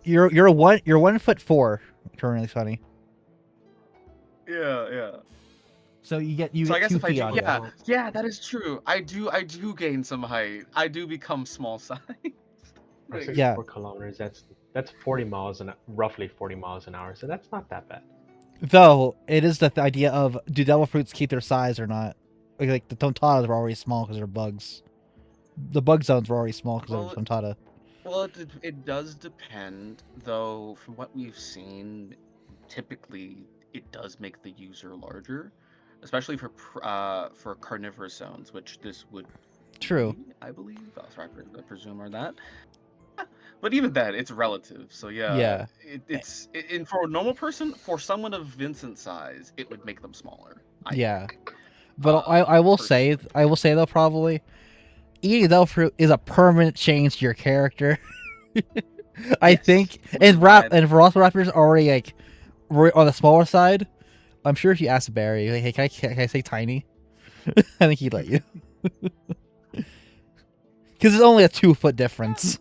You're 1'4" currently, Sonny. Yeah. So you get So I guess 2 if I feet do, on you. yeah, that is true. I do gain some height. I do become small size. For Like, 64 kilometers, that's 40 miles roughly 40 miles an hour. So that's not that bad. Though it is the idea of do devil fruits keep their size or not? Like the tontatas were already small because they're bugs. The bug zones were already small because Well, they're tontata. Well, it does depend, though. From what we've seen, typically it does make the user larger, especially for carnivorous zones, which this would True. be, I believe. Velociraptor, I presume, are that. But even that, it's relative. So yeah, Yeah. and for a normal person, for someone of Vincent's size, it would make them smaller. I Yeah. think. But I will say Personally. though, probably eating adult fruit is a permanent change to your character. I Yes, think, which is why and Velociraptors are already like on the smaller side. I'm sure if you ask Barry, like, hey, can I say tiny? I think he'd let you. Because it's only a 2 foot difference.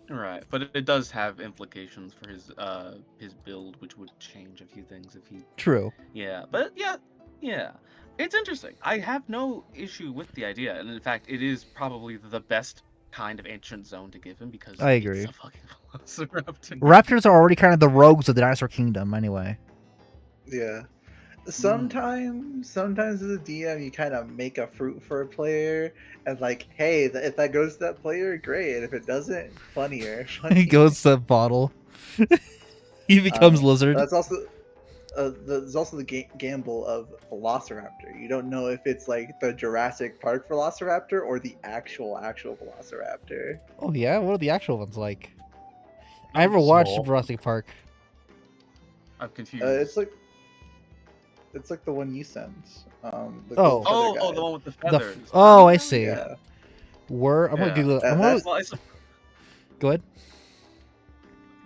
right, but it does have implications for his build, which would change a few things if he. True. Yeah, but yeah, it's interesting. I have no issue with the idea, and in fact, it is probably the best kind of ancient zone to give him because I it's agree. a fucking velociraptor. Raptors are already kind of the rogues of the dinosaur kingdom, anyway. Yeah. Mm. Sometimes as a DM, you kind of make a fruit for a player, and like, hey, if that goes to that player, great. And if it doesn't, funnier, He funny. goes to the bottle. He becomes lizard. That's also there's also the gamble of Velociraptor. You don't know if it's like the Jurassic Park Velociraptor or the actual Velociraptor. Oh yeah, what are the actual ones like? I I'm never watched small. Jurassic Park. It's confused. like the one you sent. The Oh. gold feather Oh, the guy. one with the feathers. Oh, I see. Yeah, I'm gonna Yeah. Google it. that's Well, Go ahead.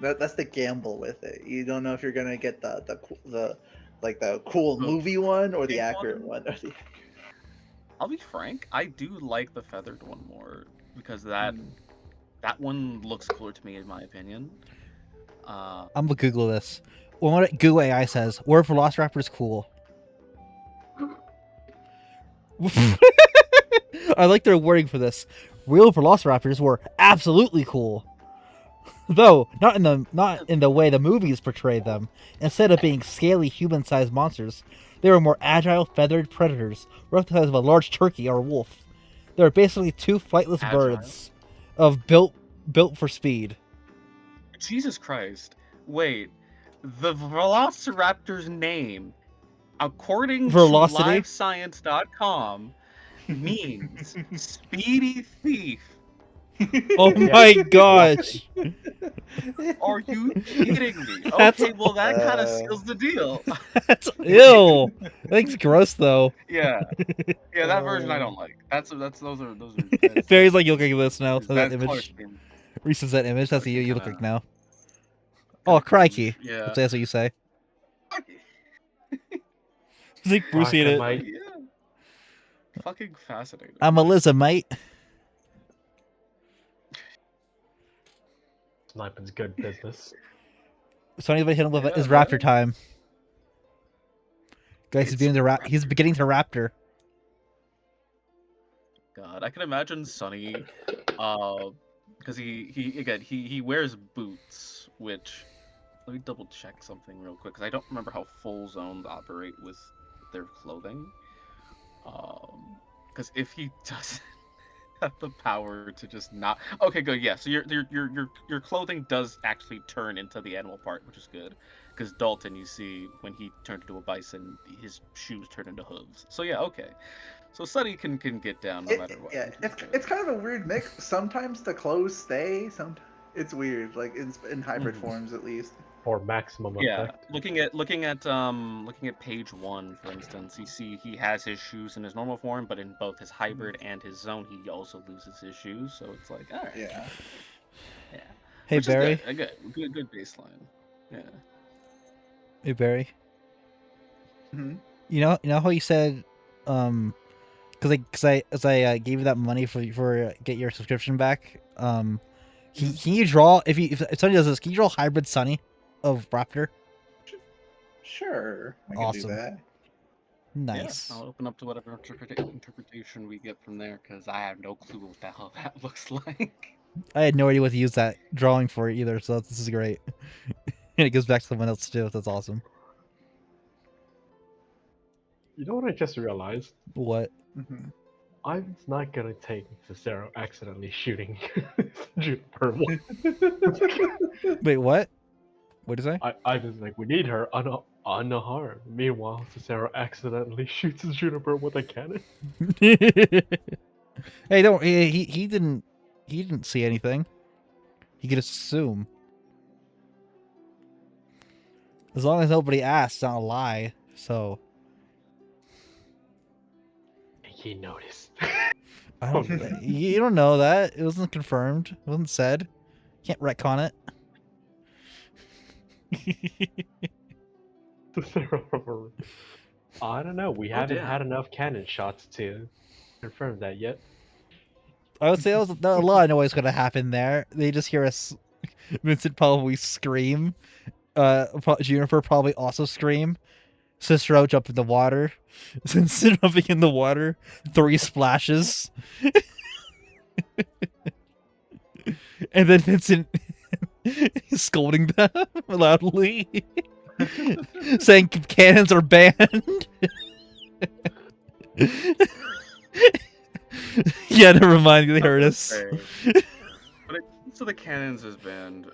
that's the gamble with it. You don't know if you're gonna get the like the cool the movie one or the pink accurate one. one. I'll be frank, I do like the feathered one more because Mm. that one looks cooler to me in my opinion. I'm gonna Google this. Well, what Google AI says, word for Velociraptor is cool. I like their wording for this. Real Velociraptors were absolutely cool, though not in the way the movies portrayed them. Instead of being scaly human-sized monsters, they were more agile, feathered predators, roughly the size of a large turkey or wolf. They were basically two flightless Agile. birds, of built for speed. Jesus Christ. Wait. The Velociraptor's name, according to Velocity. livescience.com, means speedy thief. Oh Yeah, my velocity. gosh. Are you kidding me? That's Okay, well that kind of Uh, seals the deal. That's ew. I think it's gross though. Yeah. Yeah, that version I don't like. That is Barry's like, you look like this now. is So that bad color image. scheme. Reese's that image. That's Looking you kind look like of now. kind Oh, of cringe. crikey. Yeah. That's what you say. It's like Brucey in Crikey, it. mate. Yeah. Fucking fascinating. I'm a lizard, mate. Sniping's good business. So anybody hit him with Yeah, his right? raptor time. Guys, he's It's beginning to he's raptor beginning to raptor. God, I can imagine Sonny, because he wears boots, which let me double check something real quick because I don't remember how full zones operate with their clothing. Because if he doesn't have the power to just not, okay, good, yeah. So your clothing does actually turn into the animal part, which is good. Because Dalton, you see, when he turned into a bison, his shoes turned into hooves. So yeah, okay. So Sonny can get down no matter what, yeah, which is good. it's kind of a weird mix. Sometimes the clothes stay. Sometimes it's weird, like in hybrid Mhm. forms at least. For maximum Yeah, effect. looking at page 1, for instance, you see he has his shoes in his normal form, but in both his hybrid and his zone, he also loses his shoes. So it's like, all right, Yeah. yeah, Hey which is Barry. good baseline. Yeah. Hey Barry. Hmm. You know how you said, because I gave you that money for get your subscription back. Can you draw if Sonny does this? Can you draw hybrid Sonny of Raptor? Sure, I can do Awesome. that. Nice. Yeah, I'll open up to whatever interpretation we get from there because I have no clue what the hell that looks like. I had no idea what to use that drawing for either, so this is great. And it goes back to someone else too. That's awesome. You know what I just realized? What? Hmm. I'm not gonna take Cicero accidentally shooting Juniper one. Wait, what? What did you I was like, we need her unharmed. Meanwhile, Cicero accidentally shoots Juniper with a cannon. say? Hey, don't. He didn't see anything. He could assume. As long as nobody asks, it's not a lie. So He noticed. I don't. You don't know that. It wasn't confirmed. It wasn't said. Can't retcon it. I don't know. We Oh, haven't damn. had enough cannon shots to confirm that yet. I would say a lot of noise going to happen there. They just hear us. Vincent probably scream. Juniper probably also scream. Cicero jump in the water. Vincent jumping in the water. 3 splashes. And then Vincent scolding them loudly. Saying cannons are banned. Yeah, never mind. They heard us. Okay. But so the cannons is banned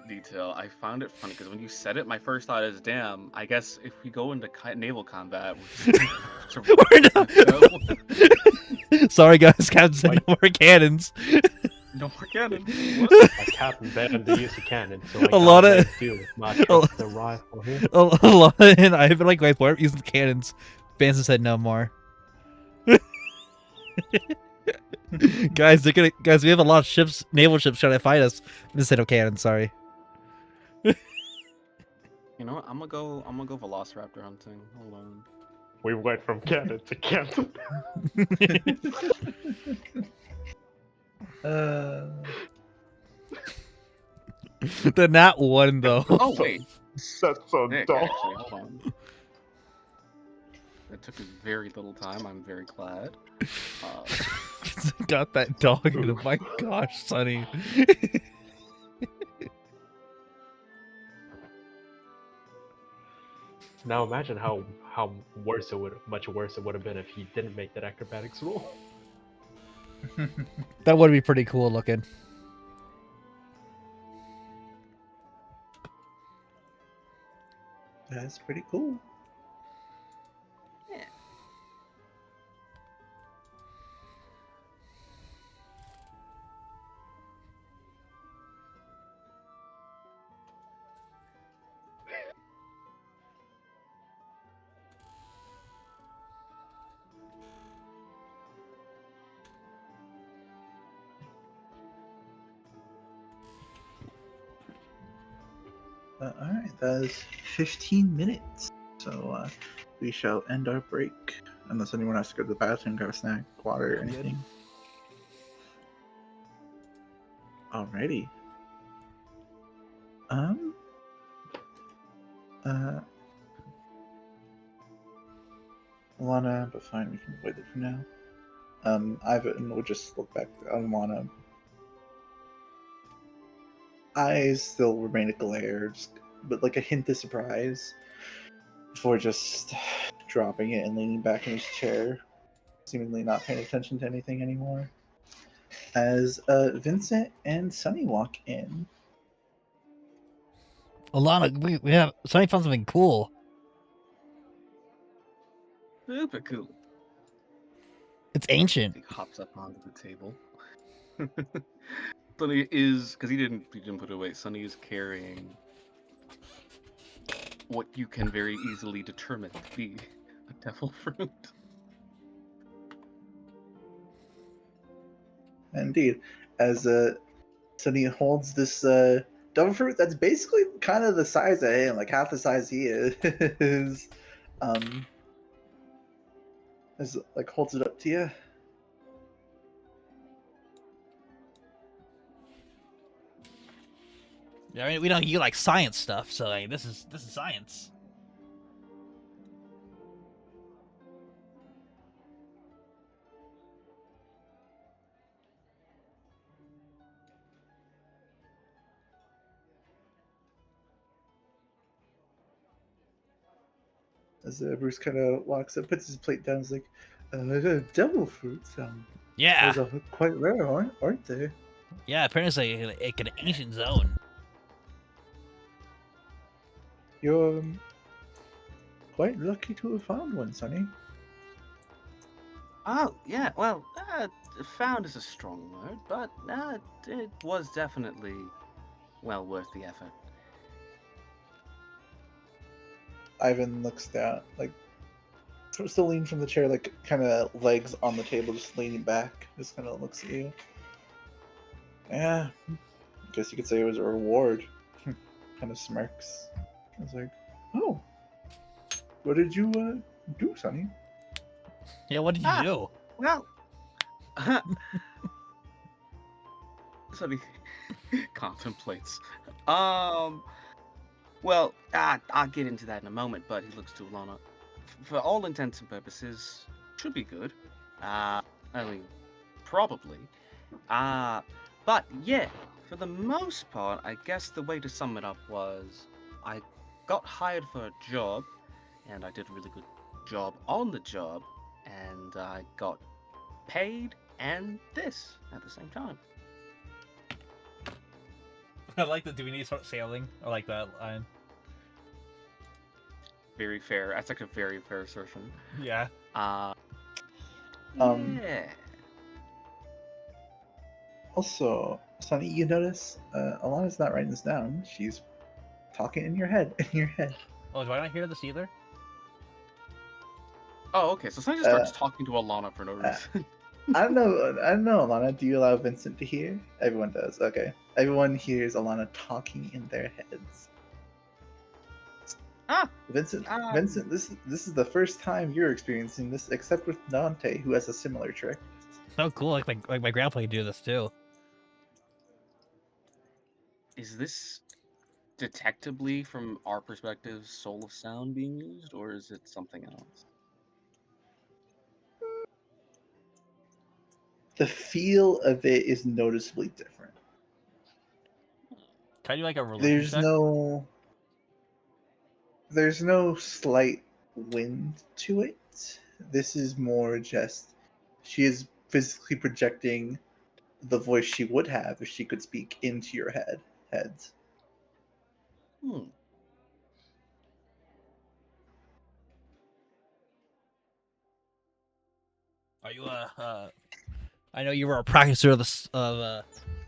detail. I found it funny because when you said it, my first thought is, damn. I guess if we go into naval combat, We're not... Sorry, guys. Captain said no more cannons. No more cannons. My captain banned the use of cannon, so I A lot gotta of- make do with my trusty rifle here. A lot, and I've been like, wait, we're using cannons. Vanson said no more. Guys, we have a lot of ships, naval ships trying to fight us. They said no cannons. Sorry. You know what? I'm gonna go Velociraptor hunting. Hold on. We went from cannon to cannon. The nat one though. Oh wait. That's so Nick, dumb. actually, hold on. That took us very little time. I'm very glad. Got that dog in it. My gosh, Sonny. Now imagine how much worse it would have been if he didn't make that acrobatics roll. That would be pretty cool looking. That's pretty cool. Alright, that is 15 minutes. So we shall end our break. Unless anyone has to go to the bathroom, grab a snack, water, or Good. anything. Alrighty. Lana, but fine, we can avoid it for now. Ivan, we'll just look back on Lana. Eyes still remain a glare, but like a hint of surprise before just dropping it and leaning back in his chair, seemingly not paying attention to anything anymore. As Vincent and Sunny walk in. Alana, we have Sonny found something cool. Super cool. It's ancient. He hops up onto the table. Sunny is, because he didn't put it away. Sunny is carrying what you can very easily determine to be a devil fruit. Indeed, as Sunny holds this devil fruit that's basically kind of the size of him, like half the size he is. As like holds it up to you. Yeah, I mean, we don't. You like science stuff, so like, this is science. As Bruce kind of walks up, puts his plate down, is like, devil fruits. Yeah, Those are quite rare, aren't they? yeah. Apparently, it's like an ancient zone. You're quite lucky to have found one, Sonny. Oh, yeah, well, found is a strong word, but it was definitely well worth the effort. Ivan looks down, like still leaning from the chair, like kind of legs on the table, just leaning back. Just kind of looks at you. Yeah, I guess you could say it was a reward. Kind of smirks. I was like, oh, what did you do, Sonny? Yeah, what did you Ah, do? well, so he contemplates. Um, well, I'll get into that in a moment, but he looks to Alana. For all intents and purposes, should be good. I mean, probably. Uh, but yeah, for the most part, I guess the way to sum it up was I got hired for a job, and I did a really good job on the job, and I got paid and this at the same time. I like the do we need to start sailing? I like that line. Very fair. That's like a very fair assertion. Yeah. Uh, Um, yeah. Also, Sonny, you notice Alana's not writing this down. She's talking in your head. In your head. Oh, do I not hear this either? Oh, okay. So someone just Uh, starts talking to Alana for no reason. I don't know. I don't know, Alana. Do you allow Vincent to hear? Everyone does. Okay. Everyone hears Alana talking in their heads. ah, Vincent, um, Vincent, this is the first time you're experiencing this, except with Dante, who has a similar trick. So cool. Like my grandpa could do this too. is this detectably from our perspective soul of sound being used, or is it something else? The feel of it is noticeably different. Can I do like a religion There's check? no, there's no slight wind to it. This is more just she is physically projecting the voice she would have if she could speak into your heads. Hmm. Are you I know you were a practicer of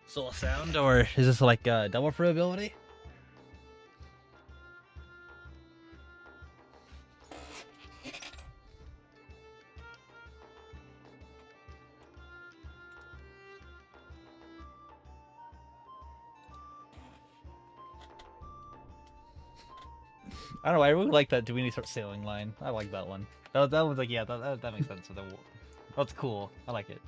soul of sound, or is this like a double for ability? I don't know. I really like that. Do we need to start sailing line? I like that one. That was like, yeah, that makes sense. That's cool. I like it.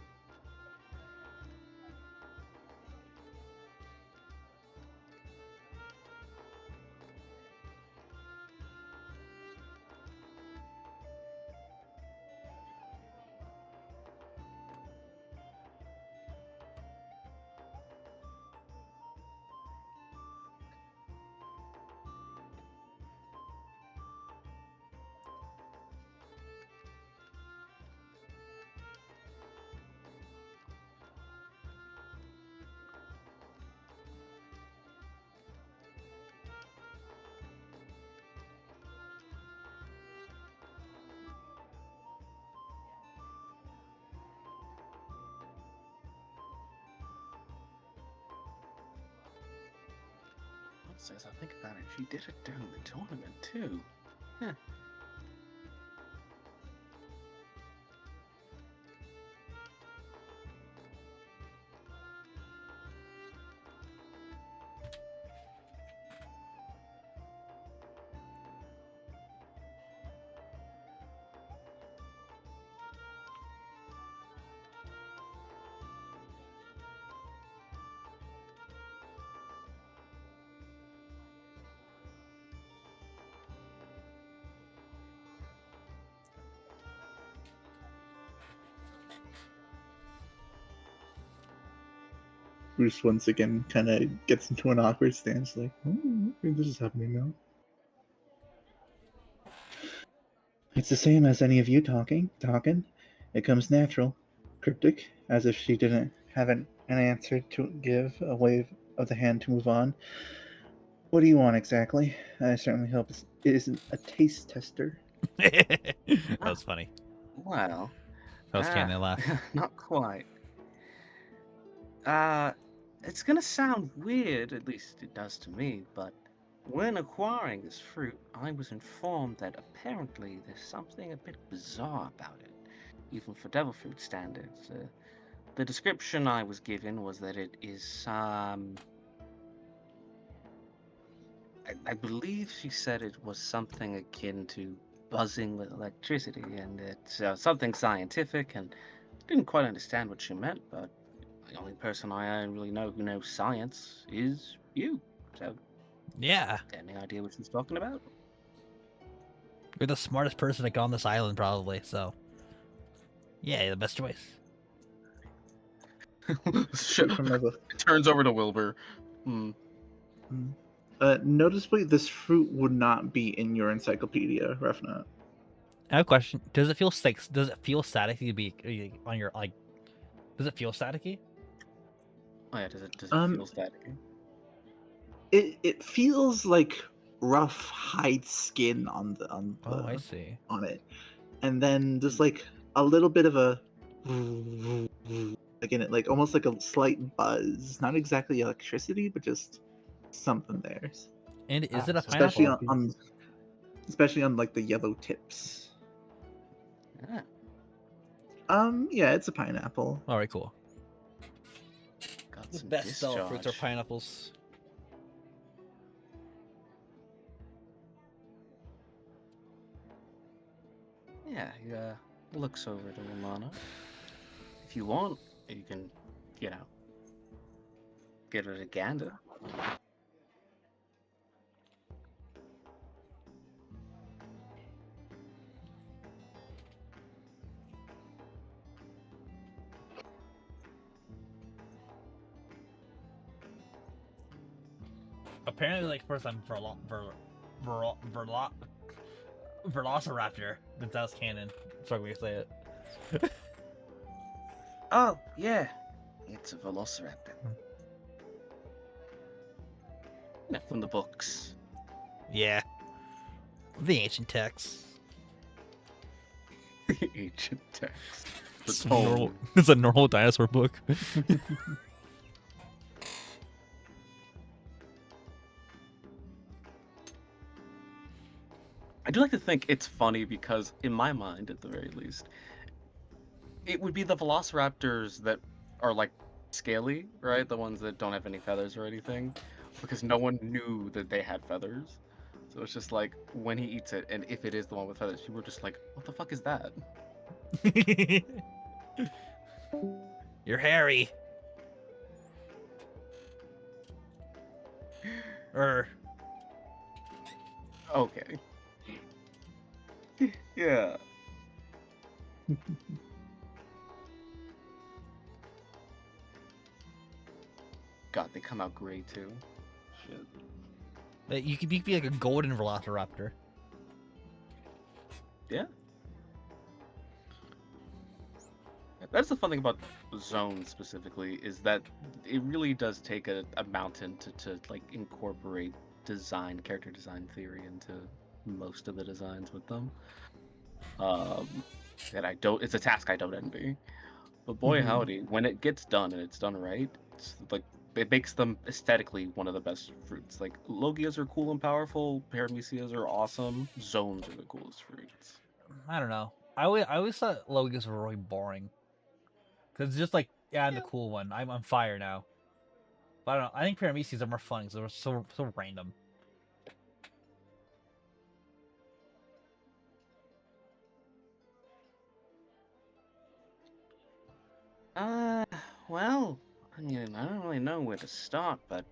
Also, as I think about it, she did it during the tournament too. Huh. Bruce once again kind of gets into an awkward stance, like, oh, okay, this is happening now. It's the same as any of you talking. It comes natural, cryptic, as if she didn't have an answer to give, a wave of the hand to move on. What do you want exactly? I certainly hope it isn't a taste tester. That Ah, was funny. well, That was canon laugh. Not quite. Uh, it's gonna sound weird, at least it does to me, but when acquiring this fruit, I was informed that apparently there's something a bit bizarre about it, even for devil fruit standards. The description I was given was that it is, I believe she said it was something akin to buzzing with electricity, and it's something scientific, and didn't quite understand what she meant, but the only person I really know who knows science is you. So, Yeah, any idea what she's talking about? you're the smartest person to go on this island, probably. So, yeah, you're the best choice. Shit. From my book. It turns over to Wilbur. Hmm. Noticeably, this fruit would not be in your encyclopedia, Refnat. I have a question. Does it feel staticky to be on your like? Does it feel staticky? Oh yeah, does it feel staticky? It feels like rough hide skin on Oh, I see. on it, and then just like a little bit of a like in it, like almost like a slight buzz. Not exactly electricity, but just something there. And is it a Especially pineapple? especially on like the yellow tips. Yeah. Yeah, it's a pineapple. All right, cool. Got The some best devil discharge. fruits are pineapples. Yeah, he looks over to Alana. If you want, you can, get it a gander. Apparently, like first time Velociraptor. That's canon. Sorry, to say it. Oh, yeah. It's a velociraptor. From the books. Yeah. The ancient texts. Ancient text. It's it's a normal dinosaur book. I do like to think it's funny because, in my mind, at the very least, it would be the velociraptors that are like scaly, right? The ones that don't have any feathers or anything, because no one knew that they had feathers. So it's just like when he eats it, and if it is the one with feathers, people are just like, "What the fuck is that?" You're hairy. Okay. Yeah. God, they come out gray too. Shit. You could be like a golden velociraptor. Yeah. That's the fun thing about Zone specifically, is that it really does take a mountain to like incorporate character design theory into most of the designs with them. It's a task I don't envy. But boy howdy, when it gets done and it's done right, it's like it makes them aesthetically one of the best fruits. Like Logias are cool and powerful, Paramecias are awesome, Zones are the coolest fruits. I don't know. I always thought Logias were really boring. Cause it's just like, yeah, I'm the cool one. I'm on fire now. But I don't know. I think Paramecias are more fun because they're so random. Well, I mean, I don't really know where to start, but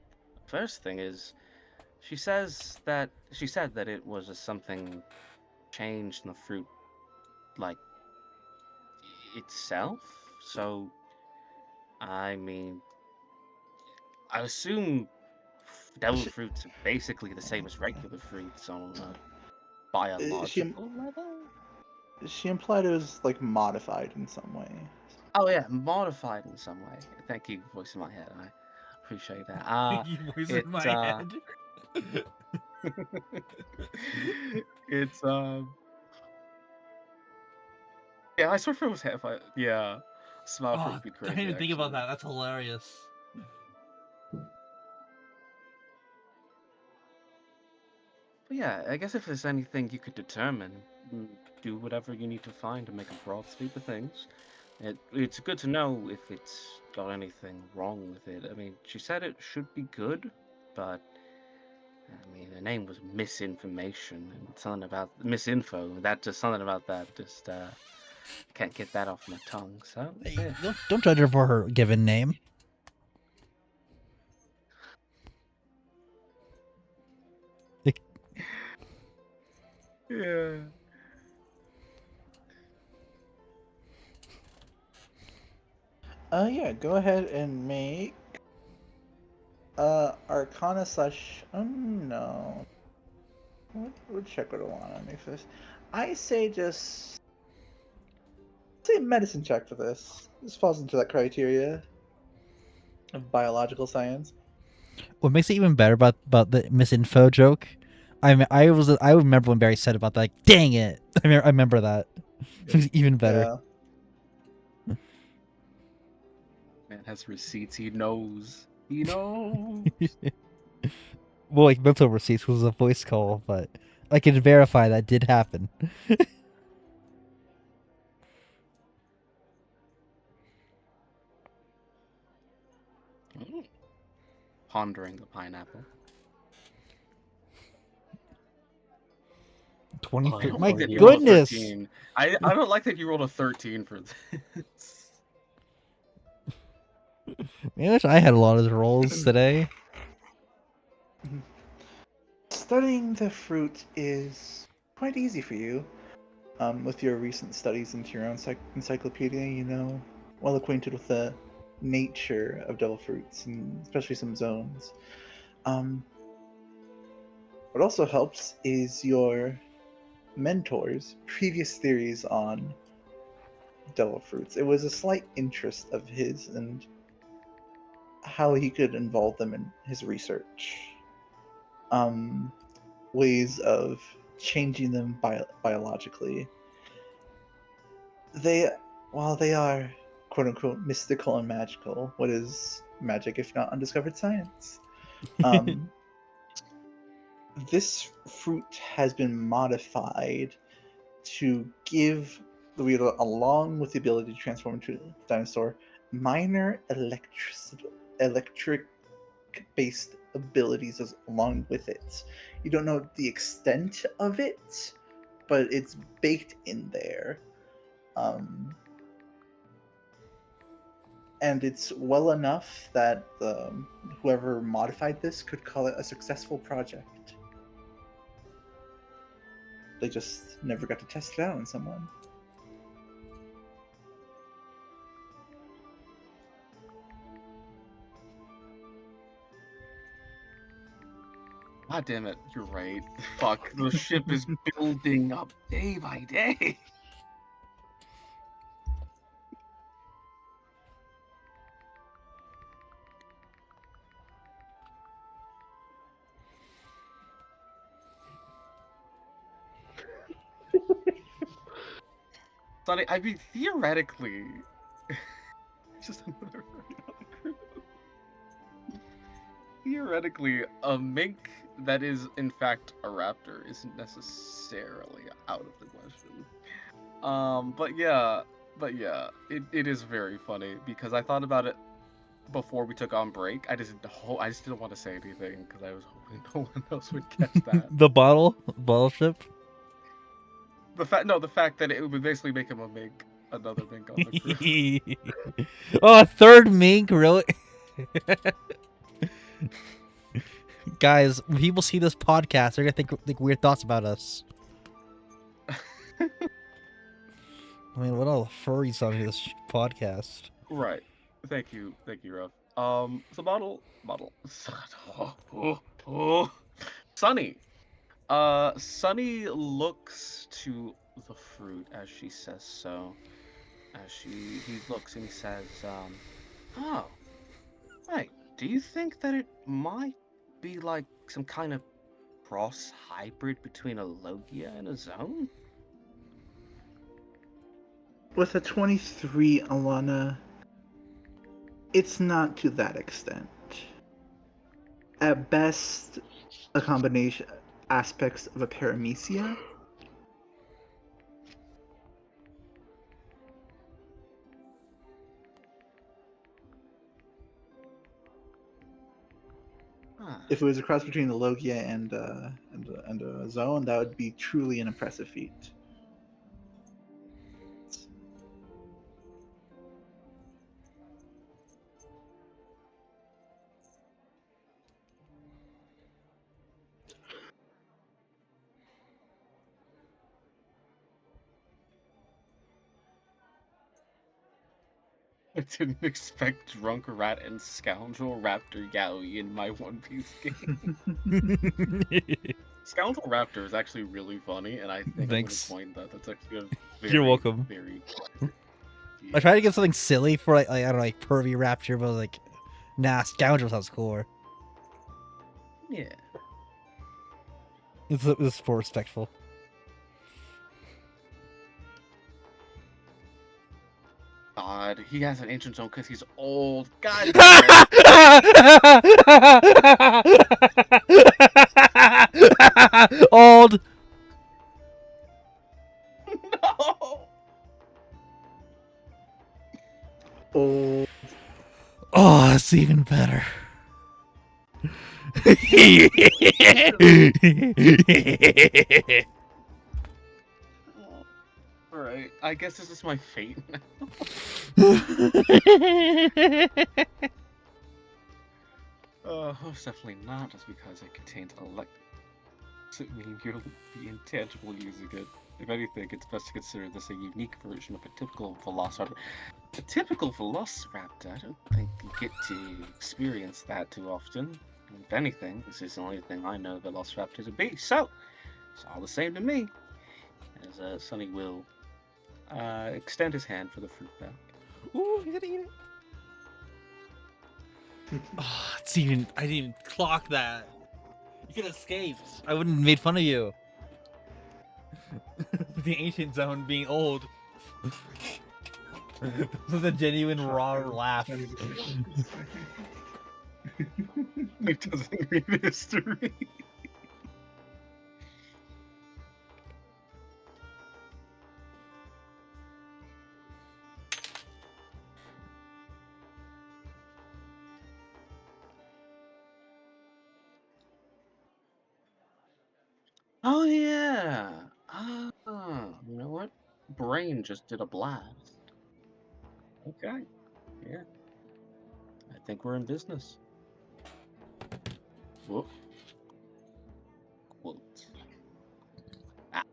first thing is, she said that it was something changed in the fruit, like itself. So, I mean, I assume devil fruits are basically the same as regular fruits on a biological level. She implied it was like modified in some way. Oh yeah, modified in some way. Thank you, voice in my head. I appreciate that. Voice It in my head. it's Yeah, I swear if it was half. Yeah, Smile Fruit Oh, would be I didn't crazy even think about actually. that. That's hilarious. But yeah, I guess if there's anything you could determine, do whatever you need to find to make a broad sweep of things. It's good to know if it's got anything wrong with it. I mean, she said it should be good, but I mean, her name was Misinformation and something about misinfo. That just something about that just can't get that off my tongue. So Hey, yeah, don't judge her for her given name. Like, yeah. Yeah, go ahead and make Arcana slash no. What check would I want to make for this? I say just say medicine check for this. This falls into that criteria of biological science. what makes it even better about the misinfo joke? I remember when Barry said about that. Like, dang it! I remember that. It was even better. Yeah. Man has receipts. He knows. He knows. Well, like mental receipts was a voice call, but I can verify that did happen. Mm. Pondering the pineapple. 23. I don't My like that you rolled a goodness! 13. I don't like that you rolled a 13 for this. Man, I wish I had a lot of rolls today. Studying the fruit is quite easy for you. With your recent studies into your own encyclopedia, you know, well acquainted with the nature of devil fruits and especially some zones. Um, what also helps is your mentor's previous theories on devil fruits. It was a slight interest of his and how he could involve them in his research. Um, ways of changing them biologically. They, while they are quote unquote mystical and magical, what is magic if not undiscovered science? Um, this fruit has been modified to give the reader, along with the ability to transform into a dinosaur, minor electric based abilities along with it. You don't know the extent of it, but it's baked in there. Um, and it's well enough that whoever modified this could call it a successful project. They just never got to test it out on someone. God damn it, you're right. Fuck, the ship is building up day by day. Sonny, I mean, theoretically, just another theoretically, a mink that is in fact a raptor isn't necessarily out of the question. But yeah, it is very funny because I thought about it before we took on break. I just didn't want to say anything because I was hoping no one else would catch that. The bottle ship. The fact that it would basically make him a mink, another mink on the crew. Oh, a third mink, really? Guys, when people see this podcast, they're gonna think weird thoughts about us. I mean, what all the furries on this podcast? Right. Thank you, Ruff. So bottle. Sunny. Sunny looks to the fruit as she says so. As he looks and he says, oh, right. Do you think that it might be like some kind of cross hybrid between a Logia and a Zone? With a 23, Alana, it's not to that extent. At best, a combination aspects of a paramecia. Huh. If it was a cross between a Logia and a Zone, that would be truly an impressive feat. I didn't expect Drunk Rat and Scoundrel Raptor Yaoi in my One Piece game. Scoundrel Raptor is actually really funny, and I think I'm going to Thanks. point that. That's actually a You're very, welcome. very. I tried to get something silly for like I don't know, like pervy rapture, but like, nah, scoundrel sounds cooler. Yeah. It's more respectful. God, he has an ancient zone because he's old. God damn it. Old. No! Oh, Oh, it's even better. Alright, I guess this is my fate now. Most definitely not, just because it contains doesn't mean you'll be intangible using it. If anything, it's best to consider this a unique version of a typical Velociraptor. A typical Velociraptor, I don't think you get to experience that too often. If anything, this is the only thing I know Velociraptor to be, so it's all the same to me. As Sonny will extend his hand for the fruit back. Ooh, he's gonna eat it. Oh, it's even. I didn't even clock that. You could have escaped. I wouldn't have made fun of you. The ancient zone being old. This was a genuine raw laugh. It doesn't read history. Oh yeah. Ah, you know what? Brain just did a blast. Okay. Yeah. I think we're in business. Whoop. Quote. Ah.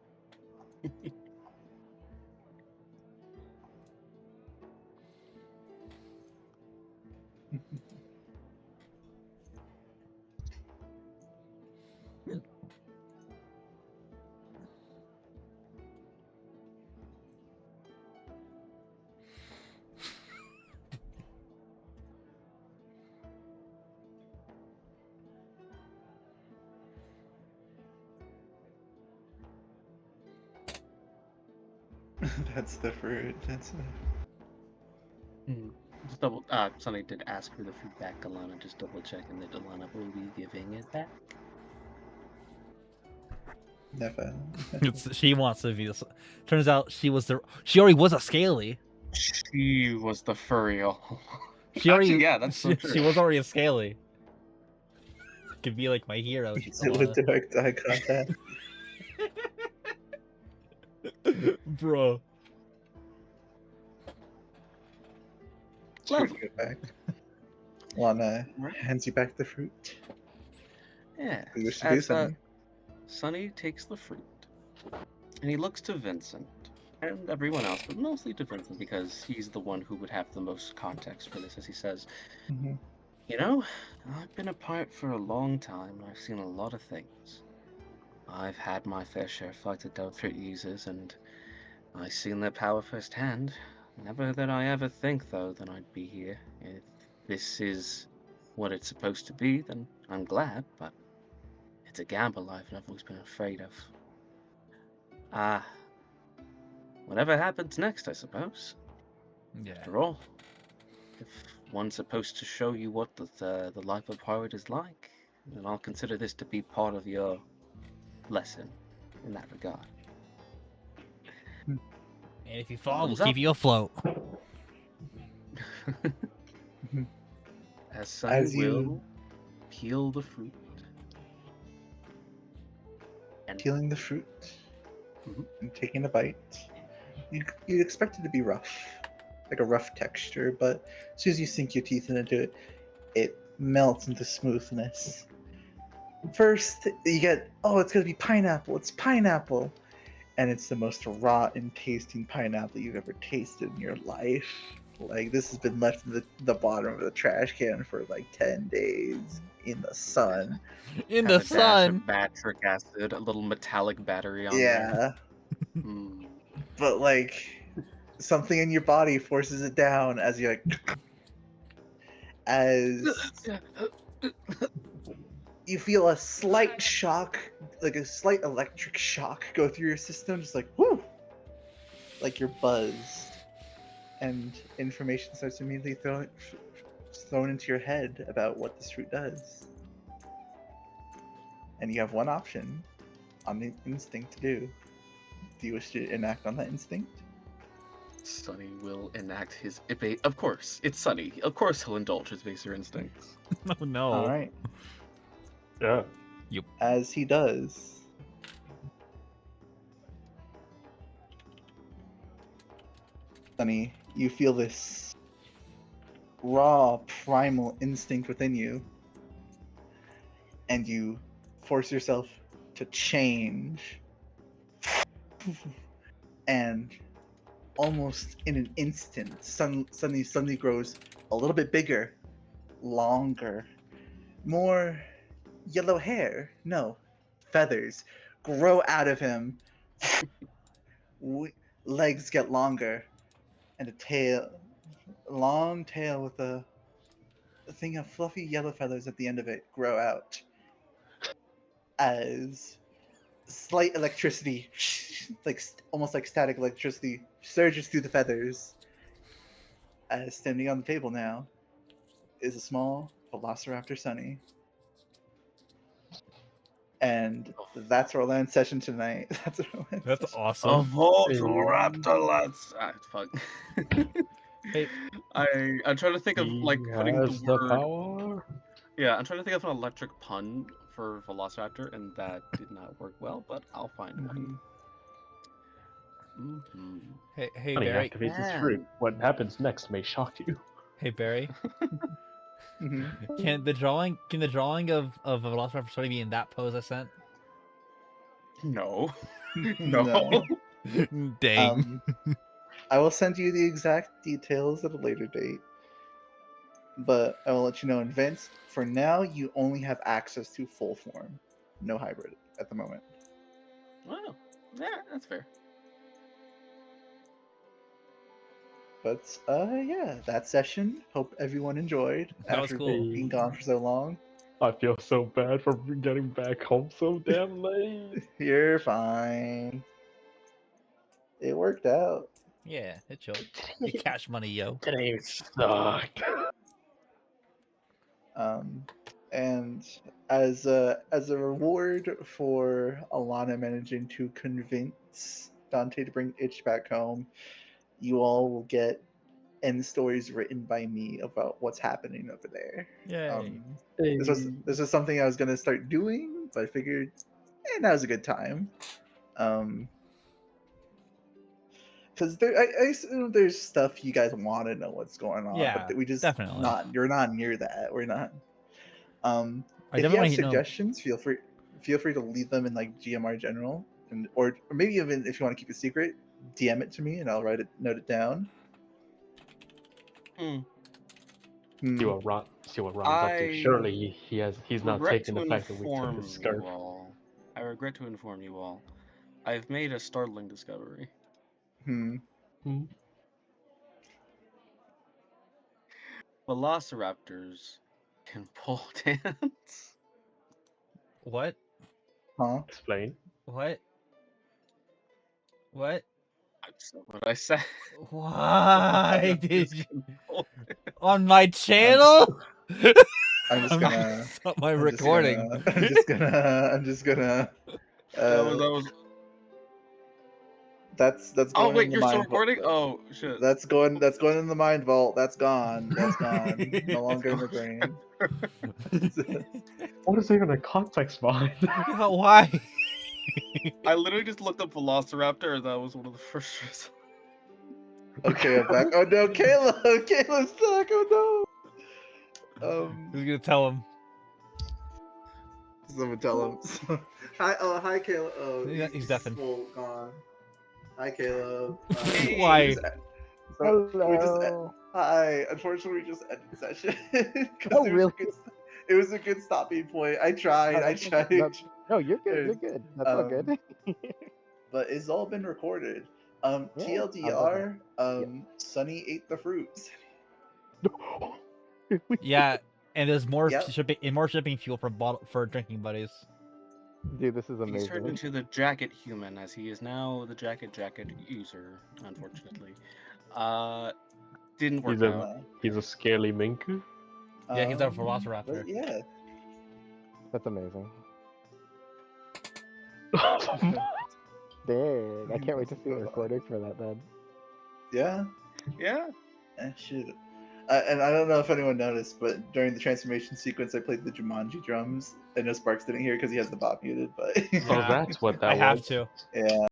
that's the fruit. That's Just Sonny did ask for the feedback, Alana. Just double checking that Alana will be giving it back. never. She wants to be. Turns out she already was a scaly. She was the furriel. She already. Actually, yeah, that's so true. She was already a scaly. Could be like my hero. With direct eye contact. Bro. Love. Get back. Lana Right. hands you back the fruit. Yeah. We wish to do As something. Sonny takes the fruit, and he looks to Vincent and everyone else, but mostly to Vincent because he's the one who would have the most context for this, as he says, Mm-hmm. You know, I've been apart for a long time, and I've seen a lot of things. I've had my fair share of fights with Delphic users, and I've seen their power firsthand. Never that I ever think, though, that I'd be here. If this is what it's supposed to be, then I'm glad, but it's a gamble I've always been afraid of. Ah, whatever happens next, I suppose. Yeah. After all, if one's supposed to show you what the life of pirate is like, then I'll consider this to be part of your lesson in that regard. And if you fall, we'll Bottoms keep up. you afloat. As Sunny As you will peel the fruit. And peeling the fruit Mhm. and taking a bite, you'd expect it to be rough, like a rough texture, but as soon as you sink your teeth into it, it melts into smoothness. First, you get, oh, it's gonna be pineapple. It's pineapple, and it's the most rotten tasting pineapple you've ever tasted in your life. Like, this has been left in the bottom of the trash can for like 10 days in the sun. In Has the a dash sun. of batric acid, a little metallic battery on there. Yeah, Mm. but like something in your body forces it down as you like as you feel a slight shock, like a slight electric shock go through your system, just like whoo, like you're buzzed, and information starts immediately thrown into your head about what this fruit does. And you have one option on the instinct to do. Do you wish to enact on that instinct? Sunny will enact his Of course, it's Sunny. Of course, he'll indulge his baser instincts. Oh no. All right. Yeah. As he does, Sunny, you feel this raw primal instinct within you, and you force yourself to change, and almost in an instant, suddenly grows a little bit bigger, longer, more yellow hair. No, feathers grow out of him. Legs get longer, and a tail, long tail with a thing of fluffy yellow feathers at the end of it grow out as slight electricity, like almost like static electricity, surges through the feathers. As standing on the table now is a small Velociraptor Sunny. And that's our land session tonight. That's our land That's session. awesome. Velociraptor, let's. Fuck. Hey. I'm trying to think of He like putting the has the word. power. Yeah, I'm trying to think of an electric pun for Velociraptor, and that did not work well. But I'll find one. Mm-hmm. Hey When he Barry. activates his Man. fruit, what happens next may shock you. Hey Barry. Mhm. Can the drawing of a Velociraptor Sony be in that pose I sent? No. No. Dang. I will send you the exact details at a later date, but I will let you know in advance. For now, you only have access to full form, no hybrid at the moment. Wow. Yeah, that's fair. But yeah, that session. Hope everyone enjoyed That was after cool. being gone for so long. I feel so bad for getting back home so damn late. You're fine. It worked out. Yeah, it's chill. You cash money, yo. Today sucked. And as a reward for Alana managing to convince Dante to bring Itch back home, you all will get end stories written by me about what's happening over there. Yay. This was something I was gonna start doing, but I figured, now's a good time. Because I assume there's stuff you guys want to know what's going on, Yeah, but we just definitely. you're not near that. We're not. I If you definitely have want to know. suggestions, feel free to leave them in like GMR general, and or maybe even if you want to keep it secret, DM it to me and I'll note it down. Hmm. See what Ron's up to. I Surely he's not regret taking to the fact that we took inform his scarf. you all. I regret to inform you all. I've made a startling discovery. Hmm. Velociraptors can pole dance. What? Huh? Explain. What? What? That's not what I said. Why did you Control. on my channel? I'm just I'm gonna. gonna stop my I'm just recording. gonna. I'm just gonna. I'm just gonna. That was. That's Oh going in wait, the you're still mind vault. recording? Oh shit. That's going in the mind vault. That's gone. That's gone. No longer in the brain. What is even the context behind that? Yeah, why? I literally just looked up Velociraptor, and that was one of the first results. Okay, I'm back. Oh no, Caleb! Caleb's back. Oh no. Who's gonna tell him? Someone tell him. Hi. Oh, hi, Caleb. Oh, He's deafened. well, gone. Hi, Caleb. Why? We just Hello. hi. Unfortunately, we just ended the session because Oh, really? it was a good stopping point. I tried. I tried. No, you're good. You're good. That's all good. But it's all been recorded. Yeah, I love TLDR. that. Sunny ate the fruits. Yeah, and there's more Yep. shipping fuel for drinking buddies. Dude, this is He's turned amazing. into the jacket human, as he is now the jacket user. Unfortunately, didn't work out. He's a scaly mink. Yeah, he's our But Velociraptor. yeah. That's amazing. Dang, I can't wait to see the recording for that then. Yeah. Yeah. Shit. And I don't know if anyone noticed, but during the transformation sequence, I played the Jumanji drums. I know Sparks didn't hear because he has the bot muted, but Oh, that's what that I was. have to. yeah.